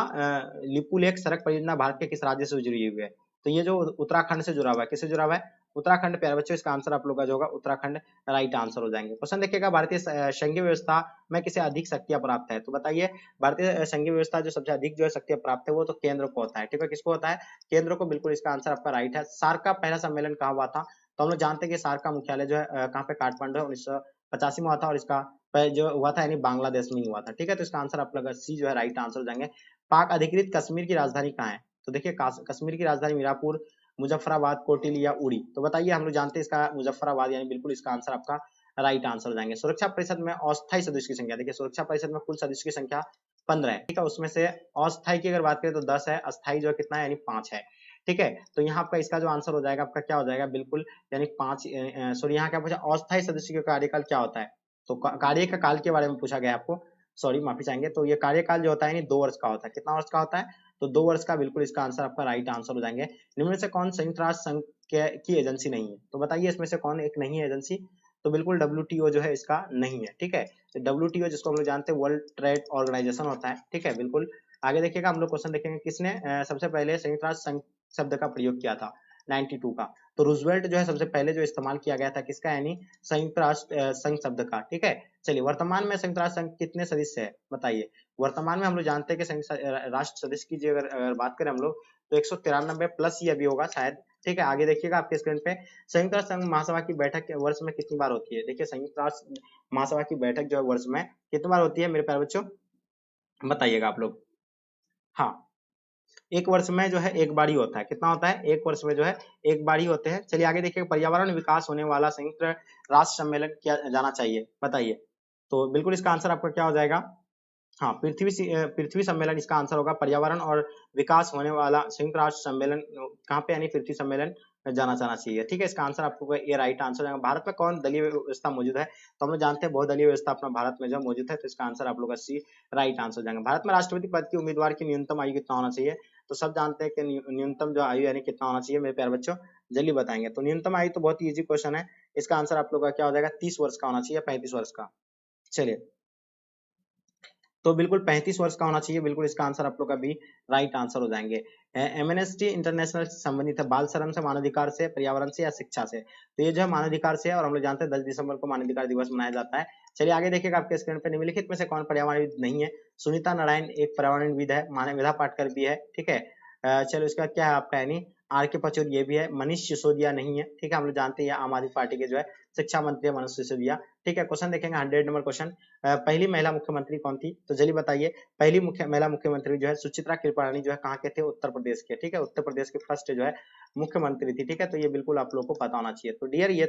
लिपुलेख सड़क परियोजना भारत के किस राज्य से जुड़ी हुई है? तो ये जो उत्तराखंड से जुड़ा हुआ है, किससे जुड़ा हुआ है? उत्तराखंड प्यारे बच्चों। इसका आंसर आप लोग का जो होगा उत्तराखंड राइट आंसर हो जाएंगे। क्वेश्चन देखिएगा, भारतीय संघीय व्यवस्था में किसे अधिक शक्तियां प्राप्त है? तो बताइए, भारतीय संघीय व्यवस्था जो सबसे अधिक जो है शक्तियां प्राप्त है वो तो केंद्र को होता है। ठीक है, किसको होता है? केंद्र को। बिल्कुल इसका आंसर आपका राइट है। सार्क का पहला सम्मेलन कहाँ हुआ था? तो हम लोग जानते हैं कि सार्क का मुख्यालय जो है कहाँ पे? काठमांडू है, 1985 में हुआ था, और इसका जो हुआ था यानी बांग्लादेश में ही हुआ था। ठीक है, तो इसका आंसर आप लोग सी जो है राइट आंसर हो जाएंगे। पाक अधिकृत कश्मीर की राजधानी कहाँ है? तो देखिए, कश्मीर की राजधानी मीरापुर, मुजफ्फराबाद, कोटिल या उड़ी। तो बताइए, हम लोग जानते हैं इसका मुजफ्फराबाद, यानी बिल्कुल इसका आंसर आपका राइट आंसर हो जाएंगे। सुरक्षा परिषद में अस्थायी सदस्य की संख्या, देखिए सुरक्षा परिषद में कुल सदस्य की संख्या 15 है। ठीक है, उसमें से अस्थायी की अगर बात करें तो 10 है, अस्थायी जो है कितना है? यानी 5 है। ठीक है, तो यहाँ आपका इसका जो आंसर हो जाएगा आपका क्या हो जाएगा? बिल्कुल यानी 5 सॉरी, यहाँ क्या पूछा? अस्थायी सदस्य का कार्यकाल क्या होता है? तो कार्य का काल के बारे में पूछा गया आपको, सॉरी माफी चाहेंगे। तो ये कार्यकाल जो होता है 2 वर्ष का होता है। कितना वर्ष का होता है? तो 2 वर्ष का। बिल्कुल इसका आंसर आपका राइट आंसर हो जाएंगे। निम्न में से कौन संयुक्त राष्ट्र संघ की एजेंसी नहीं है? तो बताइए, इसमें से कौन एक नहीं है एजेंसी? तो बिल्कुल WTO जो है इसका नहीं है। ठीक है, तो WTO जिसको हम लोग जानते हैं वर्ल्ड ट्रेड ऑर्गेनाइजेशन होता है। ठीक है, बिल्कुल आगे देखिएगा हम लोग क्वेश्चन देखेंगे किसने सबसे पहले संयुक्त राष्ट्र संघ शब्द का प्रयोग किया था 92 का। तो रूजवेल्ट जो है सबसे पहले जो इस्तेमाल किया गया था किसका, यानी संयुक्त राष्ट्र संघ शब्द का। ठीक है, चलिए वर्तमान में संयुक्त राष्ट्र संघ कितने सदस्य है बताइए। वर्तमान में हम लोग जानते हैं कि संयुक्त राष्ट्र सदस्य की अगर बात करें हम लोग तो 193 प्लस ये भी होगा शायद। ठीक है, आगे देखिएगा आपके स्क्रीन पे संयुक्त राष्ट्र संघ महासभा की बैठक वर्ष में कितनी बार होती है। देखिए संयुक्त राष्ट्र महासभा की बैठक जो है वर्ष में कितनी बार होती है मेरे प्यारे बच्चों, बताइएगा आप लोग। हाँ, एक वर्ष में जो है एक बार ही होता है। कितना होता है, एक वर्ष में जो है एक बार ही होते हैं। चलिए आगे देखिए, पर्यावरण विकास होने वाला संयुक्त राष्ट्र सम्मेलन किया जाना चाहिए बताइए। तो बिल्कुल इसका आंसर आपका क्या हो जाएगा, हाँ पृथ्वी सम्मेलन इसका आंसर होगा। पर्यावरण और विकास होने वाला संयुक्त राष्ट्र सम्मेलन कहाँ पे, यानी पृथ्वी सम्मेलन में जाना चाहिए। ठीक है, इसका आंसर आपको ये राइट आंसर जाएगा। भारत में कौन दलीय व्यवस्था मौजूद है, तो हम लोग जानते हैं बहुदलीय व्यवस्था अपना भारत में जो मौजूद है, तो इसका आंसर आप लोग का सी राइट आंसर जाएगा। भारत में राष्ट्रपति पद की उम्मीदवार की न्यूनतम आयु कितना होना चाहिए, तो सब जानते हैं कि न्यूनतम जो आयु यानी कितना होना चाहिए मेरे प्यारे बच्चों, जल्दी बताएंगे। तो न्यूनतम आयु तो बहुत इजी क्वेश्चन है, इसका आंसर आप लोग का क्या हो जाएगा, 30 वर्ष का होना चाहिए, 35 वर्ष का। चलिए तो बिल्कुल 35 वर्ष का होना चाहिए, बिल्कुल इसका आंसर आप लोग का भी राइट आंसर हो जाएंगे। एमएनएसटी इंटरनेशनल संबंधित है बाल श्रम से, मानवाधिकार से, पर्यावरण से या शिक्षा से, तो ये जो है मानवाधिकार से है और हम लोग जानते हैं 10 दिसंबर को मानवाधिकार दिवस मनाया जाता है। चलिए आगे देखिएगा आपके स्क्रीन पर, निम्नलिखित में से कौन पर्यावरणविद नहीं है। सुनीता नारायण एक पर्यावरणविद है, मेधा पाटकर भी है। ठीक है, चलो इसका क्या है आपका, यानी आर के पचौरी ये भी है, मनीष सिसोदिया नहीं है। ठीक है, हम लोग जानते हैं आम आदमी पार्टी के जो है शिक्षा मंत्री है मनीष सिसोदिया। ठीक है, क्वेश्चन देखेंगे 100 नंबर क्वेश्चन, पहली महिला मुख्यमंत्री कौन थी, तो जल्दी बताइए। पहली महिला मुख्यमंत्री जो है सुचित्रा कृपलानी जो है कहाँ के थे, उत्तर प्रदेश के। ठीक है, उत्तर प्रदेश के फर्स्ट जो है मुख्यमंत्री थी। ठीक है, तो ये बिल्कुल आप लोग को पता होना चाहिए। तो डियर ये